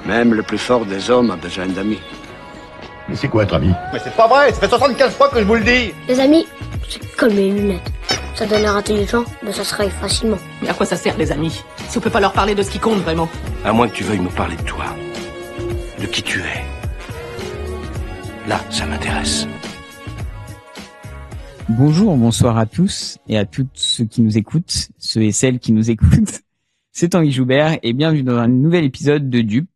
Même le plus fort des hommes a besoin d'amis. Mais c'est quoi être ami? Mais c'est pas vrai, ça fait 75 fois que je vous le dis. Les amis, c'est comme les lunettes. Ça donne l'air intelligent, mais ça se raye facilement. Mais à quoi ça sert, les amis, si on peut pas leur parler de ce qui compte vraiment? À moins que tu veuilles me parler de toi, de qui tu es. Là, ça m'intéresse. Bonjour, bonsoir à tous et à toutes ceux qui nous écoutent, ceux et celles qui nous écoutent. C'est Tanguy Joubert et bienvenue dans un nouvel épisode de Dupe,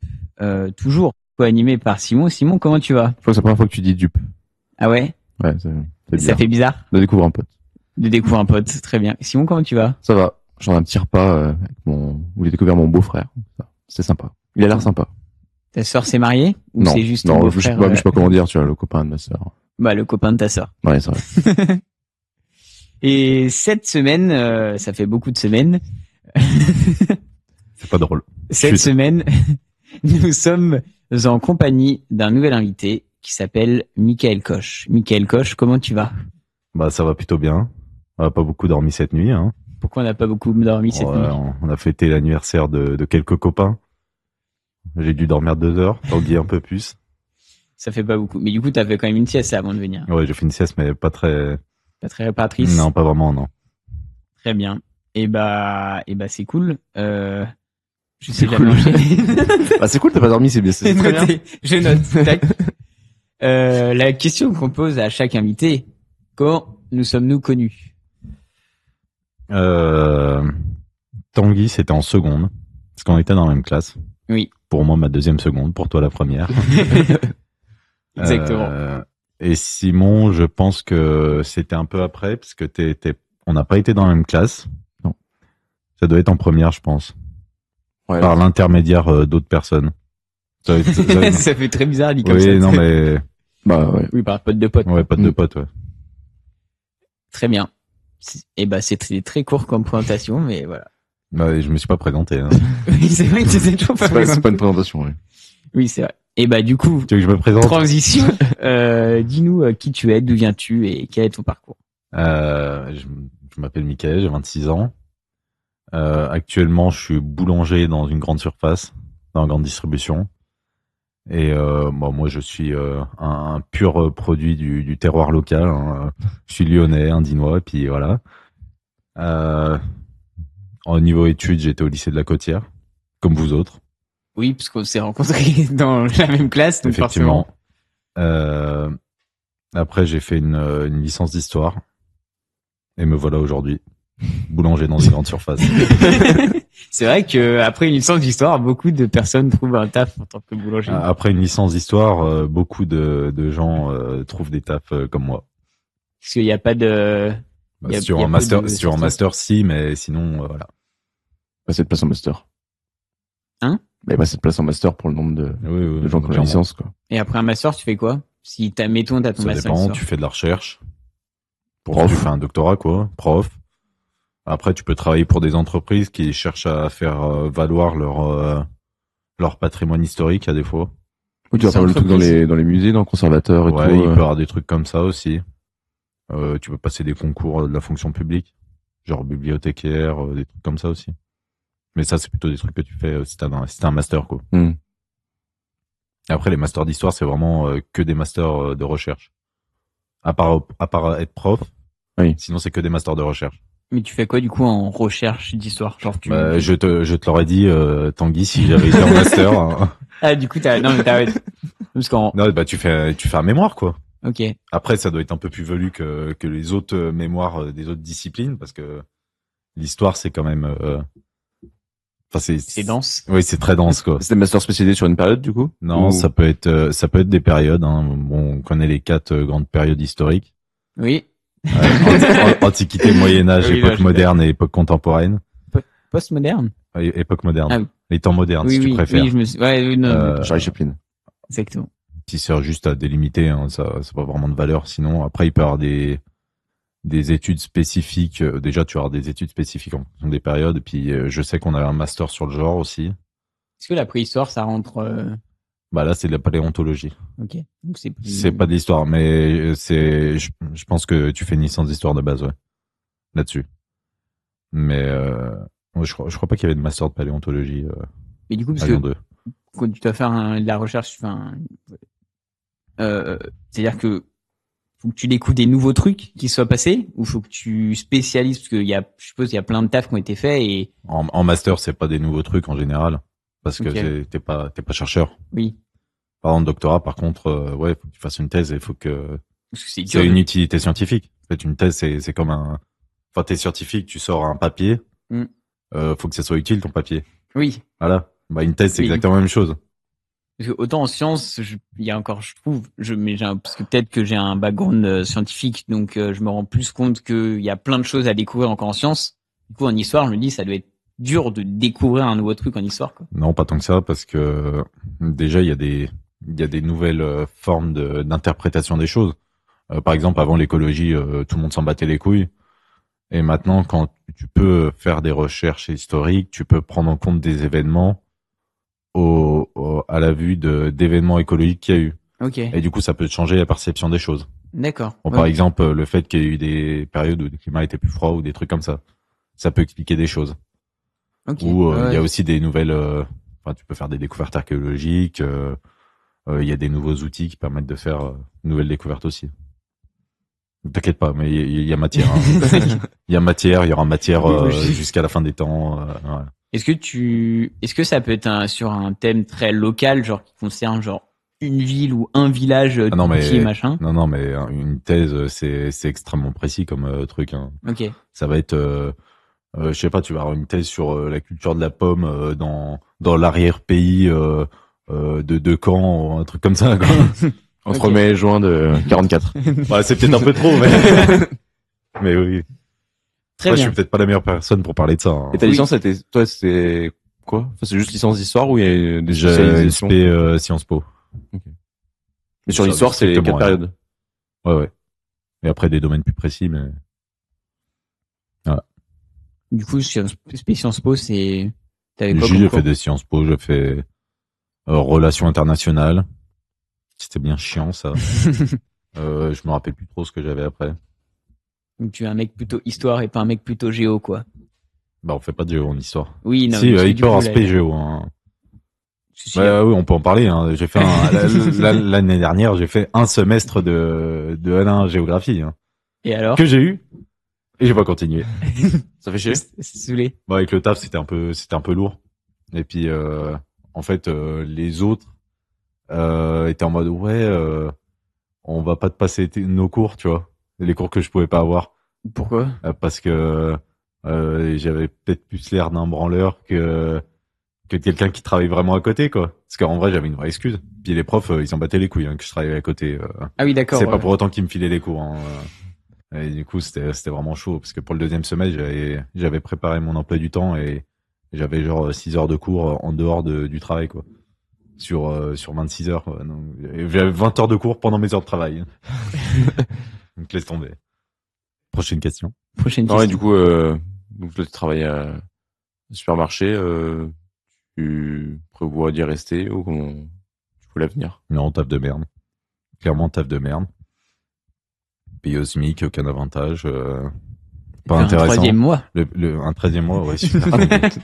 toujours co-animé par Simon. Simon, comment tu vas? Je crois que c'est la première fois que tu dis Dupe. Ah ouais? Ouais, Ça fait bizarre. De découvrir un pote. De découvrir un pote, très bien. Simon, comment tu vas? Ça va. J'en ai un petit repas avec où j'ai découvert mon beau-frère. C'était sympa. Il a l'air sympa. Ta sœur s'est mariée? Ou Non, c'est juste non, ton je sais beau-frère, pas comment dire, tu vois, le copain de ma sœur. Bah, le copain de ta sœur. Ouais, c'est vrai. Et cette semaine, ça fait beaucoup de semaines. C'est pas drôle. Cette semaine, nous sommes en compagnie d'un nouvel invité qui s'appelle Michael Koch. Michael Koch, comment tu vas? Bah, ça va plutôt bien. On n'a pas beaucoup dormi cette nuit, hein. Pourquoi on n'a pas beaucoup dormi cette nuit? On a fêté l'anniversaire de quelques copains. J'ai dû dormir 2 heures, Tanguy un peu plus. Ça fait pas beaucoup. Mais du coup, t'as fait quand même une sieste là, avant de venir. Ouais, j'ai fait une sieste, mais pas très... Pas très réparatrice? Non, pas vraiment, non. Très bien. Et bah, c'est cool. Je sais cool. Bah, c'est cool, t'as pas dormi, c'est bien. C'est très bien. Je note. Tac. La question qu'on pose à chaque invité, quand nous sommes-nous connus? Tanguy, c'était en seconde, parce qu'on était dans la même classe. Oui. Pour moi, ma deuxième seconde, pour toi, la première. Exactement. Et Simon, je pense que c'était un peu après, parce que on n'a pas été dans la même classe. Non. Ça doit être en première, je pense. Ouais, par l'intermédiaire d'autres personnes. Ça fait très bizarre, dit comme oui, ça. Oui, non, mais... Bah, ouais. Oui, par pote de pote. Ouais, pote de pote, ouais. Très bien. Et bah, c'est très court comme présentation, mais voilà. Bah, je me suis pas présenté, hein. Oui, c'est vrai que tu sais toujours pas C'est pas une présentation, oui. Oui, c'est vrai. Et bah, du coup. Tu veux que je me présente? Transition. Dis-nous qui tu es, d'où viens-tu et quel est ton parcours? Je m'appelle Michael, j'ai 26 ans. Actuellement, je suis boulanger dans une grande surface, dans la grande distribution. Et moi, je suis un pur produit du terroir local, hein. Je suis lyonnais, indinois, et puis voilà. Au niveau études, j'étais au lycée de la Côtière, comme vous autres. Oui, parce qu'on s'est rencontrés dans la même classe, donc effectivement. Forcément. Après, j'ai fait une licence d'histoire, et me voilà aujourd'hui. Boulanger dans une grande surface. C'est vrai que après une licence d'histoire, beaucoup de personnes trouvent un taf en tant que boulanger. Après une licence d'histoire, beaucoup de gens trouvent des tafs comme moi. Parce qu'il n'y a pas de... Sur un master, si, mais sinon, voilà. Passer de place en master. Hein? Bah, passer de place en master pour le nombre de gens qui ont la licence, quoi. Et après un master, tu fais quoi? Si mettons, t'as ton master. Ça dépend, tu fais de la recherche. Tu fais un doctorat, quoi. Prof. Après, tu peux travailler pour des entreprises qui cherchent à faire valoir leur patrimoine historique à des fois. Oui, tu vas faire le truc dans les musées, dans le conservateur et tout. Ouais, il peut y avoir des trucs comme ça aussi. Tu peux passer des concours de la fonction publique, genre bibliothécaire, des trucs comme ça aussi. Mais ça, c'est plutôt des trucs que tu fais si t'as un master, quoi. Mm. Après, les masters d'histoire, c'est vraiment que des masters de recherche. À part être prof, oui. Sinon c'est que des masters de recherche. Mais tu fais quoi du coup en recherche d'histoire? Genre je te l'aurais dit, Tanguy, si j'avais été en master. Hein. Ah, du coup, t'arrêtes. Parce qu'en... Non, bah tu fais un mémoire, quoi. Ok. Après, ça doit être un peu plus velu que les autres mémoires des autres disciplines, parce que l'histoire, c'est quand même... c'est dense. Oui, c'est très dense, quoi. C'est des masters spécialisés sur une période, du coup? Non, ça peut être des périodes, hein. Bon, on connaît les 4 grandes périodes historiques. Oui. Antiquité, Moyen-Âge, oui, époque moderne et époque contemporaine. Post-moderne? Époque moderne. Ah, oui. Les temps modernes, oui, si tu préfères. Oui, je me suis... Ouais, non. Charlie Chaplin. Exactement. Qui sert juste à délimiter, hein, ça pas vraiment de valeur. Sinon, après, il peut y avoir des études spécifiques. Déjà, tu vas avoir des études spécifiques en fonction des périodes. Et puis, je sais qu'on a un master sur le genre aussi. Est-ce que la préhistoire, ça rentre... Bah là, c'est de la paléontologie. Ok. Donc c'est pas de l'histoire, mais je pense que tu fais une licence d'histoire de base, ouais. Là-dessus. Mais je crois pas qu'il y avait de master de paléontologie. Mais du coup, parce que quand tu dois faire de la recherche, c'est-à-dire que faut que tu découvres des nouveaux trucs qui soient passés, ou faut que tu spécialises, parce que je suppose qu'il y a plein de tafs qui ont été faits et. En master, c'est pas des nouveaux trucs en général, parce que Ok. t'es pas chercheur. Oui. Par exemple, doctorat, par contre, ouais, faut que tu fasses une thèse et faut que Parce que c'est c'est dur. une utilité scientifique. En fait, une thèse, c'est comme enfin, t'es scientifique, tu sors un papier, Mm. faut que ça soit utile ton papier. Oui. Voilà. Bah, une thèse, c'est Oui. exactement la même chose. Parce que autant en sciences, il y a encore, je trouve, parce que peut-être que j'ai un background scientifique, donc je me rends plus compte qu'il y a plein de choses à découvrir encore en sciences. Du coup, en histoire, je me dis, ça doit être dur de découvrir un nouveau truc en histoire, quoi. Non, pas tant que ça, parce que déjà, il y a des nouvelles formes d'interprétation des choses. Par exemple, avant l'écologie, tout le monde s'en battait les couilles. Et maintenant, quand tu peux faire des recherches historiques, tu peux prendre en compte des événements à la vue d'événements écologiques qu'il y a eu. Ok. Et du coup, ça peut changer la perception des choses. D'accord. Bon, Ouais. par exemple, le fait qu'il y ait eu des périodes où le climat était plus froid ou des trucs comme ça peut expliquer des choses. Ok. Ou il Ouais. y a aussi des nouvelles, enfin, tu peux faire des découvertes archéologiques. Il y a des nouveaux outils qui permettent de faire de nouvelles découvertes aussi. T'inquiète pas, mais il y a matière. Hein. Il y a matière, il y aura matière jusqu'à la fin des temps. Voilà. Est-ce que ça peut être sur un thème très local, genre qui concerne genre une ville ou un village Ah non, tout petit et machin? non, mais une thèse, c'est extrêmement précis comme truc. Hein. Ok. Ça va être, je sais pas, tu vas avoir une thèse sur la culture de la pomme dans l'arrière-pays de Caen, un truc comme ça. Quoi. Entre Ok. mai et juin de 44. Ouais, c'est peut-être un peu trop, mais oui. Très Moi, je bien. suis peut-être pas la meilleure personne pour parler de ça. Hein. Et ta Oui. licence, toi, c'était quoi? Enfin, c'est juste licence d'histoire ou il y a des J'ai spécialisations? SP Sciences Po. Mais sur Ça, l'histoire, c'est les strictement 4 rien. périodes. Ouais. Et après, des domaines plus précis, mais Du coup, Sciences Po, t'avais quoi j'ai comme fait cours? des Sciences Po, j'ai fait relations internationales. C'était bien chiant, ça. Je me rappelle plus trop ce que j'avais après. Donc tu es un mec plutôt histoire et pas un mec plutôt géo, quoi. Bah, on fait pas de géo en histoire. Oui, non. Si, parce que il du peut y avoir coup, un spé géo. Hein. si, Bah, oui, on peut en parler. Hein. J'ai fait l'année dernière, j'ai fait un semestre de L1 géographie hein, et alors? que j'ai eu et j'ai pas continué. Ça fait chier? C'est saoulé. Bon, avec le taf, c'était un peu lourd. Et puis, en fait, les autres étaient en mode ouais, on va pas te passer nos cours, tu vois, les cours que je pouvais pas avoir Pourquoi? parce que j'avais peut-être plus l'air d'un branleur que quelqu'un qui travaille vraiment à côté, quoi. Parce qu'en vrai, j'avais une vraie excuse. Puis les profs, ils s'en battaient les couilles hein, que je travaillais à côté. Ah oui, d'accord. C'est ouais. pas pour autant qu'ils me filaient les cours. Hein. Et du coup, c'était vraiment chaud parce que pour le deuxième semestre, j'avais préparé mon emploi du temps et j'avais genre 6 heures de cours en dehors du travail, quoi. Sur 26 heures, quoi. Donc, j'avais 20 heures de cours pendant mes heures de travail. Donc laisse tomber. Prochaine question. Prochaine Non, et question. du coup, donc toi, tu travailles à supermarché, tu prévois d'y rester ou comment tu vois l'avenir? Non, taf de merde. Clairement, taf de merde. Payé au SMIC, aucun avantage. Pas Faire intéressant. Un 3e mois. Un 13e mois, ouais, super.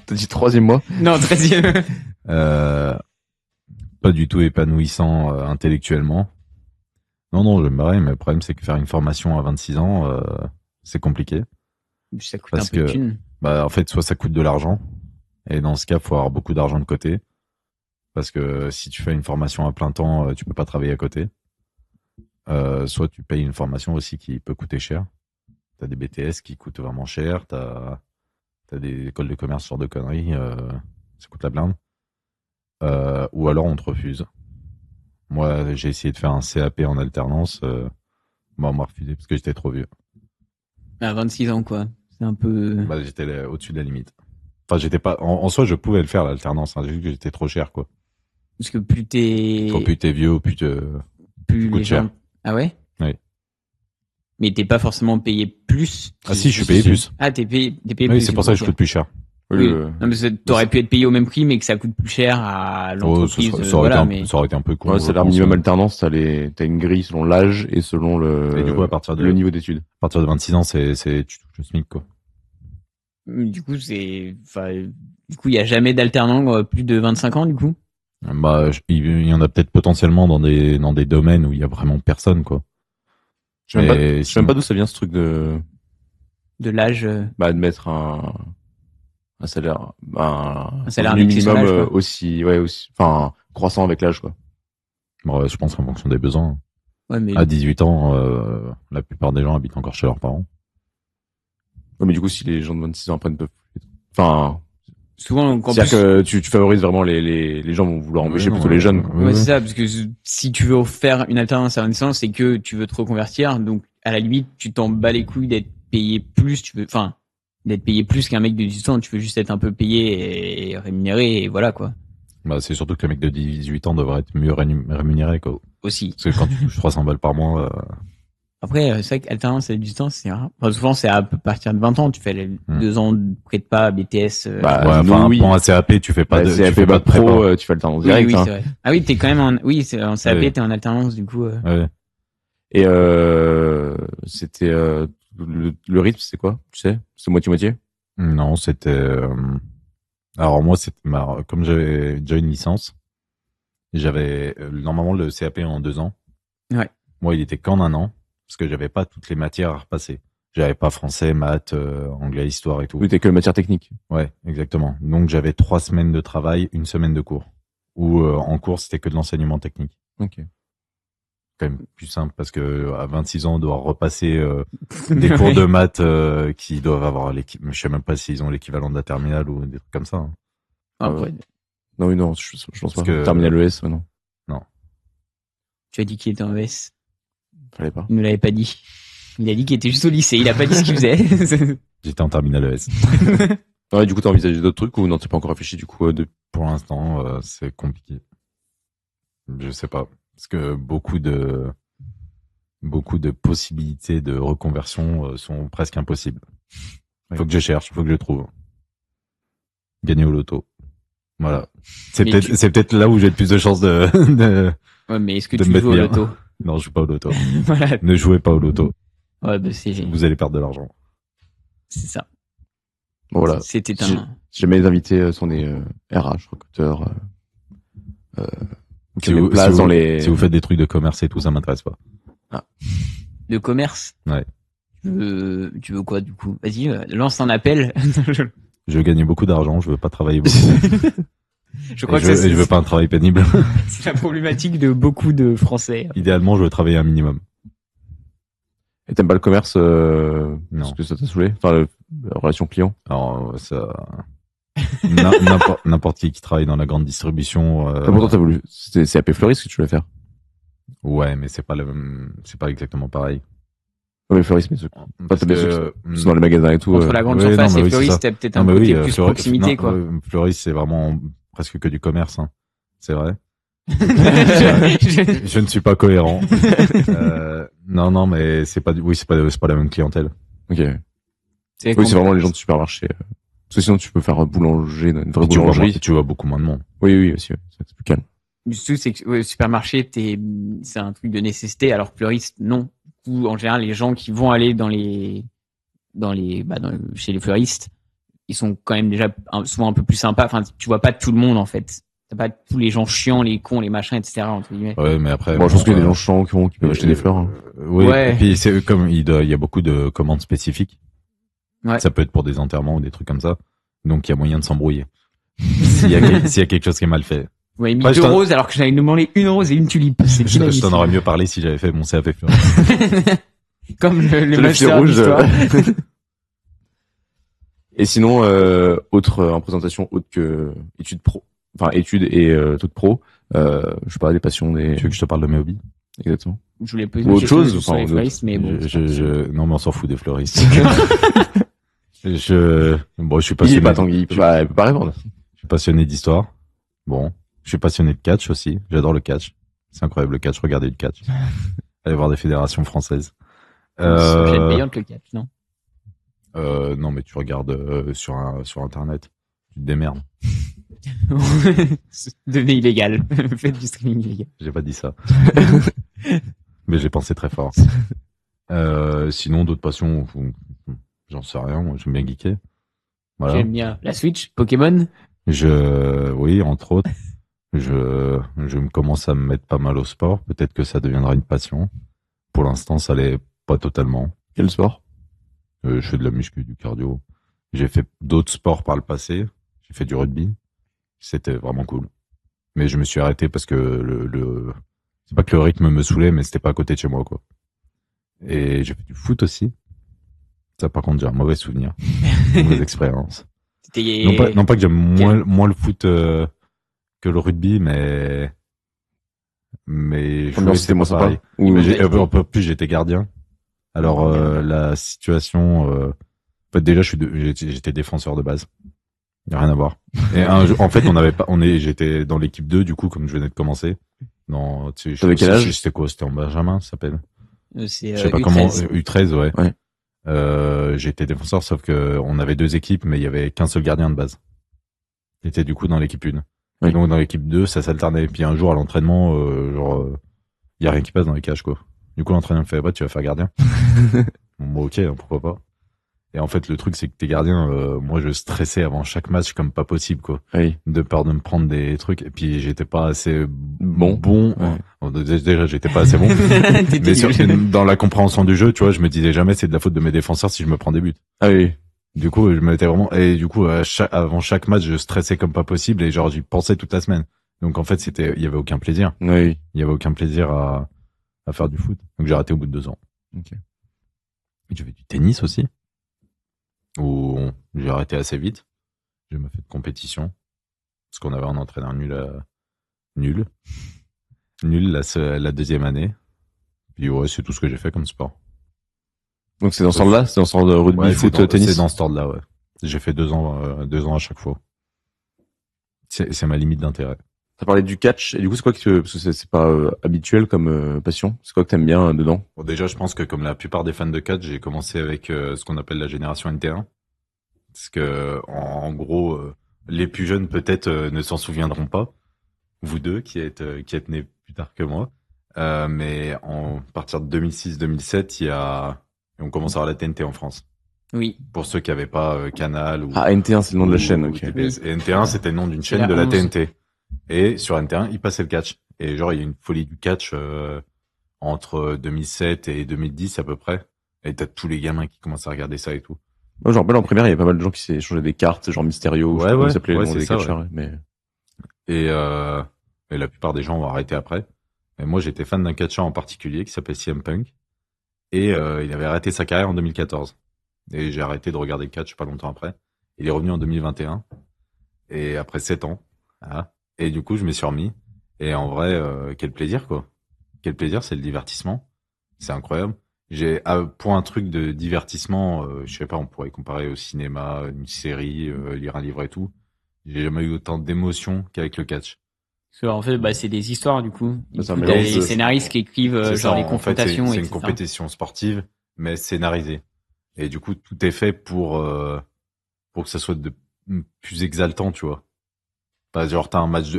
T'as dit 3e mois? Non, 13e. Pas du tout épanouissant intellectuellement. Non, je me barrer, mais le problème, c'est que faire une formation à 26 ans, c'est compliqué. Ça coûte Parce un peu de que- thunes. Bah, en fait, soit ça coûte de l'argent, et dans ce cas, faut avoir beaucoup d'argent de côté. Parce que si tu fais une formation à plein temps, tu peux pas travailler à côté. Soit tu payes une formation aussi qui peut coûter cher. T'as des BTS qui coûtent vraiment cher, t'as des écoles de commerce, ce genre de conneries, ça coûte la blinde. Ou alors on te refuse. Moi, j'ai essayé de faire un CAP en alternance, on m'a refusé parce que j'étais trop vieux. À 26 ans, quoi. C'est un peu. Bah, j'étais au-dessus de la limite. Enfin, j'étais pas. En soi, je pouvais le faire l'alternance. Hein, j'ai vu que j'étais trop cher, quoi. Parce que plus t'es. Plus t'es vieux, plus plus coûte les cher. gens. Ah ouais? Oui. Mais t'es pas forcément payé plus. Ah si, je suis payé plus. Ah, t'es payé Oui, plus. c'est pour ça que je coûte plus cher. Oui. Non, mais t'aurais pu être payé au même prix, mais que ça coûte plus cher à Oh, l'entreprise. ça aurait voilà, été ça aurait été un peu con. Ouais, je salaire pense. minimum alternance, t'as une grille selon l'âge et selon Et du coup, à partir de le niveau d'études. 26 ans, tu touches le SMIC, quoi. Du coup, il y a jamais d'alternant plus de 25 ans, du coup. Bah, il y en a peut-être potentiellement dans des domaines où il y a vraiment personne, quoi. Je sais même pas d'où ça vient ce truc de l'âge. de mettre un salaire, Un salaire revenu indexé sur minimum l'âge, quoi. aussi, enfin, croissant avec l'âge, quoi. Bon, je pense qu'en fonction des besoins. Ouais, mais À 18 ans, la plupart des gens habitent encore chez leurs parents. Ouais, mais du coup, si les gens de 26 ans après ne peuvent plus, enfin, souvent, en plus, c'est-à-dire que tu favorises vraiment les gens vont vouloir embaucher plutôt les jeunes, quoi. ouais, c'est ça, parce que si tu veux faire une alternance à 25 ans, c'est que tu veux te reconvertir, donc à la limite, tu t'en bats les couilles d'être payé plus, d'être payé plus qu'un mec de 18 ans, tu veux juste être un peu payé et rémunéré, et voilà, quoi. Bah, c'est surtout que le mec de 18 ans devrait être mieux rémunéré, quoi. Aussi. Parce que quand tu touches 300 balles par mois, Après, c'est vrai qu'alternance à 18 ans, c'est rare. Enfin, souvent, c'est à partir de 20 ans, tu fais les 2 ans de prépa, BTS, Bah, ouais, enfin, oui. bon, un CAP, tu fais pas de, tu CAP fais pas de prépa. pro, tu fais alternance direct, oui, hein. c'est vrai. Ah oui, t'es quand même c'est en CAP, Ouais. t'es en alternance, du coup, Ouais. Et c'était le rythme, c'est quoi, tu sais? C'est moitié-moitié? Non, c'était, alors moi, comme j'avais déjà une licence, j'avais, normalement le CAP en 2 ans. Ouais. Moi, il était qu'en 1 an, parce que j'avais pas toutes les matières à repasser. J'avais pas français, maths, anglais, histoire et tout. Oui, t'es que matière technique. Ouais, exactement. Donc j'avais 3 semaines de travail, 1 semaine de cours. Ou en cours, c'était que de l'enseignement technique. Ok. Quand même plus simple parce que à 26 ans, on doit repasser des cours de maths qui doivent avoir je sais même pas s'ils ont l'équivalent de la terminale ou des trucs comme ça. Hein. Après, Non, oui, non, je pense pas. que- Terminal ES, ouais, non. tu as dit qu'il était en ES. Fallait pas. Il ne l'avait pas dit. Il a dit qu'il était juste au lycée, il a pas dit ce qu'il faisait. J'étais en terminale ES. Ouais, du coup, t'as envisagé d'autres trucs ou non, t'as pas encore réfléchi, du coup, Pour l'instant, c'est compliqué. Je sais pas. Parce que beaucoup de possibilités de reconversion sont presque impossibles. Faut que je cherche, faut que je trouve. Gagner au loto. Voilà. C'est Mais peut-être là où j'ai le plus de chances de... Ouais, mais est-ce que De tu me joues au mettre bien. loto? Non, je joue pas au loto. Voilà. Ne jouez pas au loto. Ouais, bah, c'est Vous allez perdre de l'argent. ça. Bon, voilà. C'était Si un. jamais les invités sont des RH, recruteurs, Si qui vous, les placent dans les... si vous faites des trucs de commerce et tout, ça m'intéresse pas. De commerce. Ouais. Tu veux quoi, du coup? Vas-y, lance un appel. Je veux gagner beaucoup d'argent, je veux pas travailler beaucoup. Je crois Et que je veux pas un travail pénible. c'est la problématique de beaucoup de Français. Idéalement, je veux travailler un minimum. Et t'aimes pas le commerce, Non. parce que ça t'a saoulé? Enfin, la relation client? Alors, ça... n'importe qui travaille dans la grande distribution. Pourtant, t'as voulu, c'est CAP Fleuriste que tu voulais faire. Ouais, mais c'est pas exactement pareil. Ouais, mais Fleuriste, mais ceux Parce t'as des que, qui sont dans les magasins et tout. Entre la grande ouais, surface non, mais et oui, c'est Fleuriste, ça. t'as peut-être non, un mais côté oui, plus proximité, quoi. Fleuriste, c'est vraiment presque que du commerce. Hein. C'est vrai. Je ne suis pas cohérent. Non, mais c'est pas la même clientèle. Ok. Oui, c'est vraiment les gens de supermarché. Parce que sinon, tu peux faire boulanger, une vraie boulangerie. Tu vois beaucoup moins de monde. Oui, aussi, ouais. C'est plus calme. Surtout, c'est que ouais, supermarché, c'est un truc de nécessité, alors que fleuriste, non. Du coup, en général, les gens qui vont aller chez les fleuristes, ils sont quand même déjà souvent un peu plus sympas. Enfin, tu vois pas tout le monde, en fait. T'as pas tous les gens chiants, les cons, les machins, etc., entre guillemets. Ouais, mais après. Bon, je pense qu'il y a des gens chiants qui peuvent acheter des fleurs. Hein. Oui. Ouais. Et puis c'est comme il y a beaucoup de commandes spécifiques. Ouais. Ça peut être pour des enterrements ou des trucs comme ça. Donc il y a moyen de s'embrouiller. S'il y a quelque chose qui est mal fait. Ouais, mis Ouais, 2 roses alors que j'avais demandé 1 rose et une tulipe. C'est Je dynamique. t'en aurais mieux parlé si j'avais fait mon CAP fleur. Comme le Le master fil rouge. d'histoire. Et sinon, en présentation autre que études pro, enfin études et trucs pro, je sais pas, des passions, des. Tu veux que je te parle de mes hobbies? Exactement. Je voulais poser Ou une autre question chose, sur les enfin, fleuristes, mais bon. Non, mais on s'en fout des fleuristes. Je suis Il passionné. est pas Tanguy, il peut pas répondre. Je suis passionné d'histoire. Bon. Je suis passionné de catch aussi. J'adore le catch. C'est incroyable le catch. Regardez le catch. Allez voir des fédérations françaises. C'est une chaîne payante, le catch, non? Non, mais tu regardes sur Internet. Tu te démerdes. Devenez illégal. Faites du streaming illégal. J'ai pas dit ça. Mais j'ai pensé très fort. Sinon, d'autres passions, j'en sais rien. Moi, j'aime bien geeker. Voilà. J'aime bien la Switch, Pokémon. Oui, entre autres. Je me commence à me mettre pas mal au sport. Peut-être que ça deviendra une passion. Pour l'instant, ça l'est pas totalement. Quel sport? Je fais de la muscu, du cardio. J'ai fait d'autres sports par le passé. J'ai fait du rugby. C'était vraiment cool. Mais je me suis arrêté parce que c'est pas que le rythme me saoulait, mais c'était pas à côté de chez moi, quoi. Et j'ai fait du foot aussi. Ça, par contre, j'ai un mauvais souvenir. Une mauvaise expérience. Non pas que j'aime moins le foot que le rugby, mais jouer, c'était moins pareil. En plus, j'étais gardien. Alors, la situation, en fait, déjà, j'étais défenseur de base. Il n'y a rien à voir. Et en fait, j'étais dans l'équipe 2, du coup, comme je venais de commencer. T'avais quel âge? C'était quoi? C'était en Benjamin, ça s'appelle? Je C'est sais pas U13. comment, U13, ouais. J'étais défenseur, sauf que on avait 2 équipes, mais il y avait qu'un seul gardien de base. J'étais du coup dans l'équipe 1. Oui. Et donc, dans l'équipe 2, ça s'alternait. Puis un jour, à l'entraînement, il y a rien qui passe dans les cages, quoi. Du coup, l'entraîneur me fait, tu vas faire gardien. Bon, ok, pourquoi pas. Et en fait, le truc, c'est que t'es gardien, moi, je stressais avant chaque match comme pas possible, quoi. Oui. De peur de me prendre des trucs. Et puis, j'étais pas assez bon. Ouais. Bon, déjà, j'étais pas assez bon. Mais dans la compréhension du jeu, tu vois, je me disais jamais, c'est de la faute de mes défenseurs si je me prends des buts. Ah oui. Du coup, je me mettais vraiment, et du coup, avant chaque match, je stressais comme pas possible et genre, j'y pensais toute la semaine. Donc, en fait, il y avait aucun plaisir. Oui. Il y avait aucun plaisir à faire du foot. Donc, j'ai arrêté au bout de 2 ans. Ok. Et j'ai fait du tennis aussi. Où j'ai arrêté assez vite. J'ai pas fait de compétition. Parce qu'on avait un entraîneur nul la deuxième année. Puis ouais, c'est tout ce que j'ai fait comme sport. Donc c'est dans ce ordre-là? C'est dans ce ordre de rugby, foot, tennis? C'est dans ce ordre-là, ouais. J'ai fait 2 ans à chaque fois. C'est ma limite d'intérêt. T'as parlé du catch, et du coup, c'est quoi parce que c'est pas habituel comme passion? C'est quoi que t'aimes bien dedans? Bon, déjà, je pense que comme la plupart des fans de catch, j'ai commencé avec ce qu'on appelle la génération NT1. Parce que, en gros, les plus jeunes, peut-être, ne s'en souviendront pas. Vous deux, qui êtes nés plus tard que moi. Mais à partir de 2006-2007, on commence à avoir la TNT en France. Oui. Pour ceux qui n'avaient pas Canal ou... Ah, NT1, c'est le nom de la chaîne, ok. TPS. Et NT1, c'était le nom d'une chaîne de la TNT. Et sur NT1, il passait le catch. Et genre, il y a une folie du catch entre 2007 et 2010 à peu près. Et t'as tous les gamins qui commencent à regarder ça et tout. Moi, je me rappelle en primaire, il y avait pas mal de gens qui s'échangeaient des cartes, genre Mysterio, Ouais, je sais pas comment ouais, ça s'appelait, le ouais, nom c'est des ça, catcheurs, ouais. mais... Et la plupart des gens ont arrêté après. Et moi, j'étais fan d'un catcheur en particulier qui s'appelle CM Punk. Et il avait arrêté sa carrière en 2014. Et j'ai arrêté de regarder le catch pas longtemps après. Il est revenu en 2021. Et après 7 ans. Voilà. Et du coup, je m'y suis remis. Et en vrai, quel plaisir, quoi. Quel plaisir, c'est le divertissement. C'est incroyable. Pour un truc de divertissement, je sais pas, on pourrait comparer au cinéma, une série, lire un livre et tout. J'ai jamais eu autant d'émotions qu'avec le catch. Parce que, en fait, c'est des histoires, du coup. C'est un T'as mélange les de- scénaristes qui écrivent, C'est genre, ça, les en confrontations, fait, c'est etc. une compétition sportive, mais scénarisée. Et du coup, tout est fait pour que ça soit plus exaltant, tu vois. Pas genre, t'as un match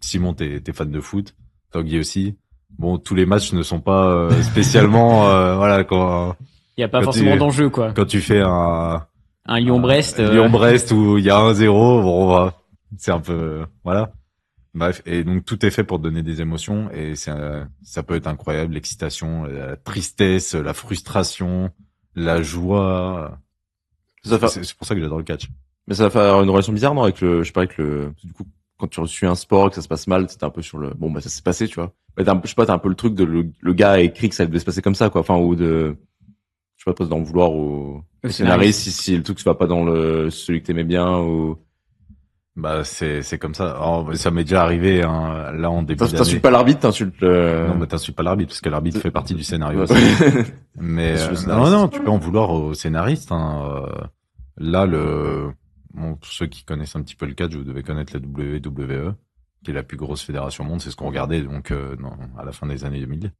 Simon, t'es fan de foot. Tanguy aussi. Bon, tous les matchs ne sont pas spécialement, voilà, Il y a pas quand forcément d'enjeu, quoi. quand tu fais un Lyon-Brest. Lyon-Brest où il y a 1-0, bon, c'est un peu, voilà. Bref, et donc tout est fait pour donner des émotions et ça peut être incroyable, l'excitation, la tristesse, la frustration, la joie. C'est pour ça que j'adore le catch. Mais ça va faire une relation bizarre, non, je sais pas, du coup, quand tu suis un sport et que ça se passe mal, t'es un peu sur bon, ça s'est passé, tu vois. Mais je sais pas, t'as un peu le truc de le gars a écrit que ça devait se passer comme ça, quoi. Enfin, ou je sais pas, d'en vouloir au scénariste si le truc se va pas dans celui que t'aimais bien ou... Bah, c'est comme ça. Alors, ça m'est déjà arrivé, hein, là, en début d'année. T'insultes pas l'arbitre, t'insultes Non, mais t'insultes pas l'arbitre, parce que l'arbitre fait partie du scénario aussi. Mais, non, tu peux en vouloir au scénariste, hein. Là, pour ceux qui connaissent un petit peu le catch, vous devez connaître la WWE, qui est la plus grosse fédération au monde. C'est ce qu'on regardait, donc, à la fin des années 2000.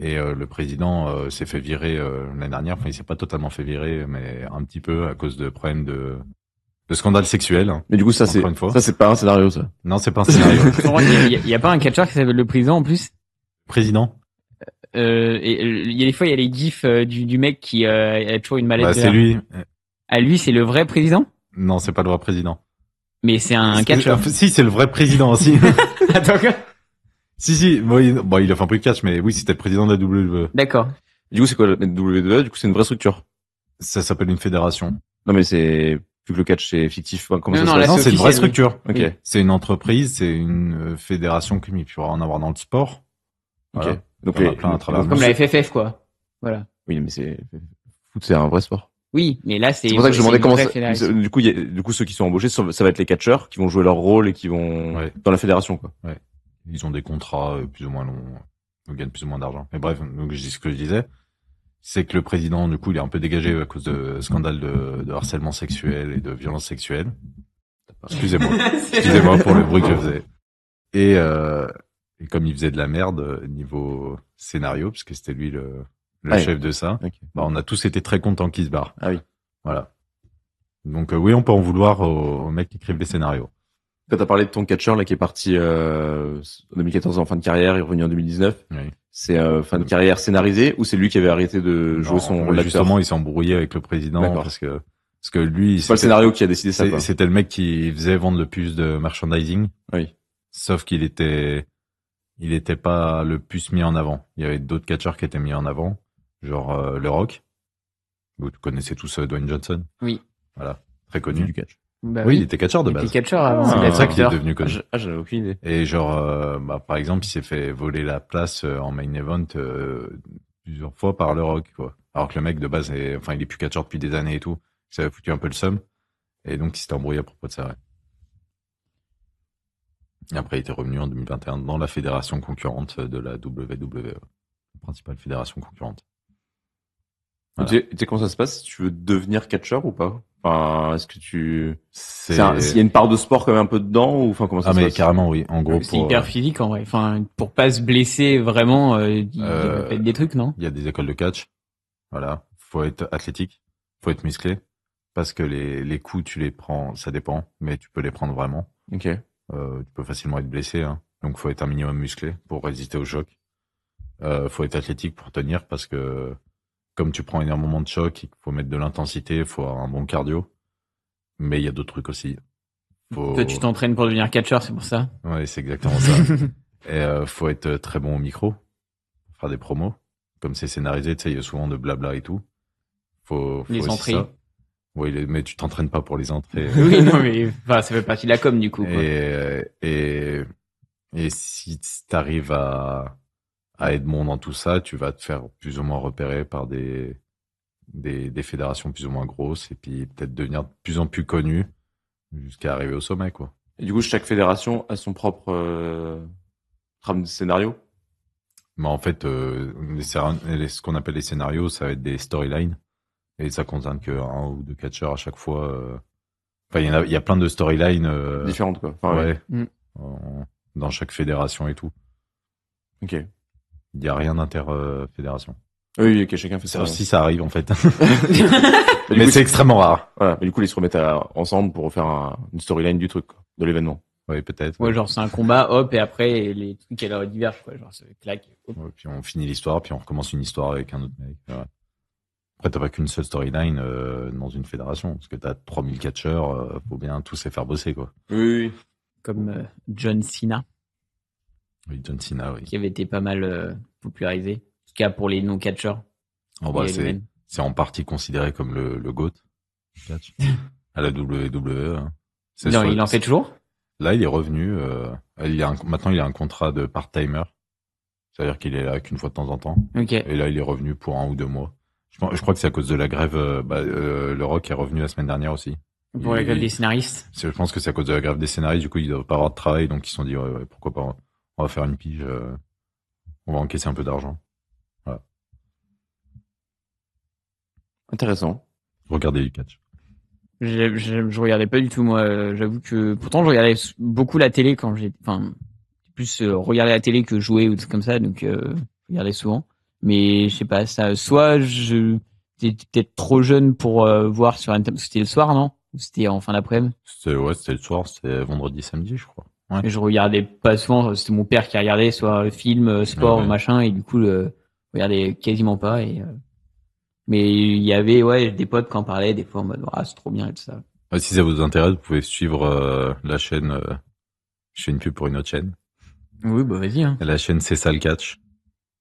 Et, le président, s'est fait virer, l'année dernière. Enfin, il s'est pas totalement fait virer, mais un petit peu à cause de problèmes de scandales sexuels. Hein. Mais du coup, ça c'est pas un scénario, ça. Non, c'est pas un scénario. Il y a pas un catcheur qui s'appelle le président, en plus? Président. Et il y a des fois, il y a les gifs du mec qui a toujours une mallette. Bah, c'est lui. Ah, lui, c'est le vrai président? Non, c'est pas le vrai président. Mais c'est un catcheur. Si, c'est le vrai président aussi. Attends, quoi? Si, bon, il a fait un peu de catch, mais oui, c'était le président de la WWE. D'accord. Du coup, c'est quoi la WWE? Du coup, c'est une vraie structure. Ça s'appelle une fédération. Non, mais c'est vu que le catch c'est fictif. Comment Non, ça non, se là, passe? Non, c'est une vraie officiel, oui. structure. Ok. Oui. C'est une entreprise, c'est une fédération comme il pourra en avoir dans le sport. Voilà. Ok. Donc Il y en a plein à travers le Comme monde. la FFF, quoi. Voilà. Oui, mais foot, c'est un vrai sport. Oui, mais là, c'est C'est pour ça que je demandais une comment vraie ça. fédération. Du coup, ceux qui sont embauchés, ça va être les catcheurs qui vont jouer leur rôle et qui vont Ouais. dans la fédération, quoi. Ils ont des contrats plus ou moins longs, ils gagnent plus ou moins d'argent. Mais bref, donc ce que je disais, c'est que le président, du coup, il est un peu dégagé à cause de scandales de harcèlement sexuel et de violence sexuelle. Excusez-moi pour le bruit que je faisais. Et comme il faisait de la merde niveau scénario, parce que c'était lui le chef de ça, Ok. bah, on a tous été très contents qu'il se barre. Ah oui. Voilà. Donc oui, on peut en vouloir aux mecs qui écrivent les scénarios. Quand t'as parlé de ton catcheur là qui est parti en 2014 en fin de carrière, il est revenu en 2019. Oui. C'est fin de carrière scénarisée ou c'est lui qui avait arrêté de jouer son Non, rôle d'acteur? justement, il s'est embrouillé avec le président D'accord. parce que lui, C'est pas le scénario qui a décidé ça, quoi. c'était le mec qui faisait vendre le plus de merchandising. Oui. Sauf qu'il était pas le plus mis en avant. Il y avait d'autres catcheurs qui étaient mis en avant, genre Le Rock. Vous connaissez tous Dwayne Johnson. Oui. Voilà, très Du connu. catch. Bah Oui, il était catcheur de il était base. catcheur avant. Ah, C'est d'être ça qu'il est acteur. devenu connu. J'avais aucune idée. Et genre, par exemple, il s'est fait voler la place en main event plusieurs fois par Le Rock, quoi. Alors que le mec de base il est plus catcheur depuis des années et tout. Ça avait foutu un peu le seum. Et donc, il s'était embrouillé à propos de ça, ouais. Et après, il était revenu en 2021 dans la fédération concurrente de la WWE, principale fédération concurrente. Voilà. Tu sais comment ça se passe si tu veux devenir catcheur ou pas? Enfin, est-ce que il C'est y a une part de sport quand même un peu dedans ou enfin comment ça ah se mais passe? carrément oui. En gros, C'est hyper physique en vrai. Enfin, pour pas se blesser vraiment, il peut des trucs, non? il y a des écoles de catch. Voilà, faut être athlétique, faut être musclé, parce que les coups tu les prends, ça dépend, mais tu peux les prendre vraiment. Ok. Tu peux facilement être blessé, hein. Donc faut être un minimum musclé pour résister au choc. Faut être athlétique pour tenir parce que comme tu prends énormément de choc, il faut mettre de l'intensité, il faut avoir un bon cardio. Mais il y a d'autres trucs aussi. Toi, tu t'entraînes pour devenir catcheur, c'est pour ça? Ouais, c'est exactement ça. Et faut être très bon au micro, faire des promos. Comme c'est scénarisé, tu sais, il y a souvent de blabla et tout. Faut Les aussi entrées. ça. Oui, mais tu t'entraînes pas pour les entrées. Oui, non, mais enfin, ça fait partie de la com du coup. Quoi. Et si t'arrives à être bon dans tout ça, tu vas te faire plus ou moins repérer par des fédérations plus ou moins grosses et puis peut-être devenir de plus en plus connu jusqu'à arriver au sommet, quoi. Et du coup, chaque fédération a son propre trame de scénario. Mais en fait, ce qu'on appelle les scénarios, ça va être des storylines. Et ça concerne que un ou deux catcheurs à chaque fois. Enfin, il y a plein de storylines Différentes, quoi. Enfin, ouais, Mm. dans chaque fédération et tout. Ok. Il y a rien d'inter-fédération. Oui, ok, chacun fait Ça ça. aussi, ça arrive en fait. Mais du Mais coup, c'est extrêmement rare. voilà. Mais du coup, ils se remettent ensemble pour faire une storyline du truc, quoi, de l'événement. Oui, peut-être. Ouais, genre c'est un combat, hop, et après les trucs alors divergent quoi, genre ça claque. Hop. Ouais, puis on finit l'histoire, puis on recommence une histoire avec un autre mec. Voilà. Après, t'as pas qu'une seule storyline dans une fédération, parce que t'as 3000 catcheurs, faut bien tous les faire bosser, quoi. Oui. Comme John Cena, Oui, John Cena, oui. qui avait été pas mal popularisé, en tout cas pour les non-catcheurs. En bas, Et les c'est en partie considéré comme le GOAT du catch à la WWE. Hein. C'est Non, sur- il en fait toujours. Là, il est revenu. Maintenant, il a un contrat de part-timer. C'est-à-dire qu'il est là qu'une fois de temps en temps. Ok. Et là, il est revenu pour 1 ou 2 mois. Je crois que c'est à cause de la grève. Le Rock est revenu la semaine dernière aussi. Pour la grève des scénaristes. Je pense que c'est à cause de la grève des scénaristes. Du coup, ils doivent pas avoir de travail. Donc, ils se sont dit, ouais, pourquoi pas. On va faire une pige. On va encaisser un peu d'argent. Voilà. Intéressant. Regardez du catch. Je regardais pas du tout moi. J'avoue que pourtant je regardais beaucoup la télé quand j'ai, enfin plus regarder la télé que jouer ou des trucs comme ça. Donc je regardais souvent. Mais je sais pas ça. Soit j'étais peut-être trop jeune pour voir sur Internet. C'était le soir non? Ou c'était en fin d'après-midi? C'était le soir. C'était vendredi, samedi, je crois. Ouais. Mais je regardais pas souvent. C'était mon père qui regardait soit film, sport, Ouais. machin, et du coup je regardais quasiment pas. Mais il y avait des potes qui en parlaient des fois en mode ah c'est trop bien et tout ça. Si ça vous intéresse, vous pouvez suivre la chaîne. Je fais une pub pour une autre chaîne. Oui, bah vas-y. Hein. La chaîne C'est ça le catch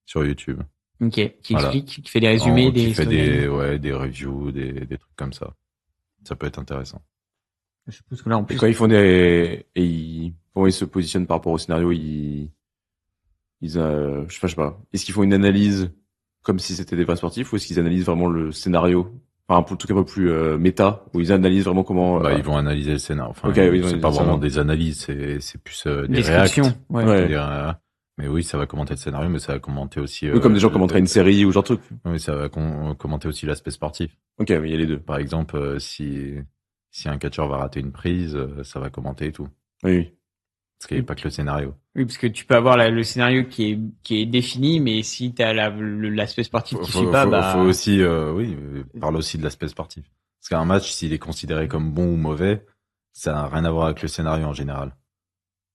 sur YouTube. Ok. Qui Voilà. explique, qui fait des résumés, Qui des fait storylines. des reviews, des trucs comme ça. Ça peut être intéressant. Je suppose que là, en Et plus. quand ils font comment ils se positionnent par rapport au scénario, je sais pas. Est-ce qu'ils font une analyse comme si c'était des vrais sportifs ou est-ce qu'ils analysent vraiment le scénario? Enfin, pour le truc un peu plus méta, où ils analysent vraiment comment. Ils vont analyser le scénario. Enfin, Ok, oui, ils vont c'est analyser pas le vraiment scénario. des analyses, c'est plus des Description. réacts. Ouais. Ouais. Mais oui, ça va commenter le scénario, mais ça va commenter aussi. Oui, comme des gens commenteraient une série ou genre truc. Oui, ça va commenter aussi l'aspect sportif. Ok, oui, il y a les deux. Par exemple, si un catcheur va rater une prise, ça va commenter et tout. Oui, oui. Parce qu'il n'y a pas que le scénario. Oui, parce que tu peux avoir le scénario qui est défini, mais si t'as l'aspect sportif qui suit pas, Faut aussi, parle aussi de l'aspect sportif. Parce qu'un match, s'il est considéré comme bon ou mauvais, ça n'a rien à voir avec le scénario en général.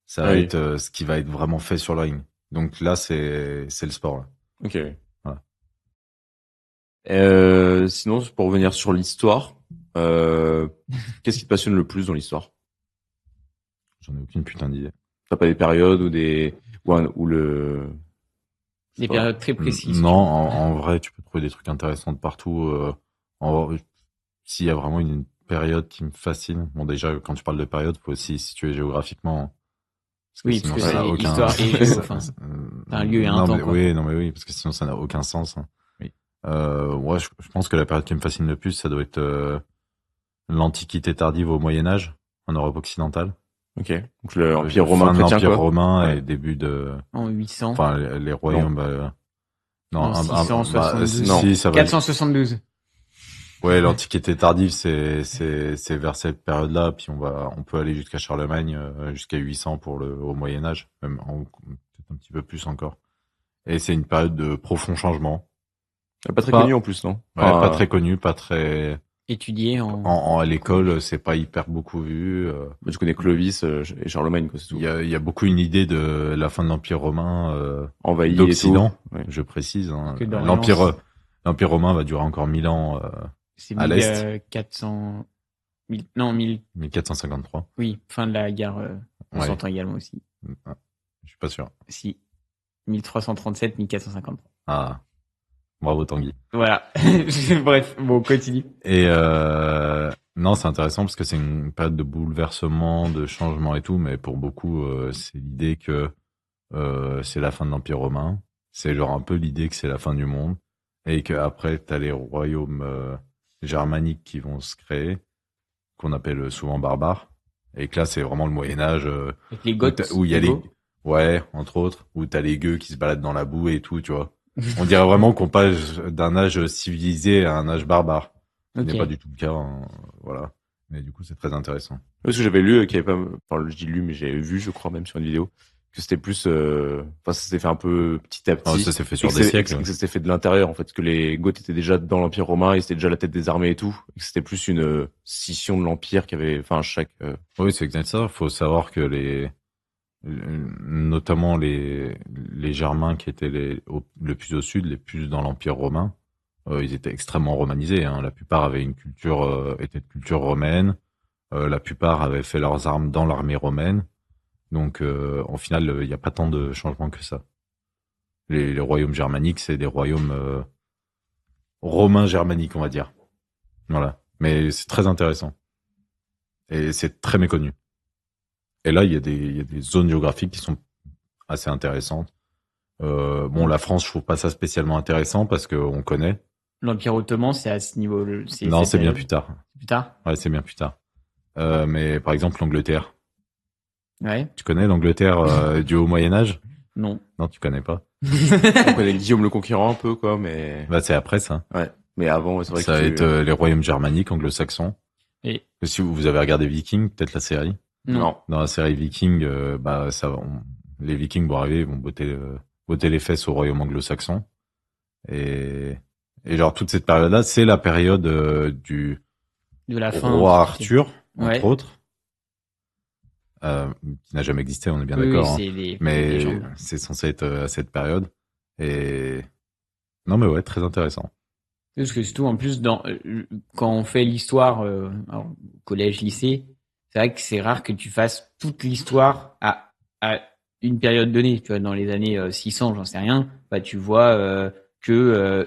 Ça va être ce qui va être vraiment fait sur le ring. Donc là, c'est le sport. Là. Ok. Voilà. Sinon, pour revenir sur l'histoire, qu'est-ce qui te passionne le plus dans l'histoire? J'en ai aucune putain d'idée. T'as pas des périodes ou des périodes très précises. Non, en vrai, tu peux trouver des trucs intéressants de partout. S'il y a vraiment une période qui me fascine. Bon, déjà, quand tu parles de période, faut aussi situer géographiquement. Oui, parce que ça n'a c'est aucun histoire et jeu, enfin, un lieu et un temps, quoi. Oui, parce que sinon ça n'a aucun sens. Hein. Oui. Je pense que la période qui me fascine le plus, ça doit être l'Antiquité tardive au Moyen-Âge, en Europe occidentale. Ok. Donc l'Empire romain chrétien, l'Empire quoi. romain Ouais. et début de... En 800. Enfin, les royaumes... En 672. non. Si, ça va... 472. Ouais, l'Antiquité tardive, c'est vers cette période-là, puis on peut aller jusqu'à Charlemagne, jusqu'à 800 au Moyen-Âge, même peut-être un petit peu plus encore. Et c'est une période de profond changement. Pas très connu en plus, non? Ouais, pas très connu, pas très... Étudié en... À l'école, c'est pas hyper beaucoup vu. Tu connais Clovis et Charlemagne, quoi, c'est tout. Il y a beaucoup une idée de la fin de l'Empire romain Envahi d'Occident, et tout. Ouais. je précise. Hein. Que dans L'Empire romain va durer encore 1000 ans c'est à l'Est. 1400... 1453. Oui, fin de la guerre. On Ouais. s'entend également aussi. Je suis pas sûr. Si. 1337, 1453. Ah, bravo Tanguy. Voilà. Bref, bon, continue. Et non, c'est intéressant parce que c'est une période de bouleversement, de changement et tout, mais pour beaucoup, c'est l'idée que c'est la fin de l'Empire romain. C'est genre un peu l'idée que c'est la fin du monde et qu'après, t'as les royaumes germaniques qui vont se créer, qu'on appelle souvent barbares. Et que là, c'est vraiment le Moyen-Âge Avec les Goths. où il y a Ouais, entre autres, où t'as les gueux qui se baladent dans la boue et tout, tu vois. On dirait vraiment qu'on passe d'un âge civilisé à un âge barbare. Ce n'est pas du tout le cas, hein, voilà. Mais du coup, c'est très intéressant. Parce que j'avais lu qu'il y avait pas, enfin, je dis lu, mais j'avais vu, je crois même sur une vidéo, que c'était plus, enfin, ça s'est fait un peu petit à petit. Ça s'est fait sur Et que des siècles. que ça s'était fait de l'intérieur, en fait, que les Goths étaient déjà dans l'Empire romain, et c'était déjà la tête des armées et tout. Et que c'était plus une scission de l'Empire qui avait, enfin, Oui, c'est exact ça. Faut savoir que notamment les Germains qui étaient le plus au sud, les plus dans l'Empire romain, ils étaient extrêmement romanisés. Hein. La plupart avaient une culture, étaient de culture romaine. La plupart avaient fait leurs armes dans l'armée romaine. Donc, en final, il n'y a pas tant de changements que ça. Les royaumes germaniques, c'est des royaumes romains germaniques, on va dire. Voilà. Mais c'est très intéressant. Et c'est très méconnu. Et là, il y a des zones géographiques qui sont assez intéressantes. Bon, la France, je trouve pas ça spécialement intéressant parce qu'on connaît. L'Empire ottoman, c'est à ce niveau. Non, c'est bien plus tard. Plus tard. Ouais, c'est bien plus tard. Mais par exemple, l'Angleterre. Ouais. Tu connais l'Angleterre du Haut Moyen-Âge? Non. Non, tu connais pas. on connaît Guillaume le Conquérant un peu, quoi, mais. Bah, c'est après ça. Ouais. Mais avant, c'est vrai ça que va être les royaumes germaniques, anglo-saxons. Et si vous avez regardé Viking, peut-être la série. Non. Dans la série Viking, les Vikings vont arriver, ils vont botter les fesses au royaume anglo-saxon. Et genre toute cette période-là, c'est la période de la fin, roi Arthur, entre ouais. autres, qui n'a jamais existé, on est bien d'accord. Hein. Mais c'est censé être à cette période. Et non, mais ouais, très intéressant. Parce que surtout, en plus, quand on fait l'histoire, alors, collège, lycée, c'est vrai que c'est rare que tu fasses toute l'histoire à une période donnée. Tu vois, dans les années 600, j'en sais rien, bah, tu vois que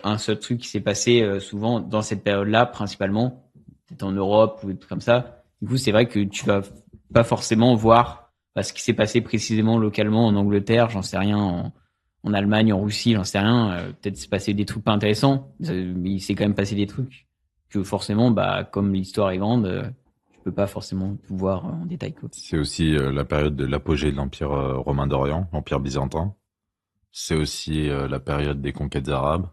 un seul truc qui s'est passé souvent dans cette période-là, principalement, peut-être en Europe ou des trucs comme ça. Du coup, c'est vrai que tu vas pas forcément voir ce qui s'est passé précisément localement en Angleterre, j'en sais rien, en Allemagne, en Russie, j'en sais rien. Peut-être s'est passé des trucs pas intéressants, mais il s'est quand même passé des trucs que forcément, bah, comme l'histoire est grande, tu peux pas forcément tout voir en détail, quoi. C'est aussi la période de l'apogée de l'Empire romain d'Orient, l'Empire byzantin. C'est aussi la période des conquêtes arabes.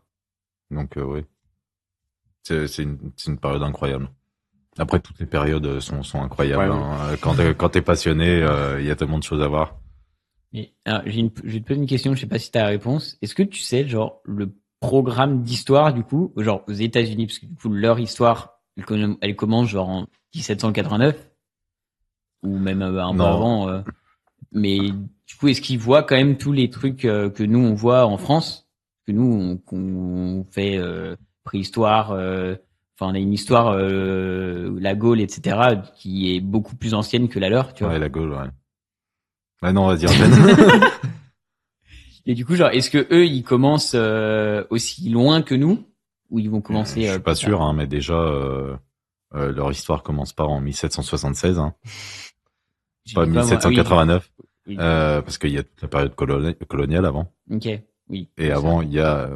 Donc oui, c'est une période incroyable. Après, toutes les périodes sont incroyables. Ouais, hein. Quand t'es passionné, il y a tellement de choses à voir. Et, alors, je vais te poser une question, je sais pas si tu as la réponse. Est-ce que tu sais, genre, le programme d'histoire, du coup, genre, aux États-Unis, parce que du coup, leur histoire, elle commence genre en 1789, ou même un peu Non. avant. Mais du coup, est-ce qu'ils voient quand même tous les trucs que nous, on voit en France? Que nous, on fait préhistoire, enfin, on a une histoire, la Gaule, etc., qui est beaucoup plus ancienne que la leur, tu vois. Ouais, la Gaule, ouais. Ouais, non, vas-y, enchaîne. Et du coup, genre, est-ce que eux, ils commencent aussi loin que nous, ou ils vont commencer Je suis pas sûr, hein, mais déjà, leur histoire commence pas en 1776, hein. Pas 1789, oui. parce qu'il y a toute la période coloniale avant. Ok, oui. Et avant, il y a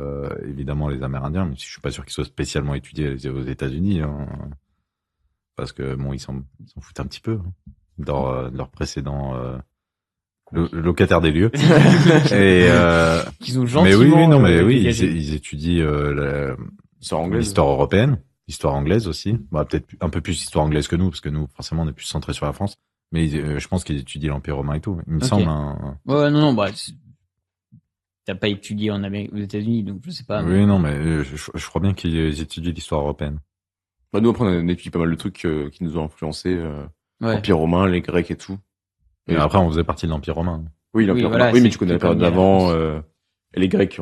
évidemment les Amérindiens, même si je suis pas sûr qu'ils soient spécialement étudiés aux États-Unis, hein, parce que bon, ils s'en foutent un petit peu hein, de leur précédent locataire des lieux. Et Qu'ils ont mais oui, gentiment. non, mais oui, dégagé. ils étudient L'histoire anglaise. l'histoire européenne, l'histoire anglaise aussi. Bah, peut-être un peu plus histoire anglaise que nous, parce que nous, forcément, on est plus centré sur la France. Mais je pense qu'ils étudient l'Empire romain et tout. Il me Ok. semble. Hein. Ouais, non, bah, t'as pas étudié en Amérique, aux États-Unis, donc je sais pas. Oui, non, mais je crois bien qu'ils étudient l'histoire européenne. Bah, nous, après, on a étudié pas mal de trucs qui nous ont influencé. Ouais. Empire romain, les Grecs et tout. Mais après, on faisait partie de l'Empire romain. Oui, l'Empire Oui, romain. voilà, Oui, mais c'est tu connais la comme période il y a la d'avant. France. Et les Grecs,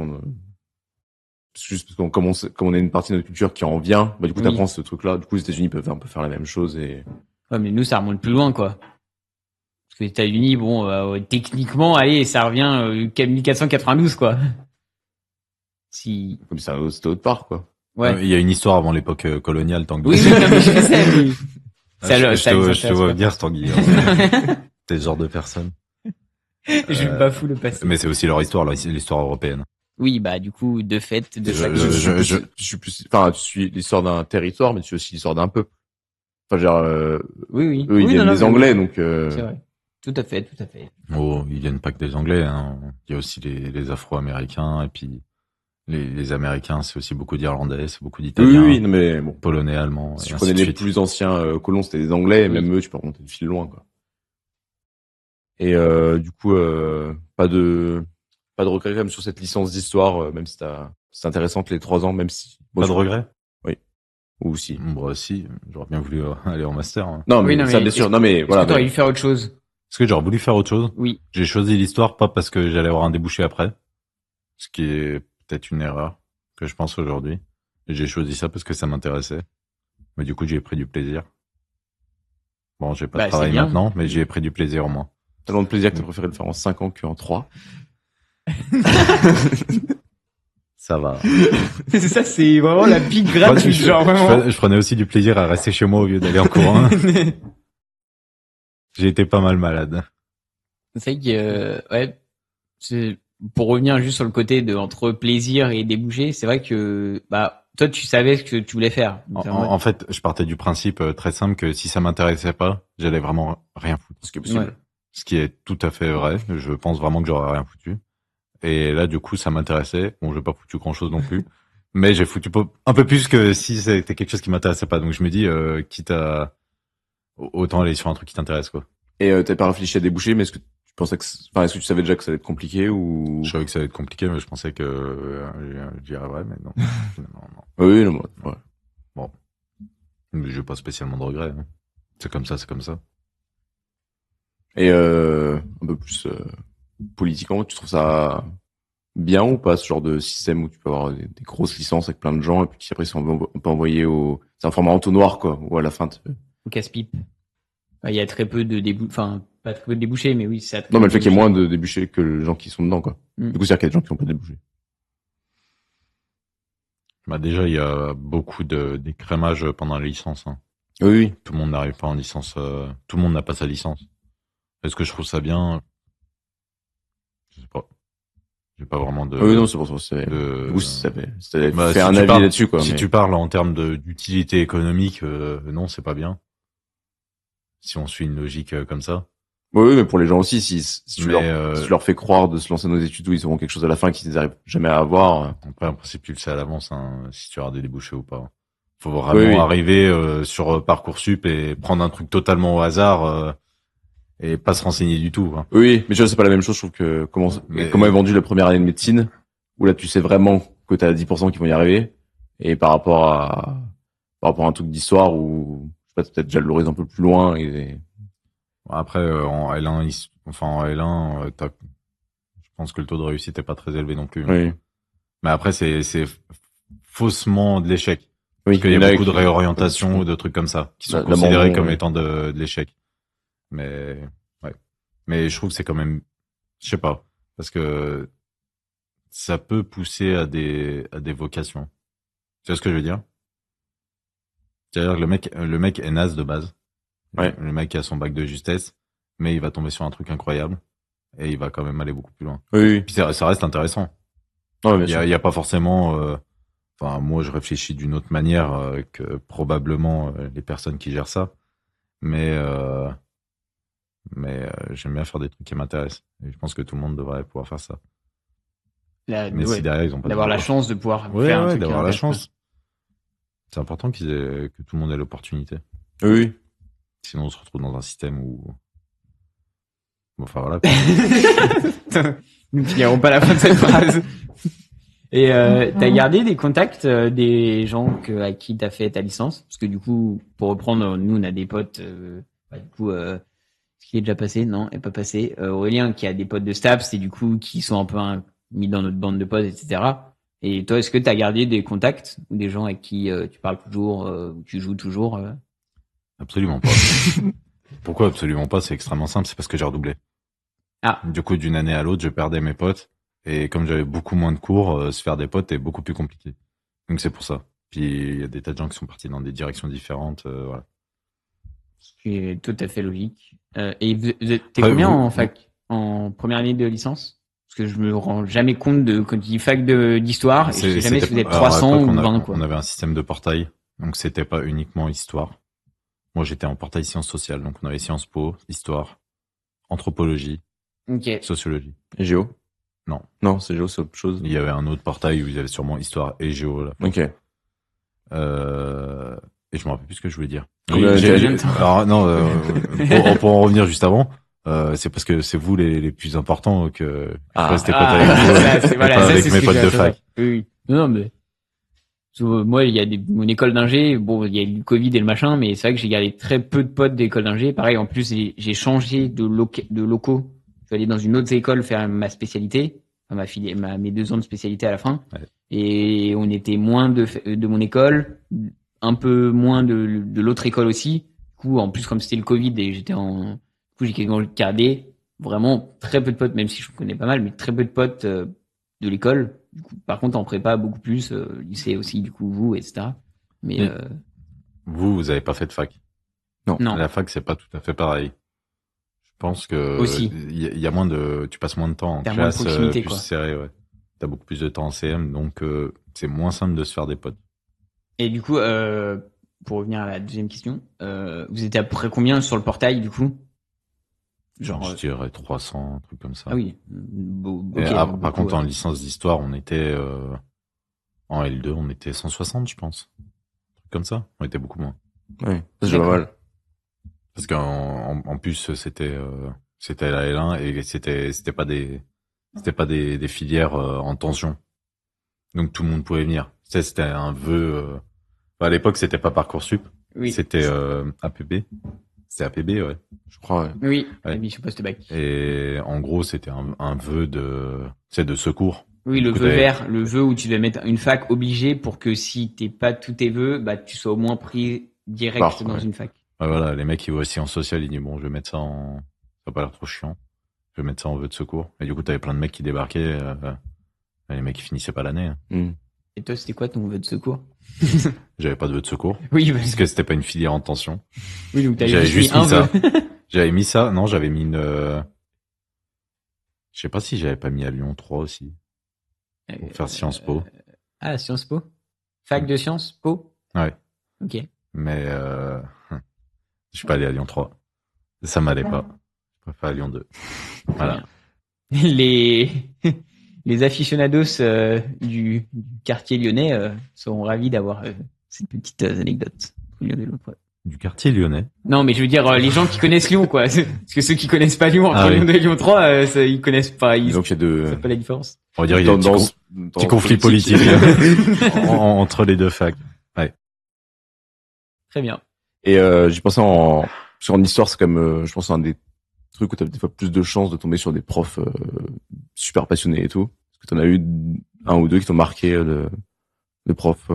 juste parce qu'on comme on a une partie de notre culture qui en vient, bah, du coup, Oui. t'apprends ce truc-là. Du coup, les États-Unis peuvent un peu faire la même chose et. Ouais, mais nous, ça remonte plus loin, quoi. Parce que les États-Unis, bon, techniquement, allez, ça revient 1492, quoi. Si. Comme ça, c'était autre part, quoi. Ouais. Il y a une histoire avant l'époque coloniale, Tanguy. Oui, non, mais je sais, mais... Je te vois venir, Tanguy. Hein. T'es ce genre de personne. Je bafoue le passé. Mais c'est aussi leur histoire, l'histoire européenne. Oui, bah, du coup, de fait, de chaque Je suis plus, enfin, tu suis l'histoire d'un territoire, mais tu suis aussi l'histoire d'un peuple. Enfin, genre, Oui, oui. eux, ils Oui, viennent non, des non, Anglais, mais- donc, C'est vrai. Tout à fait, tout à fait. Oh, ils viennent pas que des Anglais, hein. Il y a aussi les Afro-Américains, et puis les Américains, c'est aussi beaucoup d'Irlandais, c'est beaucoup oui, d'Italiens, oui, non, mais bon. Polonais, Allemands, Si et tu ainsi prenais de les suite. plus anciens colons, c'était des Anglais, et Oui. même eux, tu peux remonter de fil loin, quoi. Et du coup, pas de regret quand même sur cette licence d'histoire, même si c'est intéressant que les 3 ans, même si. Pas de regret? Ou si. Bah, si, j'aurais bien voulu aller en master. Hein. Non, mais Oui, non, ça, mais bien sûr. est-ce- Non, mais Est-ce voilà. que t'aurais mais- dû faire autre chose? Est-ce que j'aurais voulu faire autre chose? Oui. J'ai choisi l'histoire pas parce que j'allais avoir un débouché après, ce qui est peut-être une erreur que je pense aujourd'hui. J'ai choisi ça parce que ça m'intéressait. Mais du coup, j'y ai pris du plaisir. Bon, j'ai pas Bah, de travail c'est bien. maintenant, mais j'y ai pris du plaisir au moins. Tellement de plaisir que t'as préféré le faire en 5 ans qu'en 3. Ça va. Ça, c'est vraiment la pique gratuite, genre vraiment. Je prenais aussi du plaisir à rester chez moi au lieu d'aller en cours. Hein. J'ai été pas mal malade. C'est vrai que, ouais, pour revenir juste sur le côté de entre plaisir et débouché, c'est vrai que, bah, toi, tu savais ce que tu voulais faire. Donc, c'est en mode- En fait, je partais du principe très simple que si ça m'intéressait pas, j'allais vraiment rien foutre. Ce qui est possible. Ouais. Ce qui est tout à fait vrai. Je pense vraiment que j'aurais rien foutu. Et là, du coup, ça m'intéressait. Bon, j'ai pas foutu grand chose non plus. Mais j'ai foutu un peu plus que si c'était quelque chose qui m'intéressait pas. Donc je me dis, quitte à autant aller sur un truc qui t'intéresse, quoi. Et t'as pas réfléchi à déboucher, mais est-ce que tu pensais que, enfin, est-ce que tu savais déjà que ça allait être compliqué ou? Je savais que ça allait être compliqué, mais je pensais que j'y arriverais, mais non. Finalement, non. Oui, non, ouais. Bon. Mais j'ai pas spécialement de regrets. Hein. C'est comme ça, c'est comme ça. Et un peu plus politiquement, tu trouves ça bien ou pas, ce genre de système où tu peux avoir des grosses licences avec plein de gens et puis qui après on peut envoyer c'est un format entonnoir, quoi, ou à la fin, Au casse-pipe. Il y a très peu de débouchés, enfin, pas très peu de débouchés, mais oui, ça. Non, mais le fait qu'il y ait moins de débouchés que les gens qui sont dedans, quoi. Mm. Du coup, c'est-à-dire qu'il y a des gens qui n'ont pas de débouchés. Bah déjà, il y a beaucoup d'écrémage pendant les licences. Hein. Oui. Tout le monde n'arrive pas en licence. Tout le monde n'a pas sa licence. Est-ce que je trouve ça bien? Je sais pas. J'ai pas vraiment de. Oui, non, c'est pour ça. de... Oui, ça fait Bah, faire si un tu avis parles- là-dessus, quoi. Si mais... tu parles en termes d'utilité économique, non, c'est pas bien. Si on suit une logique comme ça. Oui, mais pour les gens aussi, si tu Mais, si tu leur fais croire de se lancer dans des études où ils auront quelque chose à la fin qu'ils n'arrivent jamais à avoir. Après, en principe, tu le sais à l'avance, hein, si tu auras des débouchés ou pas. Faut vraiment arriver sur Parcoursup et prendre un truc totalement au hasard et pas se renseigner du tout. Hein. Oui, mais tu vois, c'est pas la même chose. Je trouve que comment est vendue la première année de médecine, où là, tu sais vraiment que t'as 10% qui vont y arriver, et par rapport à un truc d'histoire où, je sais pas, peut-être déjà l'horizon un peu plus loin et... Après, en L1, en L1, je pense que le taux de réussite est pas très élevé non plus. Oui. Mais après, c'est faussement de l'échec. Oui. Parce qu'il y a beaucoup de réorientation ou de trucs comme ça, qui sont considérés comme étant de l'échec. Mais, ouais. Mais je trouve que c'est quand même, je sais pas, parce que ça peut pousser à des vocations. Tu vois ce que je veux dire? C'est-à-dire que le mec est naze de base. Ouais. Le mec a son bac de justesse, mais il va tomber sur un truc incroyable et il va quand même aller beaucoup plus loin. Oui. Puis ça reste intéressant. Ouais, Il y a pas forcément, enfin, moi, je réfléchis d'une autre manière que probablement les personnes qui gèrent ça, mais j'aime bien faire des trucs qui m'intéressent. Et je pense que tout le monde devrait pouvoir faire ça. Mais si derrière ils ont pas d'avoir la chance de pouvoir faire un truc d'avoir la chance. C'est important que tout le monde ait l'opportunité. Oui. Sinon, on se retrouve dans un système où, bon, enfin voilà. Nous ne finirons pas la fin de cette phrase. Et t'as gardé des contacts des gens à qui t'as fait ta licence? Parce que du coup, pour reprendre, nous on a des potes. Du coup, ce qui est déjà passé, non, est pas passé. Aurélien qui a des potes de Staps et du coup qui sont un peu mis dans notre bande de potes, etc. Et toi, est-ce que t'as gardé des contacts ou des gens avec qui tu parles toujours, ou tu joues toujours Absolument pas. Pourquoi absolument pas? C'est extrêmement simple. C'est parce que j'ai redoublé. Ah. Du coup, d'une année à l'autre, je perdais mes potes. Et comme j'avais beaucoup moins de cours, se faire des potes est beaucoup plus compliqué. Donc c'est pour ça. Puis il y a des tas de gens qui sont partis dans des directions différentes. Voilà. Ce qui est tout à fait logique. Et t'es combien en fac, en première année de licence? Parce que je me rends jamais compte quand je dis fac d'histoire, et je sais jamais si vous êtes 300 ou 20, quoi. On avait un système de portail. Donc c'était pas uniquement histoire. Moi j'étais en portail sciences sociales. Donc on avait Sciences Po, histoire, anthropologie, sociologie. Et géo? Non. Non, c'est géo, c'est autre chose. Il y avait un autre portail où il y avait sûrement histoire et géo là. Ok. Et je me rappelle plus ce que je voulais dire. Alors, non, pour en revenir juste avant, c'est parce que c'est vous les plus importants que je reste potes avec mes potes de fac. Oui. Non, mais moi, il y a mon école d'ingé. Bon, il y a eu le Covid et le machin, mais c'est vrai que j'ai gardé très peu de potes d'école d'ingé. Pareil, en plus, j'ai changé de locaux. Je suis allé dans une autre école faire ma spécialité, mes 2 ans de spécialité à la fin. Ouais. Et on était moins de mon école, un peu moins de l'autre école aussi. Du coup, en plus, comme c'était le Covid et du coup, j'ai quasiment gardé vraiment très peu de potes, même si je connais pas mal, mais très peu de potes de l'école. Du coup, par contre, en prépa, beaucoup plus, lycée aussi, du coup, vous, etc. Mais vous avez pas fait de fac? Non. La fac, c'est pas tout à fait pareil. Je pense que il y a moins tu passes moins de temps en classe, plus quoi. Serré, ouais. T'as beaucoup plus de temps en CM, donc c'est moins simple de se faire des potes. Et du coup, pour revenir à la deuxième question, vous étiez à peu près combien sur le portail, du coup? Genre, je dirais 300, un truc comme ça. Ah oui. Par contre, en licence d'histoire, on était en L2, on était 160, je pense. Un truc comme ça. On était beaucoup moins. Oui, c'est pas mal. Parce qu'en plus, c'était la L1 et c'était pas des filières en tension. Donc tout le monde pouvait venir. C'était un vœu. À l'époque, c'était pas Parcoursup. Oui. C'était APB. C'était APB, ouais. Je crois, ouais. Oui, admission post-bac. Et en gros, c'était un vœu de secours. Oui, le Du coup, vœu t'avais- vert, le vœu où tu dois mettre une fac obligée pour que si t'es pas tous tes vœux, bah tu sois au moins pris direct Par, dans ouais. une fac. Voilà, les mecs, ils voient sciences sociales, ils disent, bon, je vais mettre ça en, ça va pas l'air trop chiant. Je vais mettre ça en vœu de secours. Et du coup, t'avais plein de mecs qui débarquaient, et les mecs, ils finissaient pas l'année. Hein. Hmm. Et toi, c'était quoi ton vœu de secours? J'avais pas de vœu de secours. Oui, Parce que c'était pas une filière en tension. oui, donc t'avais J'avais juste juste mis un mis ça. vœu. J'avais mis ça. Non, j'avais mis une, je sais pas si j'avais pas mis à Lyon 3 aussi. Pour faire Sciences Po. Ah, Sciences Po? Fac de Sciences Po? Ouais. Ok. Mais, je suis pas allé à Lyon 3. Ça m'allait pas. Je préfère à Lyon 2. Voilà. Les, les aficionados du quartier lyonnais seront ravis d'avoir cette petite anecdote. Du quartier lyonnais. Non, mais je veux dire, les gens qui connaissent Lyon, quoi. Parce que ceux qui connaissent pas Lyon, entre Ah oui. Lyon 2 et Lyon 3, ils connaissent pas, ils Donc il y a deux. savent pas la différence. On va dire, il y a un petit conflit politique entre les deux facs. Très bien. Et j'y pensais parce qu'en histoire, c'est quand même, je pense, un des trucs où t'as des fois plus de chances de tomber sur des profs super passionnés et tout. Parce que t'en as eu un ou deux qui t'ont marqué de profs.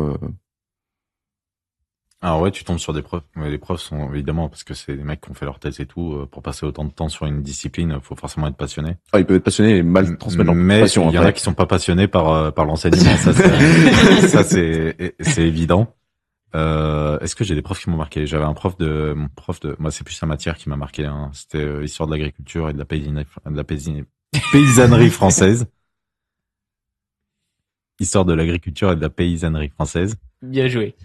Alors ouais, tu tombes sur des profs. Ouais, les profs sont évidemment, parce que c'est des mecs qui ont fait leur thèse et tout, pour passer autant de temps sur une discipline, faut forcément être passionné. Ah, ils peuvent être passionnés et mal transmettre leur Mais passion. il y en après. a qui sont pas passionnés par l'enseignement. Ça c'est évident. Est-ce que j'ai des profs qui m'ont marqué? J'avais mon prof de, moi c'est plus sa matière qui m'a marqué. Hein. C'était histoire de l'agriculture et de la paysannerie française. Histoire de l'agriculture et de la paysannerie française. Bien joué.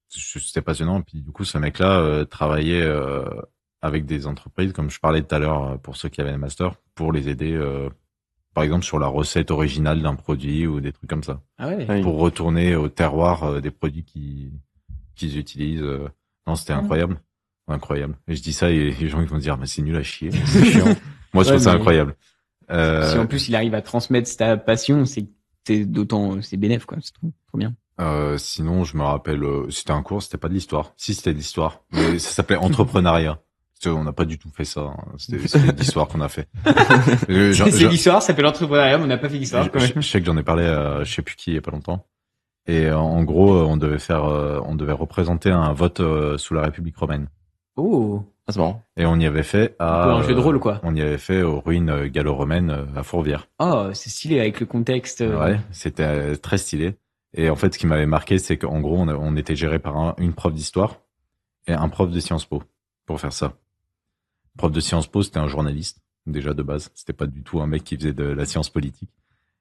C'était passionnant. Et puis du coup, ce mec-là travaillait avec des entreprises, comme je parlais tout à l'heure, pour ceux qui avaient le master, pour les aider, par exemple, sur la recette originale d'un produit ou des trucs comme ça. Ah ouais. Oui. Pour retourner au terroir des produits qu'ils utilisent. Non, c'était incroyable. Incroyable. Et je dis ça et les gens ils vont dire, mais c'est nul à chier, c'est chiant. Moi, je trouve ça mais- incroyable. Si en plus il arrive à transmettre ta passion, c'est d'autant, c'est bénéf, quoi. C'est trop bien. Sinon, je me rappelle, c'était un cours, c'était pas de l'histoire. Si, c'était de l'histoire. Mais ça s'appelait entrepreneuriat. Parce qu'on n'a pas du tout fait ça. Hein. C'était de l'histoire qu'on a fait. C'est l'histoire, ça s'appelle l'entrepreneuriat, mais on n'a pas fait l'histoire, quand même. Je sais que j'en ai parlé à je sais plus qui il y a pas longtemps. Et en gros, on devait représenter un vote sous la République romaine. Oh. Ah, c'est marrant. Et on y avait fait à Un jeu de rôle, quoi. On y avait fait aux ruines gallo-romaines à Fourvière. Oh, c'est stylé avec le contexte. Ouais, c'était très stylé. Et en fait, ce qui m'avait marqué, c'est qu'en gros, on était géré par une prof d'histoire et un prof de Sciences Po pour faire ça. Le prof de Sciences Po, c'était un journaliste, déjà de base. C'était pas du tout un mec qui faisait de la science politique.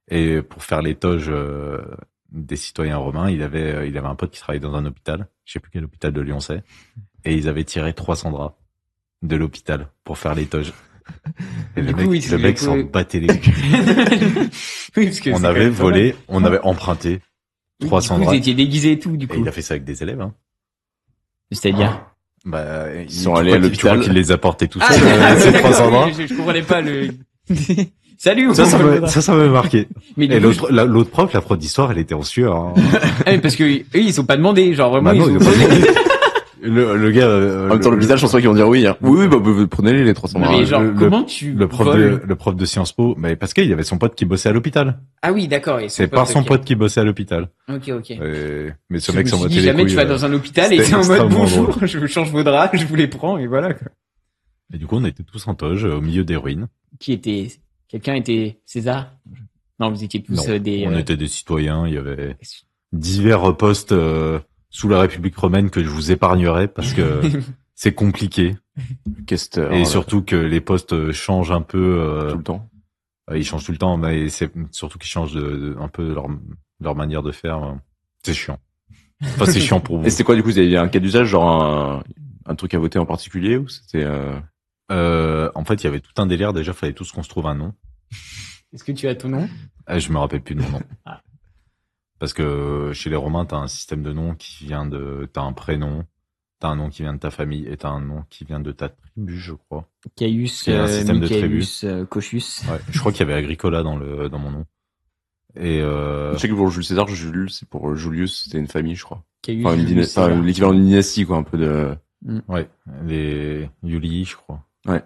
Et pour faire les toges des citoyens romains, il avait un pote qui travaillait dans un hôpital. Je sais plus quel hôpital de Lyon c'est. Et ils avaient tiré 300 draps de l'hôpital pour faire les toges. Et Du le coup, mec, oui, le mec s'en battait les couilles. Oui, parce que On c'est quand avait même pas mal. volé, on avait emprunté Oui, 300 du coup, draps. vous étiez déguisés et tout, du Et coup. il a fait ça avec des élèves, hein. C'est-à-dire. Bah, ils sont allés à Tu l'hôpital. vois qu'il les a portés tout Ah, seuls, ces 300 draps. je comprenais pas le. Salut. Ça m'avait marqué. Mais Et du coup, l'autre prof, la prof d'histoire, elle était en sueur, hein. ah, mais parce que eux, ils sont pas demandé, genre vraiment. Bah non, ils il ont a pas posé. demandé. Le gars, En même temps, l'hôpital, je pense pas qu'ils vont dire oui. Hein. Oui, bah, prenez les 300 Mais bras. genre, le- comment tu le prof voles le prof de Sciences Po, mais parce qu'il y avait son pote qui bossait à l'hôpital. Ah oui, d'accord. et C'est par son ok. pote qui bossait à l'hôpital. Ok. Mais ce Je mec me s'en suis battait dit, les jamais couilles. tu vas dans un hôpital c'était et t'es en mode extrêmement bonjour, je vous change vos draps, je vous les prends et voilà, quoi. Et du coup, on était tous en toge, au milieu des ruines. Quelqu'un était César? Non, vous étiez tous Non, des, on était des citoyens, il y avait divers postes sous la République romaine que je vous épargnerai parce que c'est compliqué. Questeur. Et surtout que les postes changent un peu. tout le temps. Ils changent tout le temps, mais c'est surtout qu'ils changent un peu leur manière de faire. C'est chiant. Enfin, c'est chiant pour vous. Et c'était quoi, du coup, vous avez un cas d'usage, genre un truc à voter en particulier, ou c'était, En fait, il y avait tout un délire. Déjà, fallait tous qu'on se trouve un nom. Est-ce que tu as ton nom? Je me rappelle plus de mon nom. Ah. Parce que chez les Romains, t'as un système de noms t'as un prénom, t'as un nom qui vient de ta famille et t'as un nom qui vient de ta tribu, je crois. Caius, Il y a un système de Michaelus, Cochus. Ouais, je crois qu'il y avait Agricola dans mon nom. Et je sais que pour Jules César, Jules, c'est pour Julius, c'était une famille, je crois. Caius, Enfin, Julius César. l'équivalent d'une dynastie, quoi, un peu de... ouais, les Yuli, je crois. Ouais.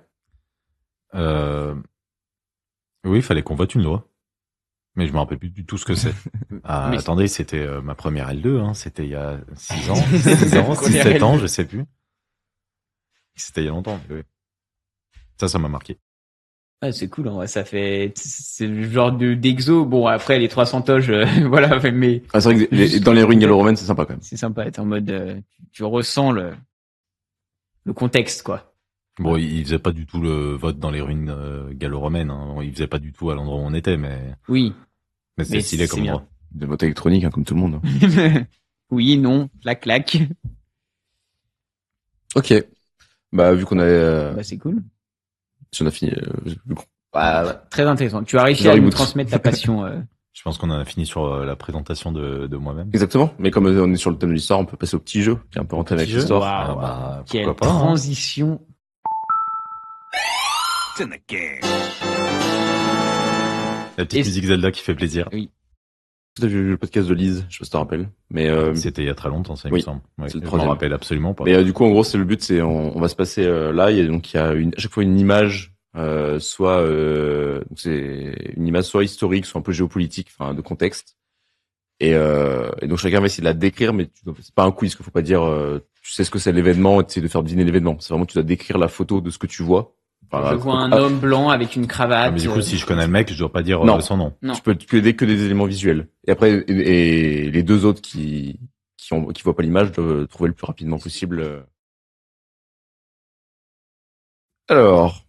Oui, il fallait qu'on vote une loi. Mais je me rappelle plus du tout ce que c'est. Ah, Mais- attendez, c'était ma première L2, hein. C'était il y a 6 ans, 6 ans, 6, 7 ans, je sais plus. C'était il y a longtemps, mais oui. Ça m'a marqué. Ah, c'est cool, en vrai, c'est le genre d'exo. Bon, après, les 300 toges, voilà, mais Ah, c'est vrai que dans les ruines gallo-romaines, c'est sympa quand même. c'est sympa d'être en mode, tu ressens le contexte, quoi. Bon, il faisait pas du tout le vote dans les ruines gallo-romaines, hein. Il faisait pas du tout à l'endroit où on était, mais Oui. c'était Mais stylé c'est comme bien. endroit. De vote électronique, hein, comme tout le monde. Oui, non, clac. Ok. Bah, vu qu'on a, Bah, c'est cool. si on a fini, Très intéressant. Tu as réussi Je à nous reboot. transmettre ta passion. Je pense qu'on en a fini sur la présentation de moi-même. exactement. Mais comme on est sur le thème de l'histoire, on peut passer au petit jeu, qui est un peu rentré avec Petit jeu. l'histoire. Ah, Waouh. bah, Quelle pourquoi pas, hein. transition. La petite Et- musique Zelda qui fait plaisir. T'as vu le podcast de Lise, je sais pas si tu te rappelles. Mais, C'était il y a très longtemps, ça, il oui, me semble. Ouais, c'est le je m'en troisième. rappelle absolument pas. Mais du coup, en gros, c'est le but, c'est on va se passer là. Il y a à chaque fois une image, soit donc c'est une image soit historique, soit un peu géopolitique, enfin de contexte. Et donc chacun va essayer de la décrire, mais c'est pas un quiz, qu'il faut pas dire. Tu sais ce que c'est l'événement, et tu essaies de faire deviner l'événement. C'est vraiment tu dois décrire la photo de ce que tu vois. Enfin, Je vois un homme blanc avec une cravate. Ah, mais du coup, si je connais le mec, je dois pas dire Non. son nom. Non. Tu peux aider que des éléments visuels. Et après, et les deux autres qui voient pas l'image doivent trouver le plus rapidement possible. Alors,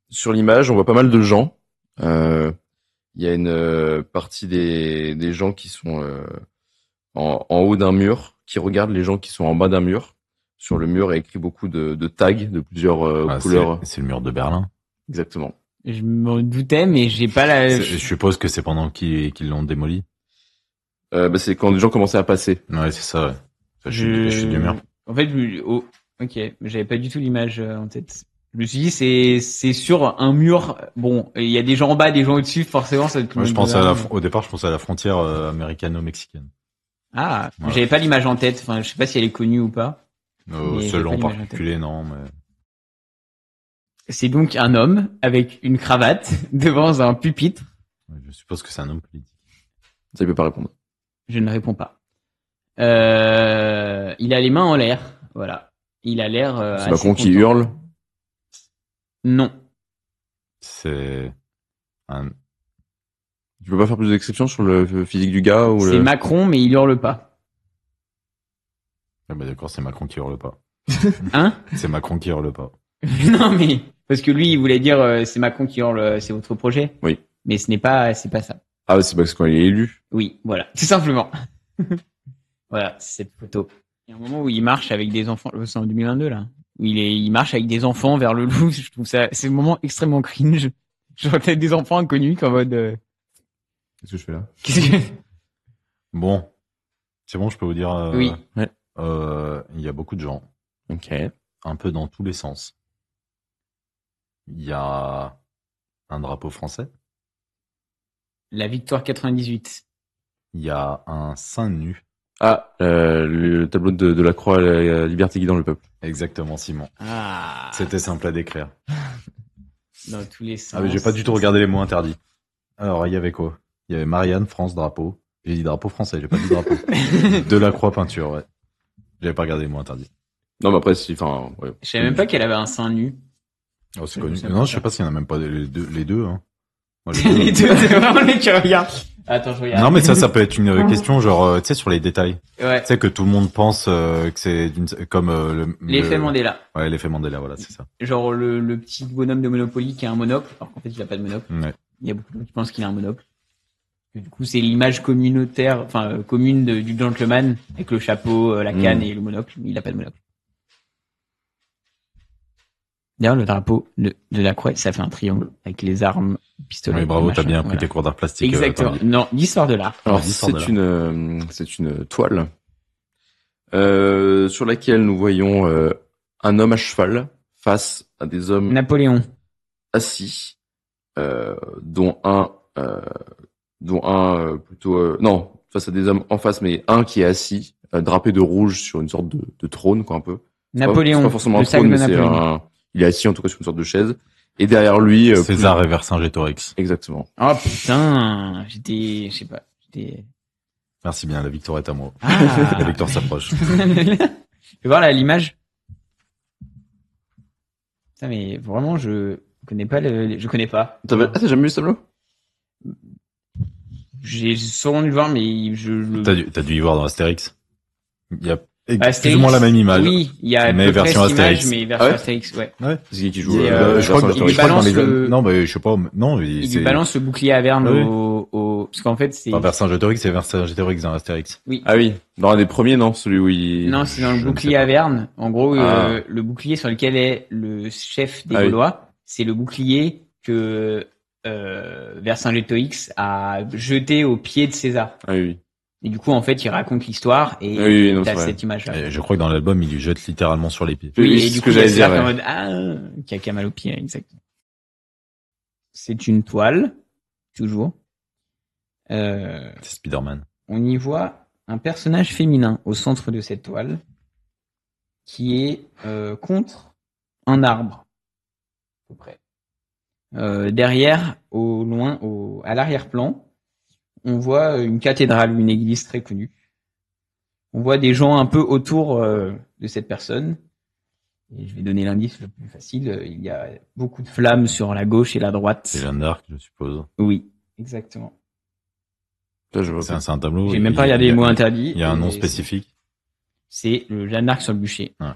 sur l'image, on voit pas mal de gens. Il y a une partie des gens qui sont en haut d'un mur, qui regardent les gens qui sont en bas d'un mur. Sur le mur est écrit beaucoup de tags de plusieurs Ah, couleurs. c'est le mur de Berlin. Exactement. Je me doutais, mais j'ai pas la. Je suppose que c'est pendant qu'ils l'ont démoli. C'est quand les gens commençaient à passer. Ouais, c'est ça, ouais. Enfin, je suis du mur. En fait, ok, j'avais pas du tout l'image en tête. Je me suis dit, c'est sur un mur. Bon, il y a des gens en bas, des gens au-dessus, forcément, ça. Moi, au départ, je pensais à la frontière américano-mexicaine. Ah, Ouais. j'avais pas l'image en tête. Enfin, je sais pas si elle est connue ou pas. Mais j'ai Seul pas en l'image en particulier, non, mais. C'est donc un homme avec une cravate devant un pupitre. Ouais, je suppose que c'est un homme politique. Ça, il peut pas répondre. Je ne réponds pas. Il a les mains en l'air. Voilà. Il a l'air. C'est assez Macron qui content. hurle. Non. C'est un. Tu peux pas faire plus d'exceptions sur le physique du gars ou C'est le... Macron, mais il hurle pas. Ah bah d'accord, c'est Macron qui hurle pas. Hein? C'est Macron qui hurle pas. Non, mais parce que lui, il voulait dire c'est Macron qui hurle, c'est votre projet. Oui. Mais c'est pas ça. Ah ouais, c'est parce que quand il est élu. Oui, voilà, tout simplement. Voilà, c'est cette photo. Il y a un moment où il marche avec des enfants. C'est en 2022 là. Où il marche avec des enfants vers le loup. Je trouve ça, c'est un moment extrêmement cringe. Genre peut-être des enfants inconnus qu'en mode. Qu'est-ce que je fais là? Qu'est-ce que... Bon. C'est bon, je peux vous dire. Oui. Ouais. Il y a beaucoup de gens. Ok. Un peu dans tous les sens. Il y a un drapeau français. La victoire 98. Il y a un saint nu. Ah, le tableau de la croix, la liberté guidant le peuple. Exactement, Simon. Ah. C'était simple à décrire. Dans tous les sens. Ah mais j'ai pas du tout regardé les mots interdits. Alors, il y avait quoi? Il y avait Marianne, France, drapeau. J'ai dit drapeau français, j'ai pas dit drapeau. De la croix peinture, ouais. J'avais pas regardé les mots interdits. Non, mais après, enfin, ouais. Je savais même pas qu'elle avait un sein nu. Oh, c'est Je connu. sais Non, pas je sais pas s'il y en a même pas les deux, hein. Moi, Les deux, c'est vraiment les qui regardent. Attends, je regarde. Non, mais ça peut être une question, genre, tu sais, sur les détails. Ouais. Tu sais, que tout le monde pense que c'est comme L'effet Mandela. Ouais, l'effet Mandela, voilà, c'est ça. Genre le petit bonhomme de Monopoly qui a un monocle, alors qu'en fait il a pas de monocle. Ouais. Il y a beaucoup de gens qui pensent qu'il a un monocle. Et du coup, c'est l'image communautaire, enfin commune du gentleman avec le chapeau, la canne et le monocle. Mais il a pas de monocle. D'ailleurs, le drapeau de la croix, ça fait un triangle avec les armes, pistolets. Oui, bravo, machin, t'as bien appris voilà. tes cours d'art plastique. Exactement. Tanguy. Non, l'histoire de l'art. Alors, l'histoire de c'est une toile sur laquelle nous voyons un homme à cheval face à des hommes Napoléon. assis, dont un plutôt non, face à des hommes en face, mais un qui est assis, drapé de rouge sur une sorte de trône, quoi, un peu. Napoléon. C'est pas forcément un le sac trône, de mais Napoléon. il est assis en tout cas sur une sorte de chaise. Et derrière lui, César et Vercingétorix. Exactement. Oh putain, je sais pas, Merci bien, la victoire est à moi. Ah. La victoire s'approche. Tu peux voir là l'image? Putain, mais vraiment, je connais pas je connais pas. T'as jamais vu ce tableau? J'ai souvent dû le voir, mais T'as dû y voir dans Astérix. Il y a Astérix, plus ou moins la même image. Oui, il y a Mais à peu près version cette image, Astérix. mais version Ah ouais Astérix, ouais. C'est qui joue C'est, Je crois il lui balance le- Non, bah, je sais pas. Non, Il lui balance le bouclier à Verne Oui. parce qu'en fait, c'est... Enfin, Vercingétorix, c'est Vercingétorix dans Astérix. Oui. Ah oui, dans un des premiers, non, celui où il... Non, c'est dans le Je ne bouclier sais pas. à Verne. En gros, Ah. le bouclier sur lequel est le chef des Ah oui. Gaulois, c'est le bouclier que Vercingétorix a jeté au pied de César. Ah oui. Et du coup, en fait, il raconte l'histoire et Oui, non, t'as c'est vrai. cette image-là. Et je crois que dans l'album, il lui jette littéralement sur les pieds. Oui, Oui, c'est et ce du que coup, il y a j'allais dire, César qui est en ouais. mode qui a mal au pied, exactement. C'est une toile, toujours. C'est Spider-Man. On y voit un personnage féminin au centre de cette toile qui est contre un arbre, à peu près. Derrière, au loin, à l'arrière-plan, on voit une cathédrale ou une église très connue. On voit des gens un peu autour de cette personne. Et je vais donner l'indice le plus facile. Il y a beaucoup de flammes sur la gauche et la droite. C'est Jeanne d'Arc, je suppose. Oui, exactement. Là, je vois C'est pas. un tableau. J'ai même pas regardé les mots interdits. Il y a un nom Et spécifique. C'est le Jeanne d'Arc sur le bûcher. Ouais.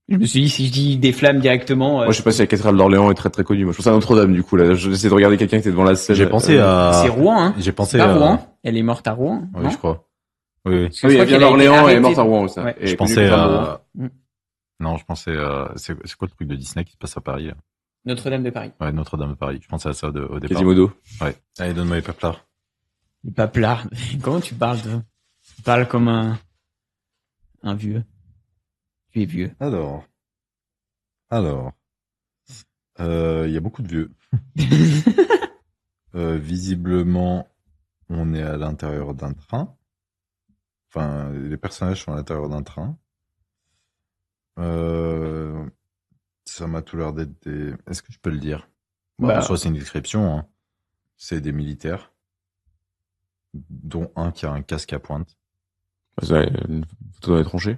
Je me suis dit, si je dis des flammes directement... Moi, je sais pas si la cathédrale d'Orléans est très très connue. Moi, je pense à Notre-Dame, du coup, là. J'essaie de regarder quelqu'un qui était devant la scène. J'ai pensé à... C'est Rouen, hein. J'ai pensé C'est pas à... Rouen. Elle est morte à Rouen. Oui, non je crois. Oui. Parce que Oui, je crois elle vient qu'elle a été d'Orléans et elle est arrêtée. morte à Rouen, ça. Ouais. Et Je connue pensais comme Rouen. à... Mm. Non, je pensais à... C'est quoi le truc de Disney qui se passe à Paris, là? Notre-Dame de Paris. Ouais, Notre-Dame de Paris. Je pensais à ça au départ. Quasimodo. Ouais. Allez, donne-moi les paplards. Les paplards. Comment tu parles de... Tu parles comme un vieux. Tu es vieux. Alors, il y a beaucoup de vieux. Visiblement, on est à l'intérieur d'un train. Enfin, les personnages sont à l'intérieur d'un train. Ça m'a tout l'air d'être des... Est-ce que je peux le dire? Bah. En soi, c'est une description. Hein. C'est des militaires, dont un qui a un casque à pointe. Ouais, une photo dans les tranchées.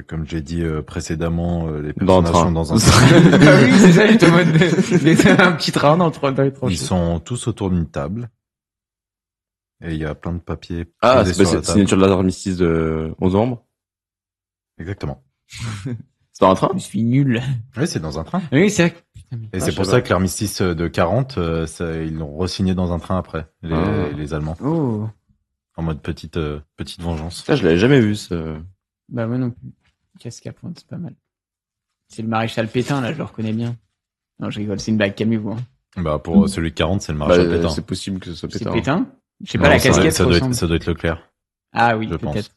Comme j'ai dit précédemment, les Dans le personnages train. sont dans un train. Ah oui, c'est ça, j'étais en mode un petit train dans les tranchées. Ils sont tous autour d'une table. Et il y a plein de papiers Ah, posés c'est sur la la table. signature de l'armistice de 11 novembre. Exactement. C'est dans un train? Je suis nul. Oui, c'est dans un train. Oui, c'est vrai. Et Ah, c'est je pour sais ça pas. que l'armistice de 40, ils l'ont re-signé dans un train après, Ah. les Allemands. Oh. En mode petite vengeance. Ça, je l'avais jamais vu, ce... Bah, moi non plus. Casque à pointe, c'est pas mal. C'est le maréchal Pétain, là, je le reconnais bien. Non, je rigole, c'est une blague, calmez-vous. Hein. Bah, pour celui de 40, c'est le maréchal Pétain. c'est possible que ce soit C'est Pétain. Pétain? Je sais Non, pas, la ça- casquette ça doit ressemble. être Leclerc. Ah oui, je pense. peut-être.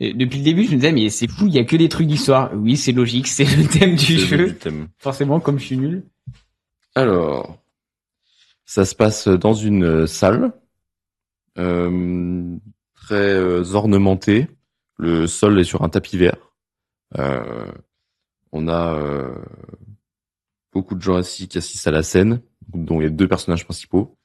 Et depuis le début, je me disais, mais c'est fou, il y a que des trucs d'histoire. Oui, c'est logique, c'est le thème du C'est le jeu. du thème. Forcément, comme je suis nul. Alors, ça se passe dans une salle très ornementée. Le sol est sur un tapis vert. On a beaucoup de gens assis qui assistent à la scène, dont il y a deux personnages principaux.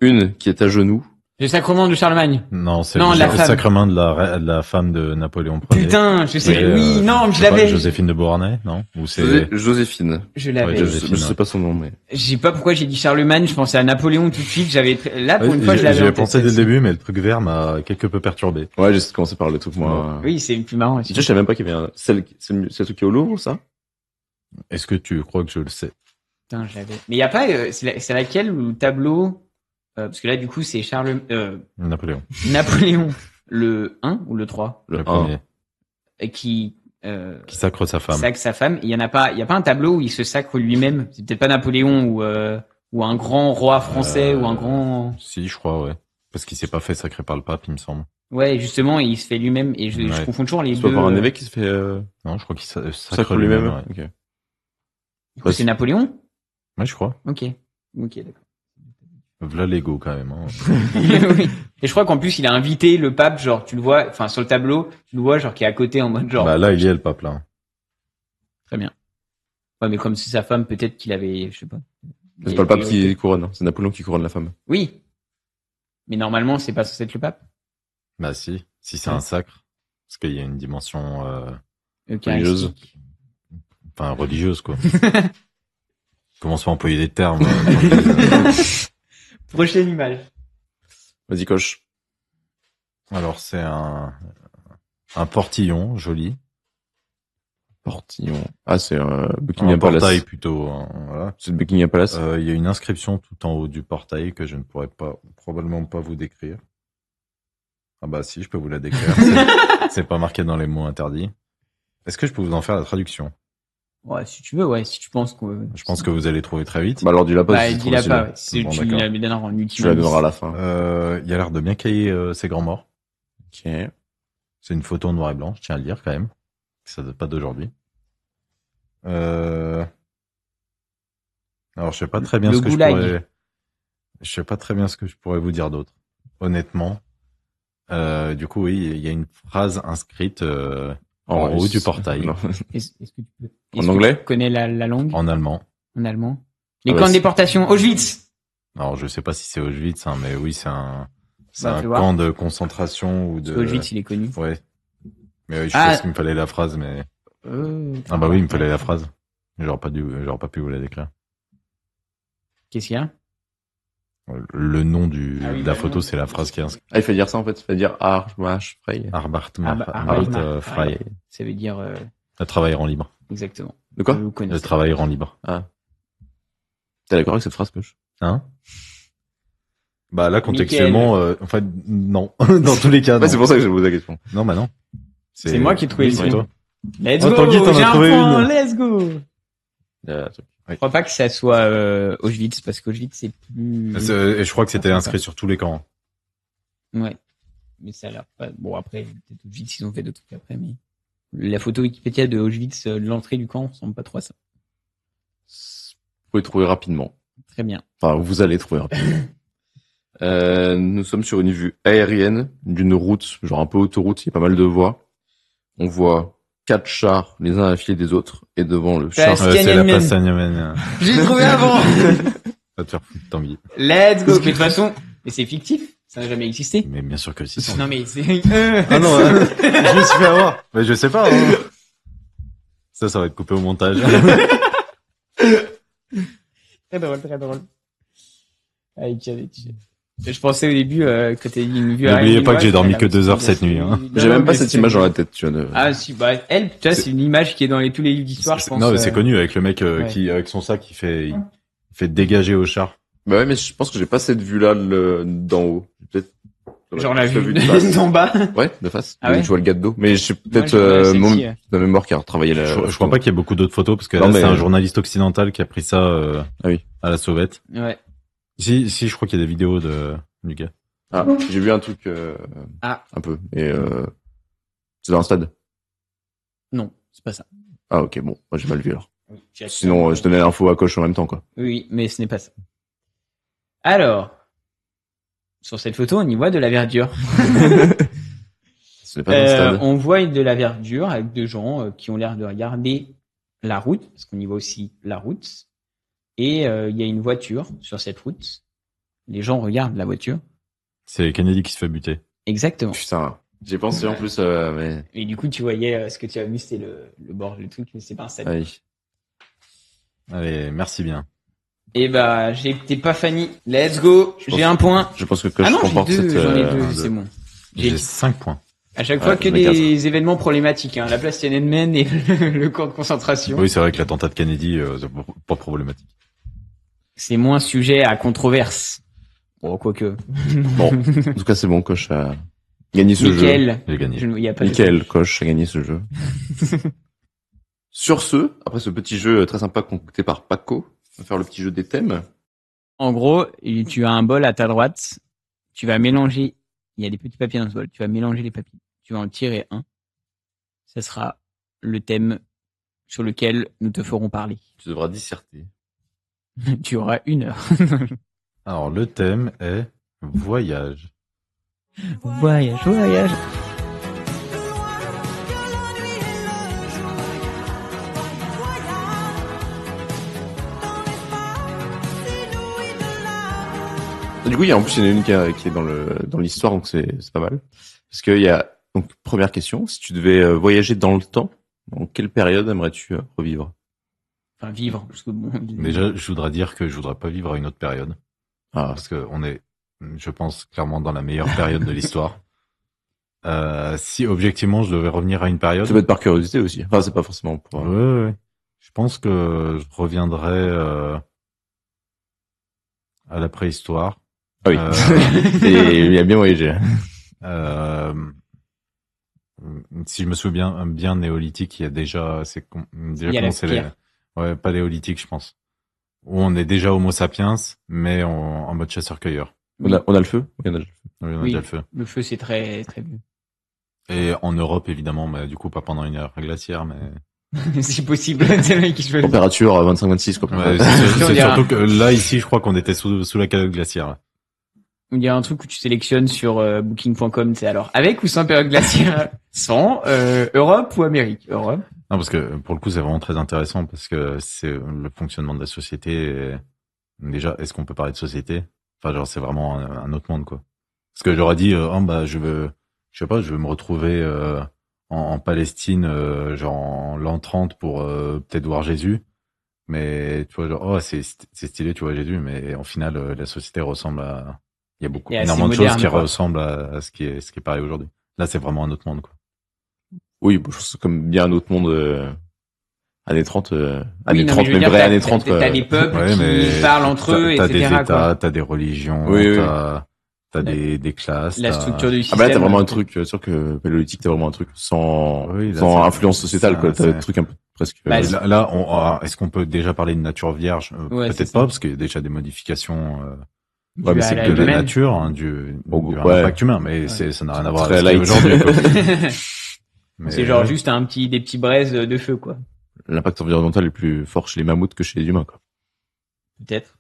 Une qui est à genoux. Le sacrement de Charlemagne. Non, c'est Non, le la femme. sacrement de la femme de Napoléon Ier. Putain, je sais. Et, oui, non, mais je sais pas, l'avais. Joséphine de Beauharnais, non? Ou c'est... Joséphine. Je l'avais. Ouais, Je Joséphine, sais ouais. pas son nom, mais... Je sais pas pourquoi j'ai dit Charlemagne, je pensais à Napoléon tout de suite. Là, pour une fois, je l'avais. J'y en avais tête, pensé dès le celle-ci. début, mais le truc vert m'a quelque peu perturbé. Ouais, j'ai commencé par le truc, moi. Oui, c'est plus marrant. Tu sais, je savais même pas qu'il y avait un... C'est le truc qui est au Louvre, ça? Est-ce que tu crois que je le sais? Putain, je l'avais. Mais il y a pas, c'est laquelle le tableau, parce que là, du coup, c'est Napoléon. Napoléon, le 1 ou le 3, Le un. premier. qui Qui sacre sa femme. sacre sa femme. Il y a pas un tableau où il se sacre lui-même. C'est peut-être pas Napoléon ou un grand roi français ou un grand. Si, je crois, ouais. Parce qu'il s'est pas fait sacrer par le pape, il me semble. Ouais, justement, il se fait lui-même. Et je Ouais. confonds toujours les C'est deux. pas par un évêque qui se fait Non, je crois qu'il sacre sacre lui-même. ouais. Ok. Du coup, c'est Napoléon. Ouais, je crois. Ok, d'accord. V'là l'ego, quand même. Hein. Oui. Et je crois qu'en plus, il a invité le pape, genre, tu le vois, enfin, sur le tableau, tu le vois, genre, qui est à côté en mode genre. Bah là, il y est, le pape, là. Très bien. Ouais, mais comme c'est sa femme, peut-être qu'il avait, je sais pas. C'est pas le pape qui couronne, hein. C'est Napoléon qui couronne la femme. Oui. Mais normalement, c'est pas censé être le pape. Bah si c'est un sacre, parce qu'il y a une dimension Religieuse. enfin religieuse quoi. Commence pas à employer des termes. Prochaine image. Vas-y, coche. Alors c'est un portillon joli. Portillon. Ah, c'est Un Buckingham portail Palace. plutôt. Voilà. C'est le Buckingham Palace. Il y a une inscription tout en haut du portail que je ne pourrais probablement pas vous décrire. Ah bah si, je peux vous la décrire. C'est pas marqué dans les mots interdits. Est-ce que je peux vous en faire la traduction? Ouais, si tu veux, ouais, si tu penses que. Je pense que vous allez trouver très vite. Bah alors dis-la pas. Bah, si c'est dis-la trop pas, facile. ouais. C'est, Bon, tu d'accord. la donneras en Tu la donneras à la fin. Il y a l'air de bien cailler ses grands morts. Ok. C'est une photo en noir et blanc, je tiens à le dire quand même. Ça date pas d'aujourd'hui. Alors je sais pas très bien Le ce que goulag. je sais pas très bien ce que je pourrais vous dire d'autre. Honnêtement. Du coup, oui, il y a une phrase inscrite en haut russe. du portail, Non. Est-ce que tu peux. En est-ce que anglais tu connais la langue? en allemand. En allemand. Les Ah camps bah, de déportation, Auschwitz! Alors, je sais pas si c'est Auschwitz, hein, mais oui, c'est un Bah, fais camp voir. de concentration ou Parce de. qu'Auschwitz, il est connu. Ouais. Mais oui, je Ah. pense qu'il me fallait la phrase, mais. Ah bah oui, il me fallait la phrase. J'aurais pas pu vous la décrire. Qu'est-ce qu'il y a? Le nom Ah oui, de la le photo, nom. c'est la phrase qui est inscrite. Ah, il fait dire ça en fait. Il fait dire Armash Frey. Arbeit Arbeit frei. Ça veut dire, Le travailleur en libre. exactement. De quoi? Vous Le connaissez. travailleur en libre. T'es d'accord avec cette phrase, coche? Hein? Bah là, contextuellement, en fait, non. Dans tous les cas, non. Ouais, c'est pour ça que j'ai posé la question. Non, bah non. C'est moi qui ai trouvé Oui, le c'est truc. toi. Let's Oh, go! Tanguy, t'en as J'ai un trouvé point, une. let's go! Euh, Je crois pas que ça soit Auschwitz, parce qu'Auschwitz, c'est plus... Et je crois que c'était inscrit sur tous les camps. Ouais. Mais ça a l'air pas... Bon, après, peut-être Auschwitz, ils ont fait d'autres trucs après, mais... La photo Wikipédia de Auschwitz, de l'entrée du camp, ressemble pas trop à ça. Vous pouvez trouver rapidement. Très bien. Enfin, vous allez trouver rapidement. Nous sommes sur une vue aérienne d'une route, genre un peu autoroute, il y a pas mal de voies. On voit 4 chars, les uns affilés des autres, et devant le char. Place C'est la Tiananmen. place Tiananmen. J'ai trouvé avant! Va te faire foutre, Tanguy. Let's go! Mais de toute façon, mais c'est fictif. Ça n'a jamais existé. Mais bien sûr que si. Non, mais c'est... Ah non, je me suis fait avoir. Mais je sais pas. Hein. Ça va être coupé au montage. Très drôle, très drôle. Ah, je pensais au début, quand t'as dit une vue N'oubliez pas que j'ai dormi que 2 heures cette nuit. Hein. J'ai même pas cette image dans la tête, tu vois. Ah, si, bah, elle, tu vois, c'est une image qui est dans tous les livres d'histoire, je pense. Non, mais c'est connu avec le mec ouais. qui, avec son sac, il fait dégager au char. Bah ouais, mais je pense que j'ai pas cette vue-là d'en haut. Peut-être. Genre la vue de face. d'en bas. Ouais, de face. Ah ouais Tu vois le gars de dos. Mais j'ai peut-être Moi, mon celle-ci, la mémoire qui a retravaillé la. Je crois pas qu'il y ait beaucoup d'autres photos parce que Non, là, mais- c'est un journaliste occidental qui a pris ça Ah oui. à la sauvette. Ouais. Si, je crois qu'il y a des vidéos du gars. Ah, j'ai vu un truc Ah. un peu. Et c'est dans un stade. Non, c'est pas ça. Ah ok, bon, moi j'ai mal vu alors. Oui, Sinon, je donnais l'info à coche en même temps quoi. Oui, mais ce n'est pas ça. Alors, sur cette photo, on y voit de la verdure. Ce n'est pas dans un stade. On voit de la verdure avec deux gens qui ont l'air de regarder la route, parce qu'on y voit aussi la route. Et il y a une voiture sur cette route. Les gens regardent la voiture. C'est Kennedy qui se fait buter. Exactement. Putain, j'ai pensé en plus, mais. Et du coup, tu voyais ce que tu as vu, c'était le bord, le truc, mais c'est pas un stade. Ah oui. Allez, merci bien. Et bah, t'es pas Fanny. Let's go. Je pense- J'ai un point. Je pense que coche Ah non, remporte j'ai deux, cette. j'en ai deux, deux. c'est bon. J'ai 5 points. À chaque fois Ouais, que j'en ai des événements problématiques, hein. La place Tiananmen et le camp de concentration. Oui, c'est vrai que l'attentat de Kennedy, c'est pas problématique. C'est moins sujet à controverse. Bon, quoique. Bon, en tout cas, c'est bon, coche a gagné ce jeu. Nickel. J'ai gagné. Il y a pas de- Nickel, coche a gagné ce jeu. Sur ce, après ce petit jeu très sympa concocté par Paco, on va faire le petit jeu des thèmes. En gros, tu as un bol à ta droite. Tu vas mélanger. Il y a des petits papiers dans ce bol. Tu vas mélanger les papiers. Tu vas en tirer un. Ça sera le thème sur lequel nous te ferons parler. Tu devras disserter. Tu auras 1 heure. Alors, le thème est voyage. Voyage, voyage. Du coup, il y a en plus il y en a une qui est dans l'histoire, donc c'est pas mal. Parce qu'il y a donc première question, si tu devais voyager dans le temps, dans quelle période aimerais-tu revivre? Enfin, vivre, parce que bon. Déjà, je voudrais dire que je voudrais pas vivre à une autre période. Ah, Parce que on est, je pense, clairement dans la meilleure période de l'histoire. Si objectivement je devais revenir à une période. ça peut être par curiosité aussi. Enfin, c'est pas forcément pour. Ouais. Je pense que je reviendrais à la préhistoire. Ah oui. Et il a bien voyagé. Si je me souviens bien, néolithique, il y a déjà, déjà Il y a la commencé pierre. ouais, paléolithique, je pense. Où on est déjà Homo sapiens, mais en mode chasseur-cueilleur. On a le feu? Oui, on a le feu. Oui, on a Oui. déjà le feu. Le feu, c'est très, très vieux. Et en Europe, évidemment, mais du coup, pas pendant une ère glaciaire, mais. Si possible, c'est le mec qui choisit. Température à 25-26, quoi. Ouais, On c'est dirait surtout que là, ici, je crois qu'on était sous la calotte glaciaire. Là. Il y a un truc où tu sélectionnes sur booking.com, c'est alors avec ou sans période glaciaire? Sans, Europe ou Amérique? Europe. Non, parce que pour le coup, c'est vraiment très intéressant parce que c'est le fonctionnement de la société. Et déjà, est-ce qu'on peut parler de société? Enfin, genre, c'est vraiment un autre monde, quoi. Parce que j'aurais dit, je veux me retrouver en Palestine, genre en l'an 30 pour peut-être voir Jésus. Mais tu vois, genre, c'est stylé, tu vois Jésus, mais en final, la société ressemble à. Il y a beaucoup, Et assez énormément de moderne, choses qui quoi. ressemblent à ce qui est pareil aujourd'hui. Là, c'est vraiment un autre monde, quoi. Oui, bon, je pense que c'est comme bien un autre monde, années 30, années Oui, non, 30, mais je veux même dire, vraies t'as- années 30, t'as- T'as des peuples Ouais, mais qui parlent entre eux, t'as etc. des quoi. États, t'as des religions, Oui. t'as des classes. La t'as- structure du Ah système. bah là, t'as vraiment un truc, sûr que paléolithique, t'as vraiment un truc Oui, là, sans c'est- influence sociétale, quoi. T'as c'est- des trucs un peu presque. Bah, Est-ce qu'on peut déjà parler de nature vierge? Ouais, c'est Peut-être ça. pas, parce qu'il y a déjà des modifications Ouais, mais à c'est la de la humaine. nature, hein, du Ouais. impact humain, mais Ouais. ça n'a rien à voir Très avec ce qu'il y a light. aujourd'hui. quoi. Mais, C'est genre juste des petits braises de feu, quoi. L'impact environnemental est plus fort chez les mammouths que chez les humains, quoi. Peut-être.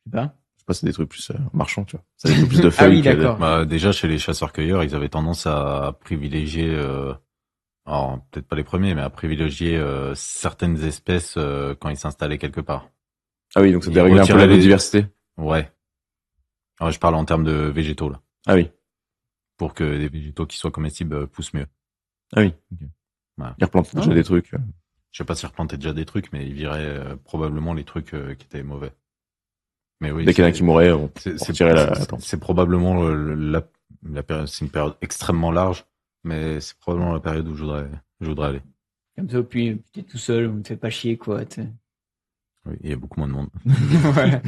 Je sais pas. Je sais pas, c'est des trucs plus marchands, tu vois. Ça a plus de Ah feuilles oui, que de- d'accord. Bah, déjà, chez les chasseurs-cueilleurs, ils avaient tendance à privilégier, alors peut-être pas les premiers, mais à privilégier certaines espèces quand ils s'installaient quelque part. Ah oui, donc ça Ils dérégule un peu la retiraient les- biodiversité. Ouais. Alors, je parle en termes de végétaux, là. Ah oui. Pour que les végétaux qui soient comestibles poussent mieux. Ah oui. Okay. Ouais. Ils replantent déjà Ah. des trucs. Je sais pas s'ils replantaient déjà des trucs, mais ils viraient probablement les trucs qui étaient mauvais. Mais oui. Dès qu'il y en a qui mourraient, on retirait la c'est- plante. c'est probablement la période, c'est une période extrêmement large, mais c'est probablement la période où je voudrais aller. Comme ça, puis t'es tout seul, on te fait pas chier, quoi. Oui, il y a beaucoup moins de monde. Voilà.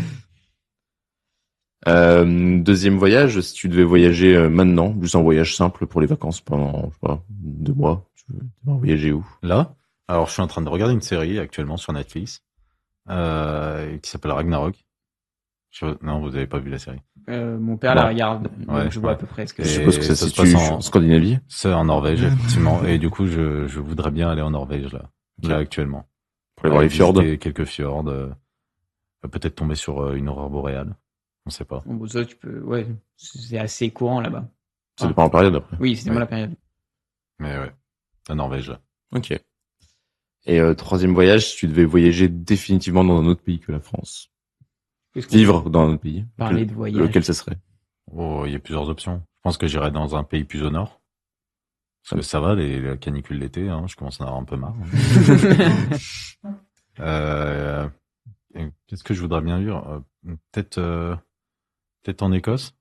Deuxième voyage, si tu devais voyager maintenant, juste un voyage simple pour les vacances pendant, je sais pas, 2 mois, tu veux voyager où? Là, alors je suis en train de regarder une série actuellement sur Netflix qui s'appelle Ragnarok. Non, vous avez pas vu la série. Mon père la Non. regarde, Ouais, donc je vois ouais. à peu près ce que Et Je c'est. suppose que ça ça se se passe situe en- en Scandinavie. C'est en Norvège, effectivement. Et du coup, je voudrais bien aller en Norvège là actuellement. Pour aller voir les fjords. Visiter quelques fjords, peut-être tomber sur une aurore boréale. On sait pas. Bon, ça, tu peux, ouais, c'est assez courant là-bas. Ça dépend en période après. Oui, c'était Ouais. moi la période. Mais ouais, la Norvège. Là. Ok. Et troisième voyage, si tu devais voyager définitivement dans un autre pays que la France. Qu'est-ce qu'on Vivre dans un autre pays. Parler de voyage. Lequel ça serait? Oh, il y a plusieurs options. Je pense que j'irai dans un pays plus au nord. Parce que ça va, la canicule l'été, hein, je commence à en avoir un peu marre. Et qu'est-ce que je voudrais bien vivre? Peut-être en Écosse,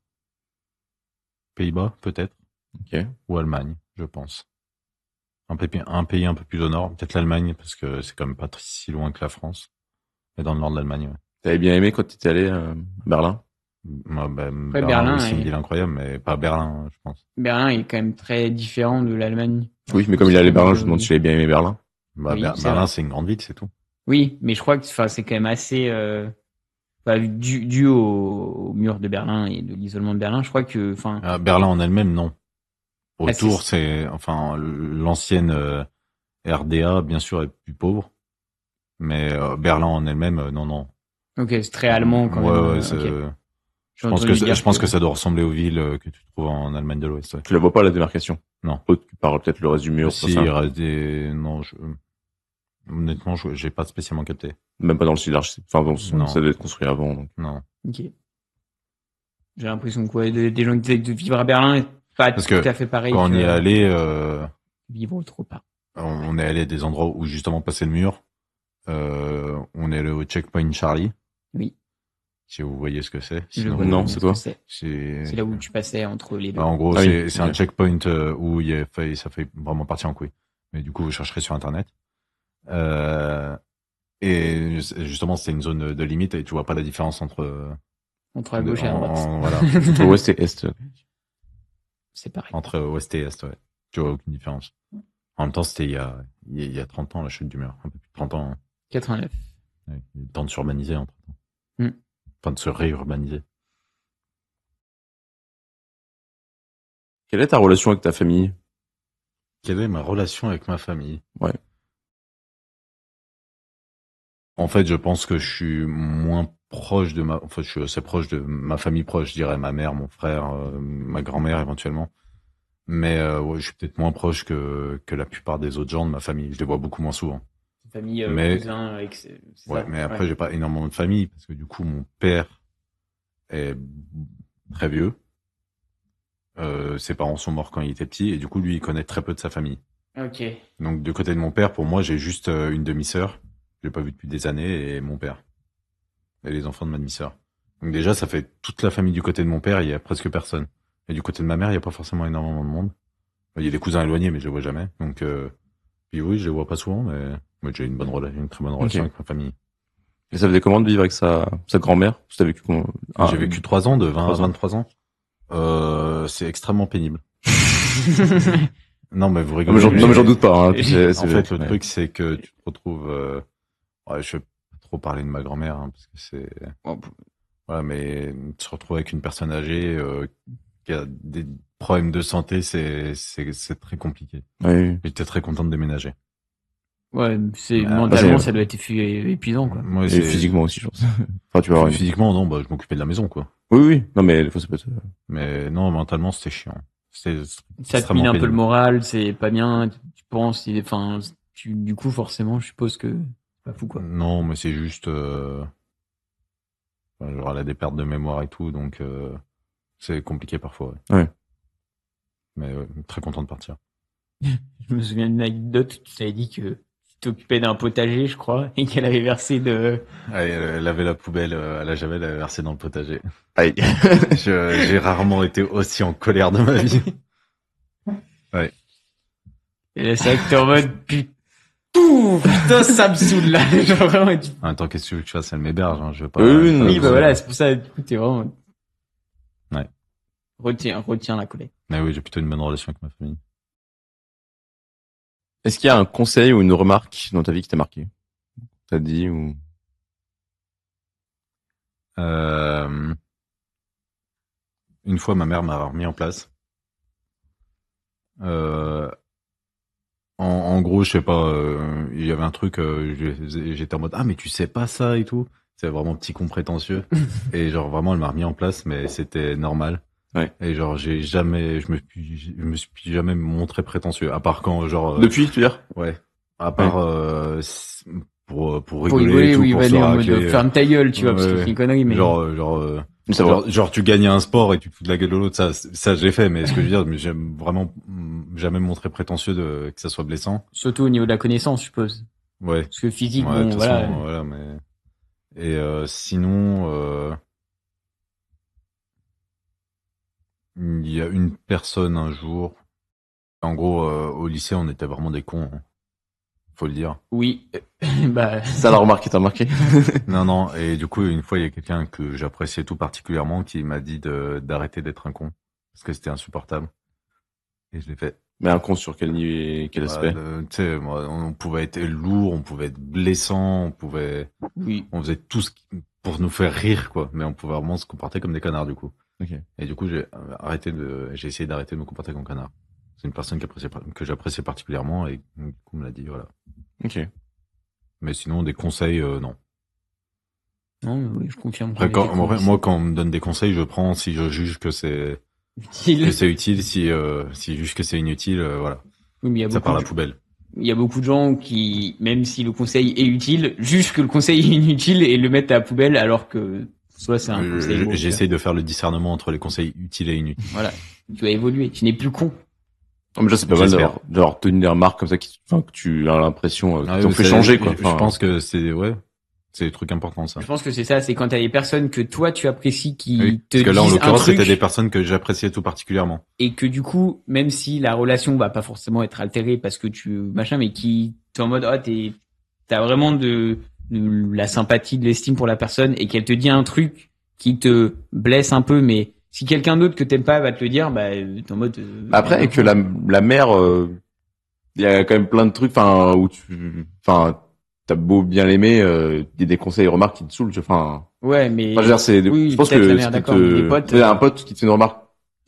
Pays-Bas, peut-être, Ok. ou Allemagne, je pense. Un pays un peu plus au nord, peut-être l'Allemagne, parce que c'est quand même pas si loin que la France. Mais dans le nord de l'Allemagne, ouais. T'avais bien aimé quand t'étais allé à Berlin? Moi, Berlin, oui, c'est une et- ville incroyable, mais pas Berlin, je pense. Berlin est quand même très différent de l'Allemagne. Oui, mais comme il est allé à Berlin, je me demande si tu avais bien aimé Berlin. Bah, Oui, c'est Berlin, vrai. c'est une grande ville, c'est tout. Oui, mais je crois que c'est quand même assez dû au mur de Berlin et de l'isolement de Berlin. Je crois que Berlin en elle-même, non. Ah, Autour, c'est l'ancienne RDA, bien sûr, est plus pauvre. Mais Berlin en elle-même, non. ok, c'est très allemand quand même. Ouais, Ok. je pense que ça doit ressembler aux villes que tu trouves en Allemagne de l'Ouest. Ouais. Tu la vois pas, la démarcation? Non. Tu parles peut-être le reste du mur, Si, tout ça. il reste des... Non, honnêtement, j'ai pas spécialement capté. Même pas dans le sud large. Enfin, bon, Non. ça devait être construit avant, donc. Non. Ok. J'ai l'impression que des gens qui disaient de vivre à Berlin, pas Parce tout que à fait pareil. Quand on que y est allé, vivre trop pas. on est allé à des endroits où justement passer le mur. On est allé au checkpoint Charlie. Oui. Si vous voyez ce que c'est. Je Sinon, vois non, ce c'est que quoi c'est là où tu passais entre les deux. En gros, Ah oui, c'est un ok. checkpoint où ça fait vraiment partir en couille. Mais du coup, vous chercherez sur Internet. Et justement, c'était une zone de limite et tu vois pas la différence entre Entre la gauche et la droite. voilà, Entre ouest et est. C'est pareil. entre ouest et est, ouais. Tu vois aucune différence. En même temps, c'était il y a 30 ans la chute du mur, un peu plus de 30 ans. Hein. 89. Ouais, il y a eu le temps de s'urbaniser entre temps. Mm. Enfin, de se réurbaniser. Quelle est ta relation avec ta famille? Quelle est ma relation avec ma famille? Ouais. En fait, je pense que je suis moins proche je suis assez proche de ma famille proche, je dirais ma mère, mon frère, ma grand-mère éventuellement. Mais ouais, je suis peut-être moins proche que la plupart des autres gens de ma famille. Je les vois beaucoup moins souvent. Famille, Mais- cousin, Ouais, mais après, j'ai pas énormément de famille parce que du coup, mon père est très vieux. Ses parents sont morts quand il était petit et du coup, lui, il connaît très peu de sa famille. Ok. Donc, du côté de mon père, pour moi, j'ai juste une demi-sœur. Je l'ai pas vue depuis des années et mon père. Et les enfants de ma demi-sœur. Donc déjà, ça fait toute la famille du côté de mon père, il y a presque personne. Et du côté de ma mère, il y a pas forcément énormément de monde. Il y a des cousins éloignés, mais je les vois jamais. Donc, puis oui, je les vois pas souvent, mais moi, j'ai une très bonne relation Ok. avec ma famille. Et ça faisait comment de vivre avec sa grand-mère? T'as vécu comment? J'ai vécu 3 ans, de 20 à 3 ans. 23 ans. C'est extrêmement pénible. Non, mais vous Non, rigolez. mais j'en doute pas. Hein. En fait, le truc, c'est que tu te retrouves... ouais, je vais pas trop parler de ma grand-mère, hein, parce que c'est... Voilà, mais se retrouver avec une personne âgée qui a des problèmes de santé, c'est très compliqué. Ouais. J'étais très content de déménager. Ouais, c'est Ah, mentalement, c'est- ça doit être épuisant, quoi. Moi, Et physiquement aussi, je pense. Enfin, tu vas avoir une... Physiquement, non, bah, je m'occupais de la maison, quoi. Oui, oui. Non, mais des fois, ça peut être... Mais non, mentalement, c'était chiant. C'était Ça te extrêmement mine un peu le pénible. moral, c'est pas bien. Tu penses, enfin, du coup, forcément, je suppose que c'est pas fou, quoi. Non, mais c'est juste... genre, elle a des pertes de mémoire et tout, donc c'est compliqué parfois. Ouais. Mais très content de partir. Je me souviens d'une anecdote, tu t'avais dit que tu t'occupais d'un potager, je crois, et qu'elle avait versé de... Elle avait la poubelle à la javel, elle avait versé dans le potager. Aïe. J'ai rarement été aussi en colère de ma vie. Et là, c'est vrai que t'es en mode, putain, ça me saoule, là. Genre, vraiment, En même temps, qu'est-ce que tu veux que je fasse? Elle m'héberge, hein, je veux pas... Oui, non, oui, bah c'est- voilà, c'est pour ça, du coup, t'es vraiment... Ouais. Retiens la colère. Mais oui, j'ai plutôt une bonne relation avec ma famille. Est-ce qu'il y a un conseil ou une remarque dans ta vie qui t'a marqué? T'as dit ou... Une fois, ma mère m'a remis en place. En gros, je sais pas, il y avait un truc, j'étais en mode, ah, mais tu sais pas ça et tout. C'est vraiment petit con prétentieux. Et genre, vraiment, elle m'a remis en place, mais c'était normal. Ouais. Et genre, je me suis jamais montré prétentieux. À part quand, genre, Depuis, tu veux dire? ouais. À part, pour Pour rigoler, rigoler, et tout, oui, pour se valait en mode racler. ferme ta gueule, tu vois, parce que Ouais. c'est une connerie, mais... Ça va. Genre, tu gagnes un sport et tu te fous de la gueule de l'autre, ça je l'ai fait, mais ce que je veux dire, mais j'aime vraiment jamais me montrer prétentieux que ça soit blessant. Surtout au niveau de la connaissance, je suppose. Ouais. Parce que physique, Ouais, de bon, toute voilà. façon, voilà, mais... Et sinon, il y a une personne un jour, en gros, au lycée, on était vraiment des cons, hein. Faut le dire. Oui, bah... Ça, la remarque qui t'a marqué? Non, et du coup, une fois, il y a quelqu'un que j'appréciais tout particulièrement qui m'a dit d'arrêter d'être un con. Parce que c'était insupportable. Et je l'ai fait. Mais un con sur quel niveau, quel aspect? Tu sais, moi, on pouvait être lourd, on pouvait être blessant, Oui. on faisait tout pour nous faire rire, quoi. Mais on pouvait vraiment se comporter comme des connards, du coup. Ok. Et du coup, j'ai essayé d'arrêter de me comporter comme connard. C'est une personne que j'appréciais particulièrement et du coup, on me l'a dit, voilà. Ok. Mais sinon, des conseils, non. Non, mais oui, je confirme. Après, moi, quand on me donne des conseils, je prends si je juge que c'est utile, si je juge que c'est inutile, voilà. Oui, mais il y a Ça beaucoup part à la de... poubelle. Il y a beaucoup de gens qui, même si le conseil est utile, jugent que le conseil est inutile et le mettent à la poubelle alors que soit c'est un conseil beau, J'essaye de faire le discernement entre les conseils utiles et inutiles. Voilà. Tu as évolué. Tu n'es plus con. Non, mais déjà, c'est pas mal J'espère. d'avoir tenu des remarques comme ça que tu as l'impression Ah, qu'ils t'ont mais fait c'est- changer, quoi. Je pense que c'est des trucs importants, ça. Je pense que c'est ça. C'est quand t'as des personnes que toi tu apprécies qui Oui, te parce que là, en disent un l'occurrence, truc c'était des personnes que j'appréciais tout particulièrement. et que du coup, même si la relation va pas forcément être altérée parce que tu machin, mais qui t'es en mode t'as vraiment de la sympathie, de l'estime pour la personne et qu'elle te dit un truc qui te blesse un peu, mais si quelqu'un d'autre que t'aimes pas va te le dire, bah t'es en mode. Après, et que la mère, il y a quand même plein de trucs, où t'as beau bien l'aimer, il y a des conseils et remarques qui te saoulent, Ouais, mais. je veux dire, Oui, je pense peut-être que la mère, d'accord, mais des potes, un pote qui te fait une remarque,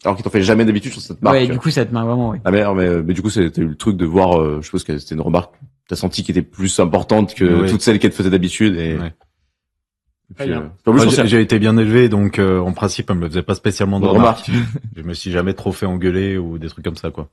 alors qu'il t'en fait jamais d'habitude, je trouve que ça te marque. Ouais, du coup, ça te marque vraiment, ouais. La mère, mais du coup, c'était le truc de voir, je suppose que c'était une remarque, t'as senti qui était plus importante que Ouais. toutes celles qu'elle te faisait d'habitude et, Ouais. et Très puis, bien. en plus, je Moi, pense j'ai été bien élevé, donc en principe, elle me faisait pas spécialement de de remarques. remarques. Je me suis jamais trop fait engueuler ou des trucs comme ça, quoi.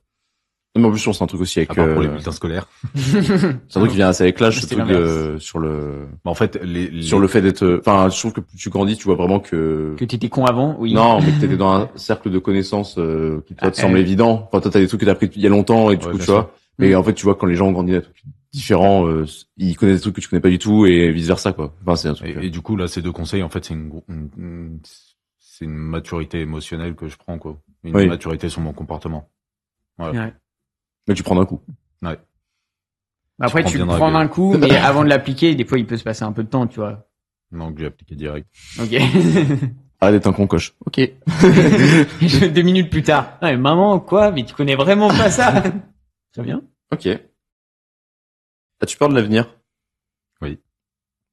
Non, mais en plus, je pense que c'est un truc aussi avec, À part pour les bulletins scolaires. c'est un truc qui vient assez avec l'âge, ce C'est truc l'inverse. sur le En fait, sur le fait d'être, je trouve que plus tu grandis, tu vois vraiment que Que t'étais con avant, oui. non, mais que t'étais dans un cercle de connaissances qui toi te Ah, semble évident. Enfin, toi, t'as des trucs que t'as appris il y a longtemps et du Ouais, coup, bien tu vois. Mais en fait, tu vois, quand les gens ont grandi des trucs différents, ils connaissent des trucs que tu connais pas du tout et vice versa, quoi. Enfin, c'est un truc. Et du coup, là, ces deux conseils, en fait, c'est une maturité émotionnelle que je prends, quoi. Une Oui. maturité sur mon comportement. Voilà. Ouais. Mais tu prends d'un coup. Après, prends tu bien dans la prends gueule. d'un coup, mais avant de l'appliquer, des fois, il peut se passer un peu de temps, tu vois. Donc, j'ai appliqué direct. Ok. Arrête d'être un con coche. Ok. 2 minutes plus tard. Ouais, maman, quoi? Mais tu connais vraiment pas ça? Très bien. Ok. As-tu peur de l'avenir? Oui.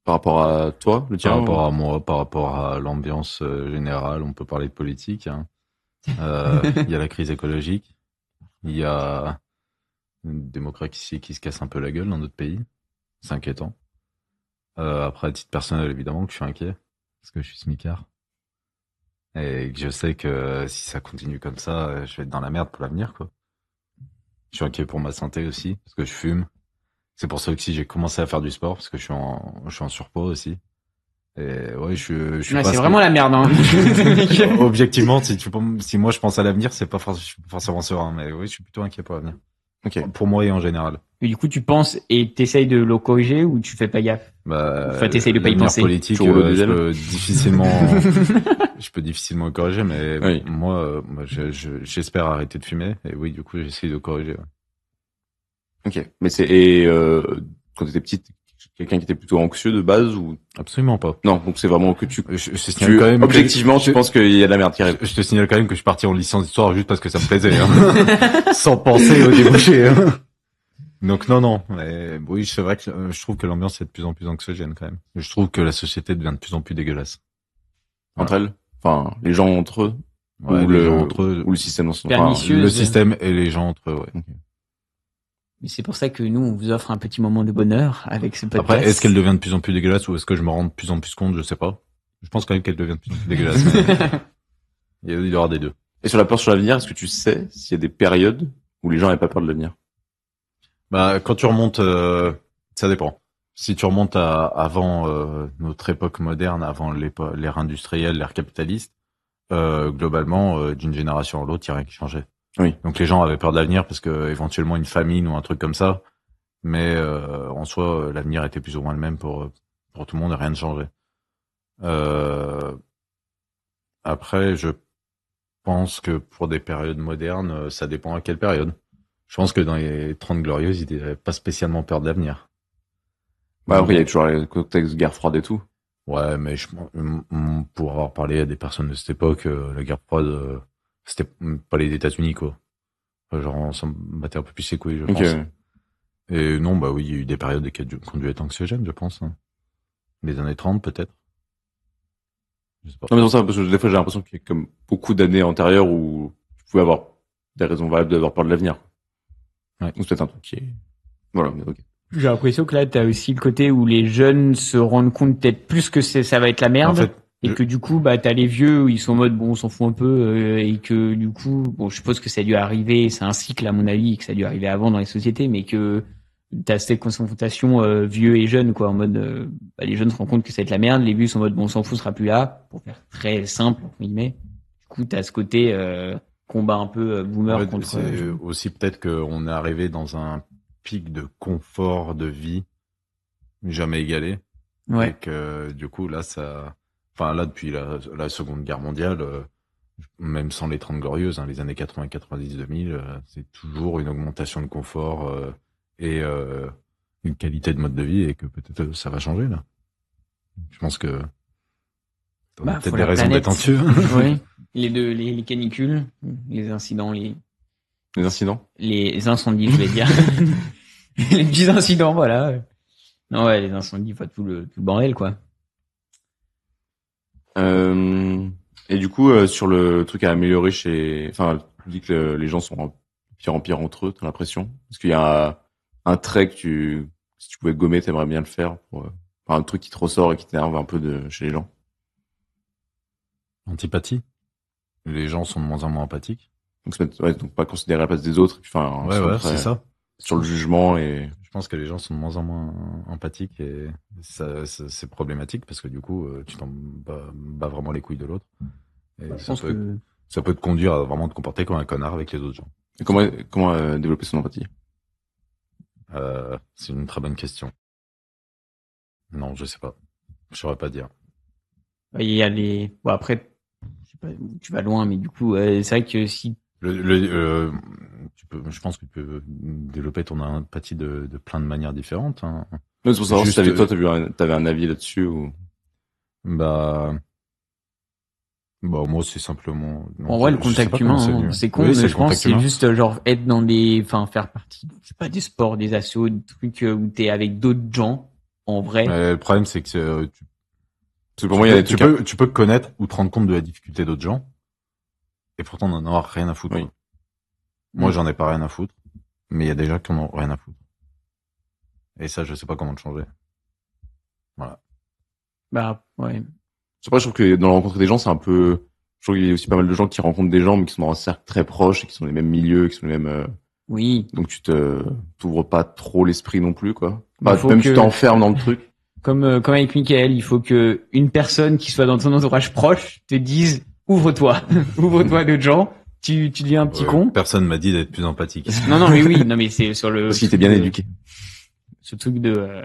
Par rapport à toi, le tien? Par rapport à moi, par rapport à l'ambiance générale, on peut parler de politique. Hein. Il y a la crise écologique. Il y a une démocratie qui se casse un peu la gueule dans notre pays. C'est inquiétant. Après, à titre personnel, évidemment, que je suis inquiet. Parce que je suis smicard. Et que je sais que si ça continue comme ça, je vais être dans la merde pour l'avenir, quoi. Je suis inquiet pour ma santé aussi, parce que je fume. C'est pour ça que si j'ai commencé à faire du sport, parce que je suis en surpoids aussi. Et ouais, je suis Ouais, pas c'est vraiment la merde, hein. Objectivement, si moi je pense à l'avenir, c'est pas forcément serein, mais oui, je suis plutôt inquiet pour l'avenir. Ok. Pour moi et en général. Et du coup, tu penses et t'essayes de le corriger ou tu fais pas gaffe? Bah, Enfin, t'essayes de pas y l'avenir penser. politique, Tu roules au je diesel. peux difficilement, je peux difficilement le corriger, mais Oui. moi, j'espère arrêter de fumer, et oui, du coup, j'essaye de corriger. Ouais. Ok. Mais quand t'étais petite, quelqu'un qui était plutôt anxieux de base ou Absolument pas. non? Donc c'est vraiment que Je signale quand même objectivement, tu penses qu'il y a de la merde qui arrive. je te signale quand même que je suis parti en licence d'histoire juste parce que ça me plaisait, hein. Sans penser au débouché. Hein. Donc non, mais oui, c'est vrai que je trouve que l'ambiance est de plus en plus anxiogène quand même. Je trouve que la société devient de plus en plus dégueulasse. Entre elles, enfin, les gens entre eux, Ouais, ou les le gens entre eux, ou le système dans son. Pernicieux. le système et les gens entre eux. Ouais. Mais c'est pour ça que nous, on vous offre un petit moment de bonheur avec ce podcast. Après, est-ce qu'elle devient de plus en plus dégueulasse ou est-ce que je me rends de plus en plus compte? Je sais pas. Je pense quand même qu'elle devient de plus en plus dégueulasse. Mais il y aura des deux. Et sur la peur sur l'avenir, est-ce que tu sais s'il y a des périodes où les gens n'avaient pas peur de l'avenir? Bah, quand tu remontes, ça dépend. Si tu remontes à avant notre époque moderne, avant l'ère industrielle, l'ère capitaliste, globalement, d'une génération à l'autre, il n'y a rien qui changeait. Oui. Donc les gens avaient peur de l'avenir parce que éventuellement une famine ou un truc comme ça, mais en soi, l'avenir était plus ou moins le même pour tout le monde et rien ne changeait. Après, je pense que pour des périodes modernes, ça dépend à quelle période. Je pense que dans les 30 glorieuses, ils n'avaient pas spécialement peur de l'avenir. Bah, après, il y a toujours le contexte guerre froide et tout. Ouais, mais pour avoir parlé à des personnes de cette époque, la guerre froide, c'était pas les États-Unis, quoi. Enfin, genre, on s'en battait un peu plus les couilles, je Ok. pense. Et non, bah oui, il y a eu des périodes qui ont dû être anxiogènes, je pense. Hein. Les années 30, peut-être. Je sais pas. Non, mais c'est pour ça, parce que des fois, j'ai l'impression qu'il y a comme beaucoup d'années antérieures où tu pouvais avoir des raisons valables d'avoir peur de l'avenir. Ouais. Donc, c'est peut-être un truc qui est, voilà, mais ok. J'ai l'impression que là, t'as aussi le côté où les jeunes se rendent compte peut-être plus que ça va être la merde. En fait, et que du coup, bah, t'as les vieux où ils sont en mode, bon, on s'en fout un peu, et que du coup, bon, je suppose que ça a dû arriver, c'est un cycle à mon avis, que ça a dû arriver avant dans les sociétés, mais que t'as cette confrontation vieux et jeune, quoi, en mode les jeunes se rendent compte que ça va être la merde, les vieux sont en mode bon, on s'en fout, on sera plus là, pour faire très simple entre guillemets. Du coup, t'as ce côté combat un peu boomer En fait, contre. c'est aussi peut-être qu'on est arrivé dans un pic de confort de vie jamais égalé. Ouais. Et que du coup là depuis la Seconde Guerre mondiale, même sans les 30 glorieuses, les années 80, 90, 2000, c'est toujours une augmentation de confort et une qualité de mode de vie, et que peut-être ça va changer là. Je pense que t'en as peut-être faut des la raisons planète. d'être anxieux. Oui. Les canicules, les incidents, Les incidents. les incendies, je vais dire. Les petits incidents, voilà. Non, ouais, les incendies, enfin, tout le bordel, quoi. Et du coup, sur le truc à améliorer enfin, tu dis que les gens sont de pire en pire entre eux, t'as l'impression? Est-ce qu'il y a un trait que si tu pouvais gommer, t'aimerais bien le faire enfin, un truc qui te ressort et qui t'énerve un peu chez les gens? Antipathie. Les gens sont de moins en moins empathiques. Donc pas considérer la place des autres, et puis, enfin, Ouais, c'est ça. sur le jugement et Je pense que les gens sont de moins en moins empathiques, et ça, c'est problématique, parce que du coup, tu t'en bats vraiment les couilles de l'autre. Et Je pense que ça peut te conduire à vraiment te comporter comme un connard avec les autres gens. Et comment développer son empathie? C'est une très bonne question. Non, je sais pas. Je saurais pas dire. il y a bon, après, je sais pas, tu vas loin, mais du coup, c'est vrai que si Je pense que tu peux développer ton empathie de plein de manières différentes. Non, c'est pour savoir Juste, si t'avais un avis là-dessus ou. Moi, c'est simplement. Non, en vrai, le je sais contact pas comment humain, venu. c'est con, Oui, mais c'est le je pense que contact c'est humain. juste genre être faire partie, je sais pas, des sports, des assos, des trucs où t'es avec d'autres gens, en vrai. Le problème, c'est que Parce que pour moi, il y a des trucs. tu peux connaître ou te rendre compte de la difficulté d'autres gens, et pourtant n'en avoir rien à foutre. Oui. Moi, j'en ai pas rien à foutre, mais il y a des gens qui en ont rien à foutre. Et ça, je sais pas comment le changer. Voilà. Bah, ouais. Après, je trouve que dans la rencontre des gens, c'est un peu. Je trouve qu'il y a aussi pas mal de gens qui rencontrent des gens, mais qui sont dans un cercle très proche et qui sont dans les mêmes milieux, qui sont les mêmes. Oui. Donc tu t'ouvres pas trop l'esprit non plus, quoi. Tu t'enfermes dans le truc. Comme avec Michael, il faut que une personne qui soit dans ton entourage proche te dise ouvre-toi, ouvre-toi à d'autres gens. Tu deviens un petit con. Personne m'a dit d'être plus empathique. Non, mais oui, non, mais c'est sur le. Parce qu'il était bien éduqué. Ce truc de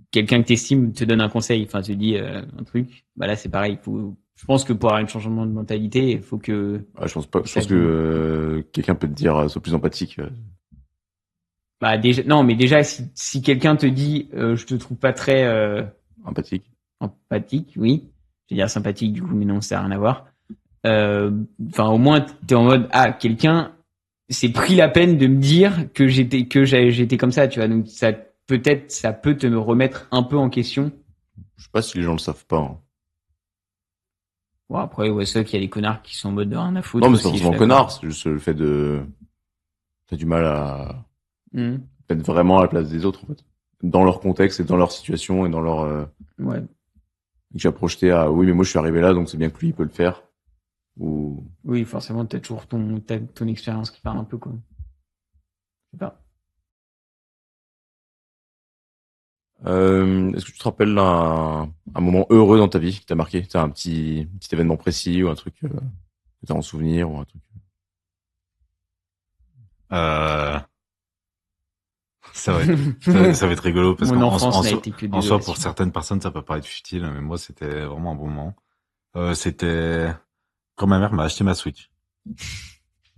quelqu'un que t'estimes te donne un conseil, enfin te dit un truc. Bah là, c'est pareil. Je pense que pour avoir un changement de mentalité, il faut que. Ouais, je pense pas. Je pense que quelqu'un peut te dire sois plus empathique. Bah déjà, non, mais déjà si quelqu'un te dit je te trouve pas très Empathique. empathique, oui, je vais dire sympathique du coup, mais non, ça n'a rien à voir. Enfin, au moins t'es en mode quelqu'un s'est pris la peine de me dire que j'étais comme ça, tu vois. Donc ça peut te remettre un peu en question. Je sais pas si les gens le savent pas. Hein. Bon après, ouais, c'est vrai qu'il y a des connards qui sont en mode de rien à foutre. Non, mais c'est pas aussi, forcément je suis connard, c'est juste le fait t'as du mal à d'accord. être vraiment à la place des autres, en fait. Dans leur contexte et dans leur situation et dans leur, Ouais. j'ai projeté à, oui, mais moi je suis arrivé là, donc c'est bien que lui, il peut le faire. Ou, Oui, forcément, t'as toujours ton expérience qui part un peu, quoi. Je sais pas. est-ce que tu te rappelles un moment heureux dans ta vie qui t'a marqué? T'as un petit événement précis ou un truc, que t'as en souvenir ou un truc? Ça va être rigolo, parce Mon qu'en enfance n'a été que en soi, pour désolation. certaines personnes, ça peut paraître futile, mais moi, c'était vraiment un bon moment. C'était quand ma mère m'a acheté ma Switch.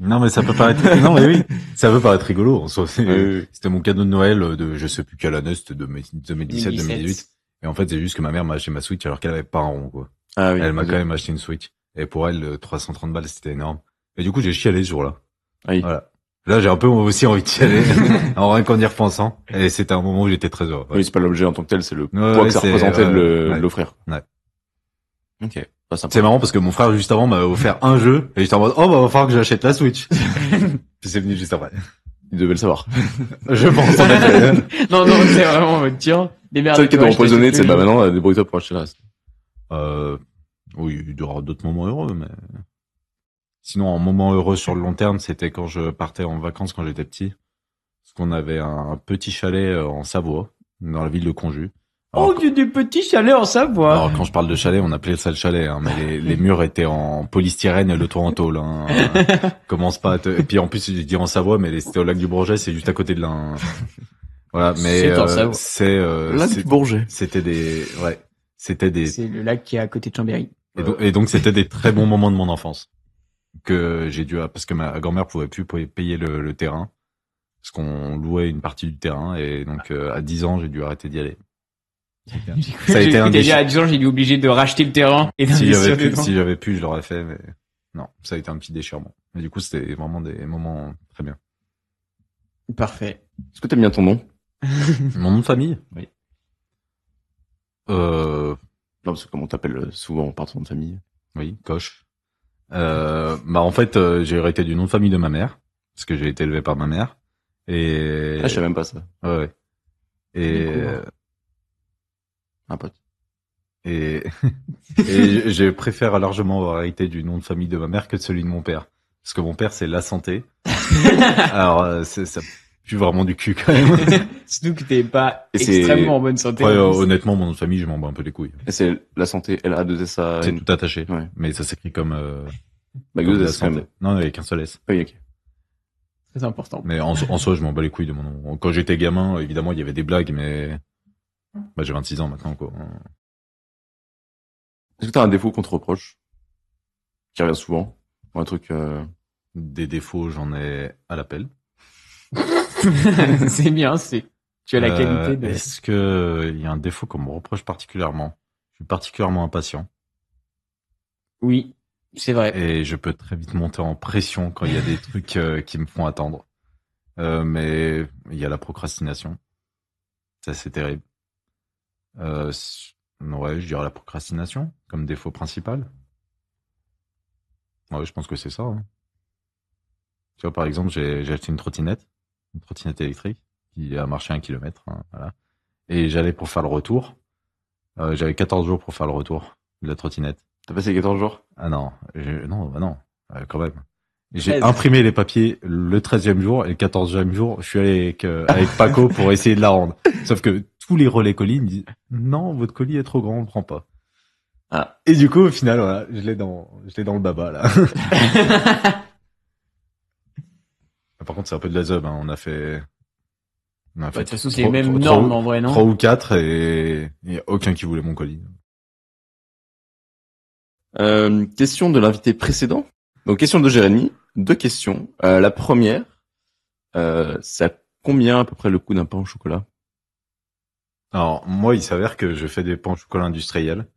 Non, mais ça peut paraître, non, mais oui, ça peut paraître rigolo. En soi, c'était mon cadeau de Noël de, je sais plus quelle année, c'était 2017, 2018. Et en fait, c'est juste que ma mère m'a acheté ma Switch alors qu'elle avait pas un rond, quoi. Ah oui. Elle m'a quand même acheté une Switch. Et pour elle, 330 balles, c'était énorme. Et du coup, j'ai chialé ce jour-là. Ah oui. Voilà. Là, j'ai un peu aussi envie de chialer, en rien qu'en y repensant. Et c'était un moment où j'étais très heureux. Ouais. Oui, c'est pas l'objet en tant que tel, c'est le poids que ça représentait de l'offrir. Ouais. Ok. Pas sympa. C'est marrant parce que mon frère, juste avant, m'a offert un jeu, et j'étais en mode, oh, bah, va falloir que j'achète la Switch. Puis c'est venu juste après. Il devait le savoir. Je pense, en effet. Non, c'est vraiment, tiens, des C'est qui doit empoisonner, tu sais, bah maintenant, débrouille-toi pour acheter le reste. Oui, il y aura d'autres moments heureux, mais sinon, un moment heureux sur le long terme, c'était quand je partais en vacances quand j'étais petit. Parce qu'on avait un petit chalet en Savoie, dans la ville de Conjus. Oh, il y a des petits chalets en Savoie. Alors, quand je parle de chalet, on appelait ça le chalet, hein, mais les murs étaient en polystyrène et le toit en tôle. Hein. Commence pas à te... Et puis en plus, je dis en Savoie, mais c'était au lac du Bourget, c'est juste à côté de là. Hein. Voilà, mais C'est en Savoie. Lac du Bourget. C'était des... C'est le lac qui est à côté de Chambéry. Et donc c'était des très bons moments de mon enfance que j'ai dû... Parce que ma grand-mère pouvait plus payer le terrain, parce qu'on louait une partie du terrain, et donc à 10 ans, j'ai dû arrêter d'y aller. Ça a été un à 10 ans, j'ai dû obligé de racheter le terrain et si d'investir dedans. j'avais pu, je l'aurais fait, mais non, ça a été un petit déchirement. Mais du coup, c'était vraiment des moments très bien. Parfait. Est-ce que t'aimes bien ton nom? Mon nom de famille? Oui. Euh, Non, parce que comme on t'appelle souvent par ton nom de famille. oui, Coche. En fait, j'ai hérité du nom de famille de ma mère, parce que j'ai été élevé par ma mère. Et... Ah, je savais même pas ça. Ouais. Et... Un pote. Et je préfère largement avoir hérité du nom de famille de ma mère que de celui de mon père. Parce que mon père, c'est La Santé. Alors, ça pue vraiment du cul, quand même. Surtout que t'es pas Et c'est- extrêmement en bonne santé. Ouais, en plus. honnêtement, mon nom de famille, je m'en bats un peu les couilles. Et c'est La Santé, L-A-2-S-A. C'est tout attaché. Ouais. Mais ça s'écrit comme, Bah, comme deux La S, quand même. Santé. Non, avec un seul S. Oui, ok. Très important. Mais en soi, je m'en bats les couilles de mon nom. Quand j'étais gamin, évidemment, il y avait des blagues, mais bah, j'ai 26 ans maintenant, quoi. Est-ce que t'as un défaut qu'on te reproche? Qui revient souvent? Ou un truc, Des défauts, j'en ai à l'appel. C'est bien, tu as la qualité de... Est-ce que il y a un défaut qu'on me reproche particulièrement? Je suis particulièrement impatient. Oui, c'est vrai. Et je peux très vite monter en pression quand il y a des trucs qui me font attendre. Mais il y a la procrastination. Ça, c'est terrible. Ouais, je dirais la procrastination comme défaut principal. Ouais, je pense que c'est ça. Hein. Tu vois, par exemple, j'ai acheté une trottinette électrique qui a marché 1 kilomètre. Hein, voilà. Et j'allais pour faire le retour. J'avais 14 jours pour faire le retour de la trottinette. t'as passé 14 jours? Ah non, non, quand même. J'ai 13. imprimé les papiers le 13e jour et le 14e jour, je suis allé avec Paco pour essayer de la rendre. Sauf que tous les relais colis me disent non, votre colis est trop grand, on le prend pas. Ah. Et du coup, au final, voilà, je l'ai dans le baba, là. Par contre, c'est un peu de la zeub, hein. On a fait De toute façon, c'est les mêmes normes, en vrai, non? 3 ou 4 et il y a aucun qui voulait mon colis. Question de l'invité précédent. Donc, question de Jérémy. 2 questions. La première, c'est à combien à peu près le coût d'un pain au chocolat? Alors, moi, il s'avère que je fais des pains au chocolat industriels.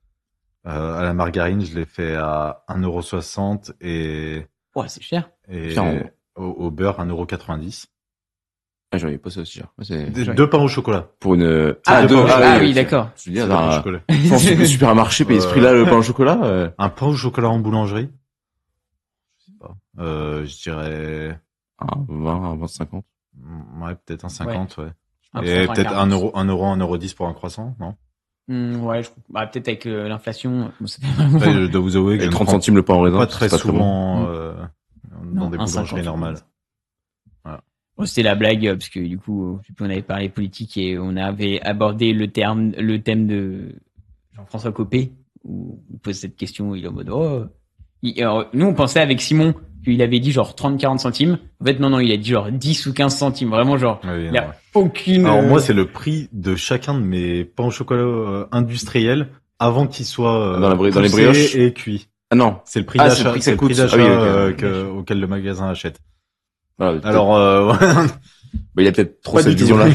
À la margarine, je l'ai fait à 1,60 € et Ouais, c'est cher. Clairement. au beurre, 1,90 €. Ah, j'en avais pas ça aussi cher. Ouais, c'est... Deux pains au chocolat. Pour une... Ah, deux- deux- Ah oui, ok. d'accord. Je veux dire, C'est le pain au dans chocolat. un supermarché payer ce prix-là, le pain au chocolat, Un pain au chocolat en boulangerie? Je sais pas. Je dirais, 20, 20, 50. ouais, peut-être un 50, ouais. Un Et peu peut-être 40. 1,10 € pour un croissant, non? Ouais, peut-être avec l'inflation. Ça fait Ouais, vraiment... je dois vous avouer que Et je ne 30 prends centimes le pain en raisin. pas c'est très très bon. souvent Non, dans des 1,50 boulangeries normales. Bon, c'était la blague parce que du coup, on avait parlé politique et on avait abordé le thème de Jean-François Copé où il pose cette question, il est en mode alors, nous on pensait avec Simon qu'il avait dit genre 30-40 centimes. En fait non, il a dit genre 10 ou 15 centimes, vraiment genre Oui, il y a non. aucune Alors moi, c'est le prix de chacun de mes pains au chocolat industriels avant qu'ils soient Dans les poussés brioches. et cuits. Ah non. C'est le prix Ah, c'est le d'achat, prix que c'est ça le prix coûte. d'achat Ah oui, ok. auquel le magasin achète. Voilà, peut-être- Alors, ouais. bah, il a peut-être trop Pas cette du tout. vision-là.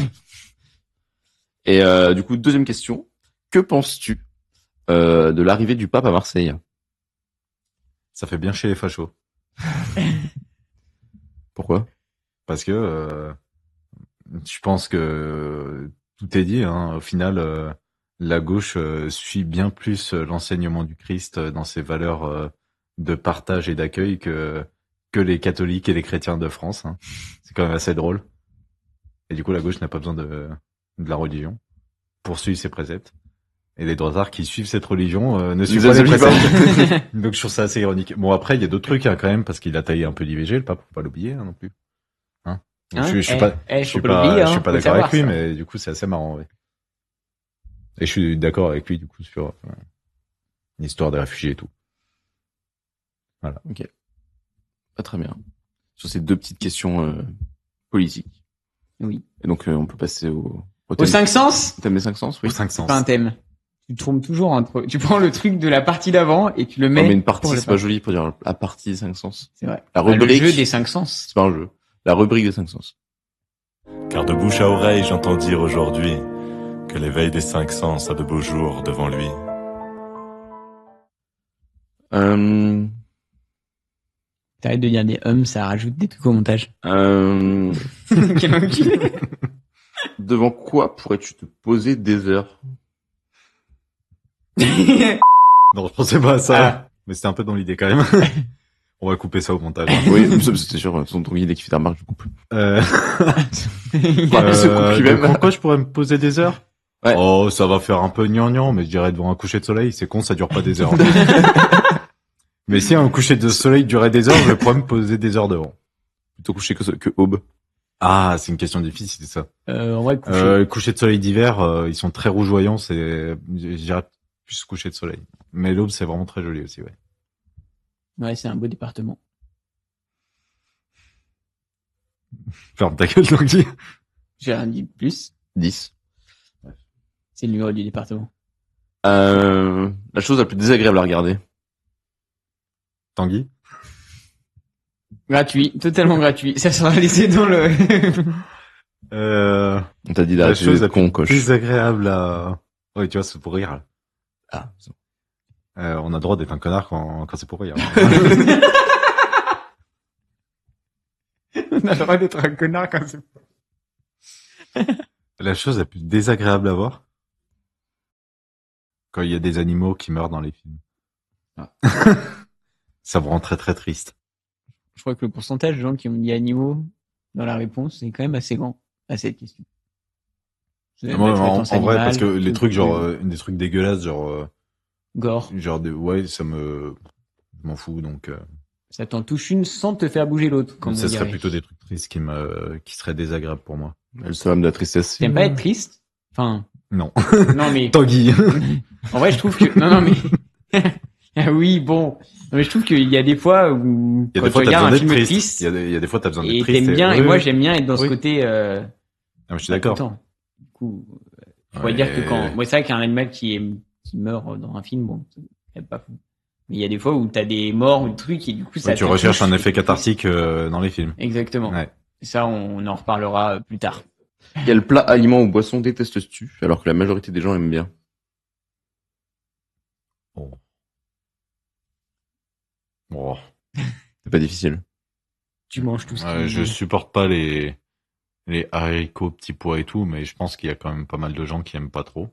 Et du coup, deuxième question. Que penses-tu de l'arrivée du pape à Marseille? Ça fait bien chez les fachos. Pourquoi? Parce que je pense que tout est dit. Hein. Au final, la gauche suit bien plus l'enseignement du Christ dans ses valeurs de partage et d'accueil que les catholiques et les chrétiens de France. Hein. C'est quand même assez drôle. Et du coup, la gauche n'a pas besoin de la religion pour suivre ses préceptes. Et les droitards qui suivent cette religion ne suivent Ils pas les appliquent pas. préceptes. Donc je trouve ça assez ironique. Bon, après, il y a d'autres trucs hein, quand même, parce qu'il a taillé un peu l'IVG, le pape, faut pas l'oublier hein, non plus. Hein, Donc, Hein je suis pas, faut je suis pas l'oublier, pas hein, faut le d'accord avec savoir, lui, ça. mais du coup, c'est assez marrant, ouais. Et je suis d'accord avec lui, du coup, sur l'histoire des réfugiés et tout. Pas très bien. Sur ces deux petites questions politiques. Oui. Et donc, on peut passer au Aux thème, 5 sens? au thème des 5 sens, oui. Aux 5 sens. Pas un thème. Tu te trompes toujours entre, tu prends le truc de la partie d'avant et tu le mets. Non, mais une partie, pour le c'est pas partie. joli pour dire la partie des 5 sens. C'est vrai. La Bah, le rubrique. jeu des 5 sens. C'est pas un jeu. La rubrique des 5 sens. Car de bouche à oreille, j'entends dire aujourd'hui que l'éveil des 5 sens a de beaux jours devant lui. T'arrêtes de dire des ça rajoute des trucs au montage. Quel enculé. Devant quoi pourrais-tu te poser des heures? Non, je pensais pas à ça. Ah. Mais c'était un peu dans l'idée quand même. On va couper ça au montage. Oui, c'était sûr, son ton guide qui fait ta remarque, je coupe. Euh, Il se coupe lui-même. Pourquoi je pourrais me poser des heures? Ouais. Oh, ça va faire un peu gnangnan, mais je dirais devant un coucher de soleil, c'est con, ça dure pas des heures. Mais si un coucher de soleil durait des heures, je pourrais me poser des heures devant. Plutôt couché que aube. Ah, c'est une question difficile, ça. On va coucher. Les couchers de soleil d'hiver, ils sont très rougeoyants, je dirais plus coucher de soleil. Mais l'aube, c'est vraiment très joli aussi, ouais. Ouais, c'est un beau département. Ferme ta gueule, Tanguy. J'ai rien dit de plus. 10. C'est le numéro du département. La chose la plus désagréable à regarder. Tanguy. Gratuit, totalement gratuit. Ça sera laissé dans le... On t'a dit La d'arrêter chose d'être con, coche. plus agréable à... Oui, tu vois, c'est pour rire. Là. Ah, c'est bon. On a le droit d'être un connard quand c'est pour rire. On a le droit d'être un connard quand c'est... La chose la plus désagréable à voir, quand il y a des animaux qui meurent dans les films. Ah. Ça me rend très très triste. Je crois que le pourcentage de gens qui ont dit animaux dans la réponse est quand même assez grand à cette question. Moi, en vrai, parce que les trucs genre genre des trucs dégueulasses, gore, ouais, je m'en fous, donc ça t'en touche une sans te faire bouger l'autre. Comme ça on serait dirait. plutôt des trucs tristes qui seraient désagréables pour moi. Le summum de la tristesse. T'aimes pas être triste? Enfin, Non. non mais Tanguy. en vrai, je trouve que non mais ah oui, bon. Non, mais je trouve qu'il y a des fois où Il y a quand des fois tu t'as regardes besoin un d'être film triste. triste Il y a des fois t'as besoin d'être et triste. t'aimes bien oui, et moi oui. j'aime bien être dans ce Oui. côté Ah, je suis d'accord. content. Du coup, faut Ouais. dire que quand moi c'est vrai qu'un animal qui meurt dans un film, bon, c'est pas fou. Mais il y a des fois où t'as des morts ou des trucs et du coup ça Ouais, tu te recherches touche un et effet tu- cathartique dans les films. Exactement. Ouais. Et ça, on en reparlera plus tard. Quel plat, aliment ou boisson détestes-tu alors que la majorité des gens aiment bien? Oh. C'est pas difficile. Tu manges tout ce Je supporte pas les haricots, petits pois et tout, mais je pense qu'il y a quand même pas mal de gens qui aiment pas trop.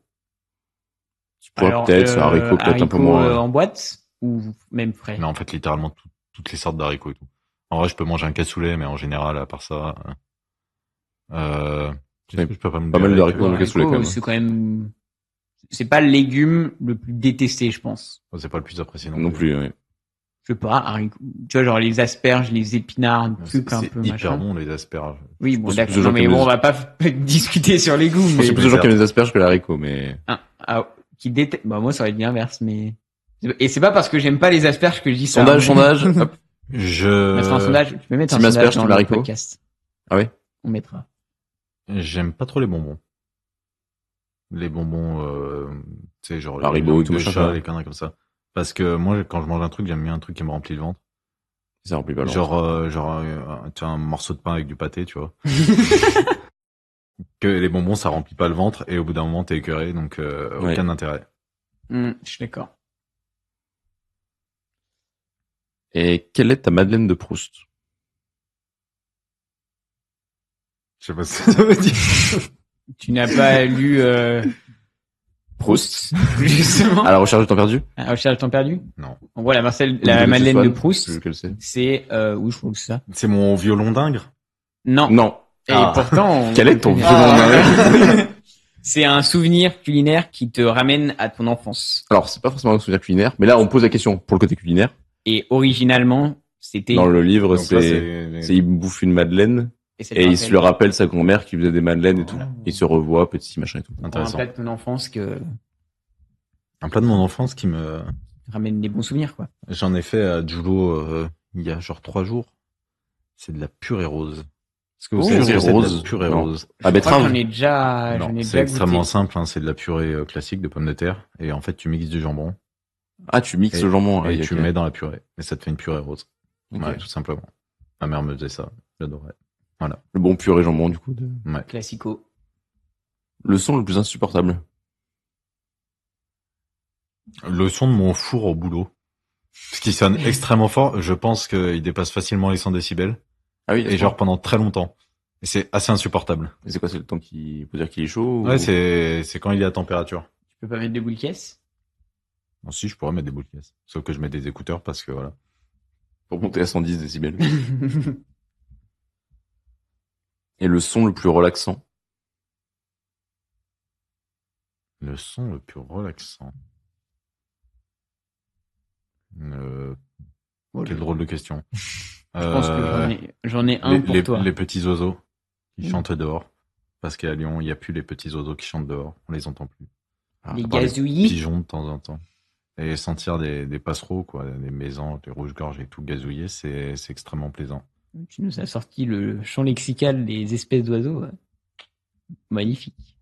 Pois peut-être, haricots peut-être un peu moins. en boîte ou même frais. Mais en fait, littéralement toutes les sortes d'haricots et tout. En vrai, je peux manger un cassoulet, mais en général, à part ça, qu'est-ce que je peux pas me Pas mal dire d'haricots dans le cassoulet, quand même. C'est quand même, c'est pas le légume le plus détesté, je pense. C'est pas le plus apprécié Non plus, oui. Je sais pas, haricots. Tu vois, genre les asperges, les épinards, des trucs un C'est peu hyper machin. bon, les asperges. Oui, bon, pense d'accord. que Non, plus de gens mais qui bon, aiment on va pas discuter sur les goûts, Je pense mais qu'il y a plus de gens qui aiment les asperges que les haricots, mais... qui détestent. Bah, moi, ça aurait été l'inverse, mais, et c'est pas parce que j'aime pas les asperges que je dis ça. hein. Sondage, hop. Je... Mettre un sondage. Tu peux mettre un Team sondage asperge, dans team le haricot. podcast. Ah oui? On mettra. J'aime pas trop les bonbons. Les bonbons, tu sais, genre Haribo, les tout de machin, chat, quoi. les conneries comme ça. Parce que moi, quand je mange un truc, j'aime bien un truc qui me remplit le ventre. Ça remplit pas le ventre. Tu as un morceau de pain avec du pâté, tu vois. Que les bonbons, ça remplit pas le ventre, et au bout d'un moment, t'es écœuré, donc Ouais. aucun intérêt. Je suis d'accord. Et quelle est ta Madeleine de Proust? Je sais pas ce que ça veut dire. Tu n'as pas lu Proust, justement. À la recherche du temps perdu? À Recherche du temps perdu. Non. En gros, la De Madeleine de Swann, Proust, je sais. c'est oui, je trouve que c'est ça. C'est mon violon d'Ingres. Non. Non. Et Ah. pourtant, Quel est ton violon Ah. C'est un souvenir culinaire qui te ramène à ton enfance. Alors, c'est pas forcément un souvenir culinaire, mais là, on pose la question pour le côté culinaire. Et originalement, c'était Dans le livre, Donc là, c'est il bouffe une Madeleine Et il se le rappelle sa grand-mère qui faisait des madeleines et tout. Il se revoit, petit machin et tout. Un Intéressant. plat de ton enfance que Un plat de mon enfance qui me... ramène des bons souvenirs, quoi. J'en ai fait à Julo il y a genre 3 jours. C'est de la purée rose. Est-ce que vous savez ce que c'est de la purée Non. rose? Ah, Je crois que betterave. j'en ai déjà, Non, j'en ai c'est déjà extrêmement goûté. simple, hein, c'est de la purée classique de pommes de terre. Et en fait, tu mixes du jambon Ah, tu mixes Et- le jambon. et ah, tu ok. mets dans la purée. Et ça te fait une purée rose. Ok. Ouais, tout simplement. Ma mère me faisait ça. J'adorais. Le bon purée jambon, du coup. Ouais. Classico. Le son le plus insupportable. Le son de mon four au boulot. Ce qui sonne extrêmement fort. Je pense qu'il dépasse facilement les 100 décibels. Ah oui, Et genre pendant très longtemps. Et c'est assez insupportable. Et c'est quoi, c'est le temps qui faut dire qu'il est chaud Ouais, ou... c'est quand il est à température. Tu peux pas mettre de boules caisse? Bon, si, je pourrais mettre des boules de caisse. Sauf que je mets des écouteurs parce que voilà. Pour monter à 110 décibels. Et le son le plus relaxant. Le son le plus relaxant. Quelle drôle de question. Je pense que j'en ai un pour toi. Les petits oiseaux qui Mm. chantent dehors. Parce qu'à Lyon, il n'y a plus les petits oiseaux qui chantent dehors. On les entend plus. Les À part les gazouillis. pigeons de temps en temps. Et sentir des passereaux, quoi, des maisons, des rouges-gorges et tout gazouiller, c'est extrêmement plaisant. Tu nous as sorti le champ lexical des espèces d'oiseaux. Magnifique.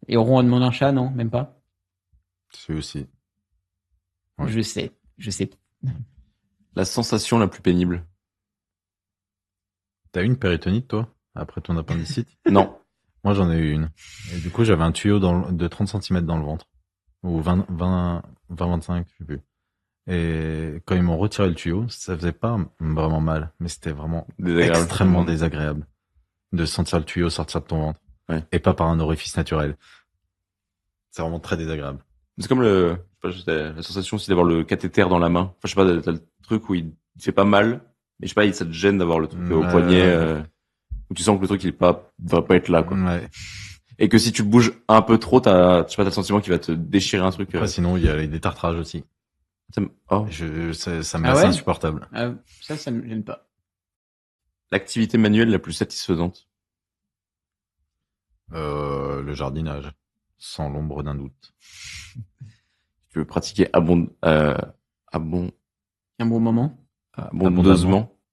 Et on demande un chat, non? Même pas? C'est aussi. Ouais. Je sais. La sensation la plus pénible. T'as eu une péritonite, toi, après ton appendicite? Non. Moi, j'en ai eu une. Et du coup, j'avais un tuyau de 30 cm dans le ventre. Ou 25, je sais plus. Et quand ils m'ont retiré le tuyau, ça faisait pas vraiment mal, mais c'était vraiment Désagréable. extrêmement désagréable de sentir le tuyau sortir de ton ventre. Ouais. Et pas par un orifice naturel. C'est vraiment très désagréable. C'est comme je sais pas, la sensation aussi d'avoir le cathéter dans la main. Enfin, je sais pas, t'as le truc où il fait pas mal, mais je sais pas, ça te gêne d'avoir le truc au poignet, où tu sens que le truc il va pas être là, quoi. Ouais. Et que si tu bouges un peu trop, je sais pas, t'as le sentiment qu'il va te déchirer un truc. Après, sinon, il y a les détartrages aussi. Oh. Ça me Ah laisse ouais insupportable. Ça me gêne pas. L'activité manuelle la plus satisfaisante. Le jardinage. Sans l'ombre d'un doute. Tu veux pratiquer abondamment. Un bon moment.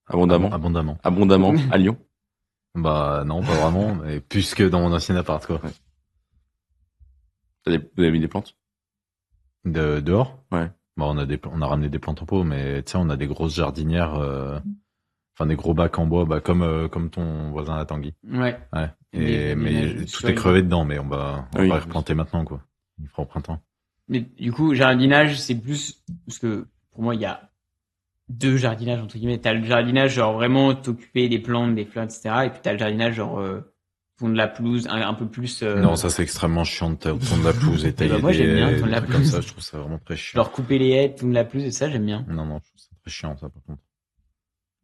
Abondamment à Lyon. Bah non, pas vraiment, mais plus que dans mon ancien appart, quoi. Ouais. Vous avez mis des plantes? Dehors? Ouais. Bah on a ramené des plantes en pot, mais tu sais, on a des grosses jardinières, enfin des gros bacs en bois, bah comme ton voisin à Tanguy. Ouais. Ouais. Des Mais jardinages tout sur est les crevé dedans, mais on va Oui. y replanter maintenant, quoi. Il fera au printemps. Mais du coup, jardinage, c'est plus parce que pour moi, il y a deux jardinages entre guillemets. T'as le jardinage genre vraiment t'occuper des plantes, des fleurs, etc. Et puis t'as le jardinage genre tondre la pelouse, un peu plus. Non, ça c'est extrêmement chiant de tondre la pelouse et tailler moi, des j'aime bien haies, tondre des la trucs comme pelouse. ça. Je trouve ça vraiment très chiant. Genre couper les haies, tondre la pelouse, et ça j'aime bien. Non, je trouve ça très chiant, ça, par contre.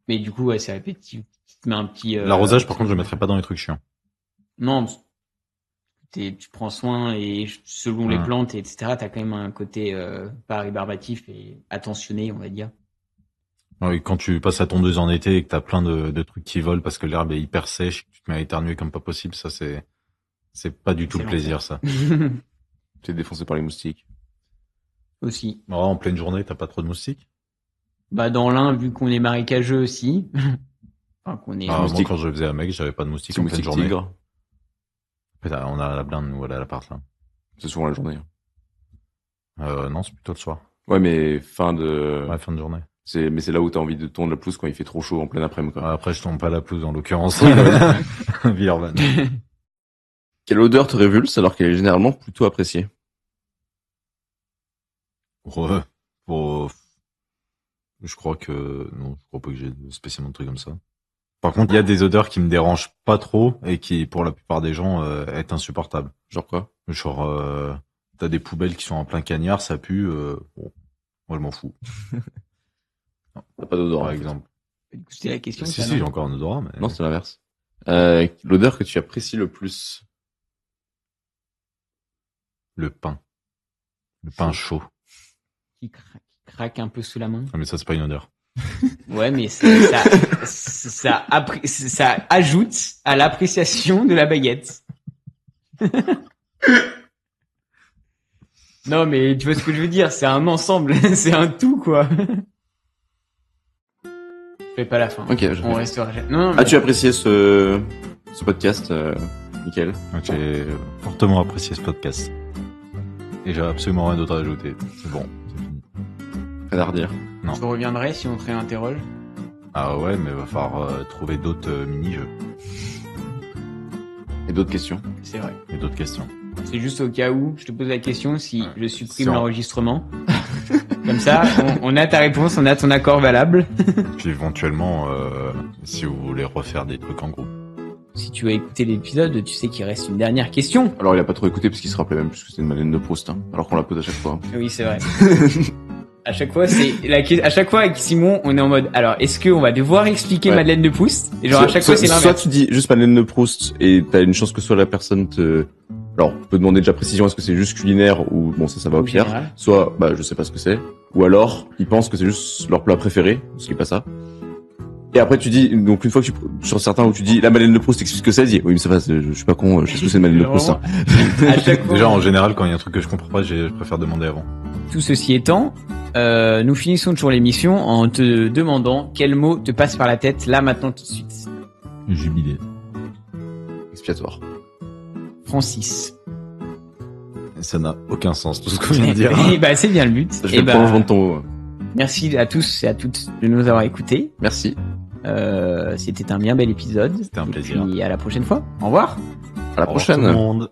Mais du coup, ouais, c'est répétitif. Tu te mets un petit. L'arrosage, par contre, je le mettrais pas dans les trucs chiants. Non, tu prends soin et selon les Ouais. plantes, etc. T'as quand même un côté pas rébarbatif et attentionné, on va dire. Oui, quand tu passes à tondeuse en été et que t'as plein de trucs qui volent parce que l'herbe est hyper sèche, que tu te mets à éternuer comme pas possible, ça c'est pas du tout C'est le plaisir, ça. T'es défoncé par les moustiques. Aussi. Alors, en pleine journée, t'as pas trop de moustiques? Bah dans l'un, vu qu'on est marécageux aussi. Enfin, qu'on est. Moi, moustiques. quand je faisais à Meg, j'avais pas de moustiques C'est en pleine moustique journée. tigre. En fait, on a la blinde, nous, à l'appart, là. C'est souvent la journée. Non, c'est plutôt le soir. Ouais, mais fin de. Ouais, fin de journée. Mais c'est là où t'as envie de tondre la pelouse quand il fait trop chaud en plein après-midi, quoi. Après, je tombe pas la pelouse, en l'occurrence. Villeurbanne. Quelle odeur te révulse alors qu'elle est généralement plutôt appréciée? Ouais. Bon, je crois pas que j'ai spécialement de trucs comme ça. Par contre, il y a des odeurs qui me dérangent pas trop et qui, pour la plupart des gens, est insupportable. Genre quoi? Genre, t'as des poubelles qui sont en plein cagnard, ça pue. Bon, moi, je m'en fous. T'as pas d'odeur, Par en fait. exemple. C'était la question. Si, ça, j'ai non encore un odorat, mais... Non, c'est l'inverse. L'odeur que tu apprécies le plus? Le pain. Le pain chaud. Qui craque un peu sous la main. Ah, mais ça, c'est pas une odeur. Ouais, mais ça ajoute à l'appréciation de la baguette. Non, mais tu vois ce que je veux dire, c'est un ensemble, c'est un tout, quoi. Je fais pas la fin. Ok, on restera. Non, mais... As-tu apprécié ce podcast, Mickaël? J'ai fortement apprécié ce podcast. Et j'ai absolument rien d'autre à ajouter. C'est bon, c'est fini. Rien à redire. Non. Je reviendrai si on te réinterroge. Ah ouais, mais il va falloir trouver d'autres mini-jeux. Et d'autres questions? C'est vrai. Et d'autres questions. C'est juste au cas où je te pose la question si je supprime Si on- l'enregistrement. Comme ça, on a ta réponse, on a ton accord valable. Puis éventuellement, si vous voulez refaire des trucs en groupe. Si tu as écouté l'épisode, tu sais qu'il reste une dernière question. Alors il a pas trop écouté parce qu'il se rappelait même plus que c'était une Madeleine de Proust, hein, alors qu'on la pose à chaque fois. Oui, c'est vrai. À chaque fois, à chaque fois avec Simon, on est en mode, alors, est-ce qu'on va devoir expliquer Ouais. Madeleine de Proust? Et genre, à chaque fois, c'est Soit l'inverse. tu dis juste Madeleine de Proust et t'as une chance que soit la personne te... Alors, on peut demander déjà précision, est-ce que c'est juste culinaire ou bon, ça va au Ou pire. général. Soit, bah, je sais pas ce que c'est. Ou alors, ils pensent que c'est juste leur plat préféré, ce qui est pas ça. Et après, tu dis, donc une fois que sur certains où tu dis la Madeleine de Proust, t'expliques ce que c'est, dis, oui, mais ça va, je suis pas con, je sais ce que c'est une Madeleine de Proust, hein. À chaque fois. Déjà, en général, quand il y a un truc que je comprends pas, je préfère demander avant. Tout ceci étant, nous finissons toujours l'émission en te demandant quel mot te passe par la tête là, maintenant, tout de suite. Jubilé. Expiatoire. Francis. Ça n'a aucun sens, tout ce que je viens de dire. Et bah, c'est bien le but. Je Et vais le bah, prolonger de ton mot. merci à tous et à toutes de nous avoir écoutés. Merci. C'était un bien bel épisode. C'était un plaisir. Et à la prochaine fois. Au revoir. À la Au revoir prochaine. tout le monde.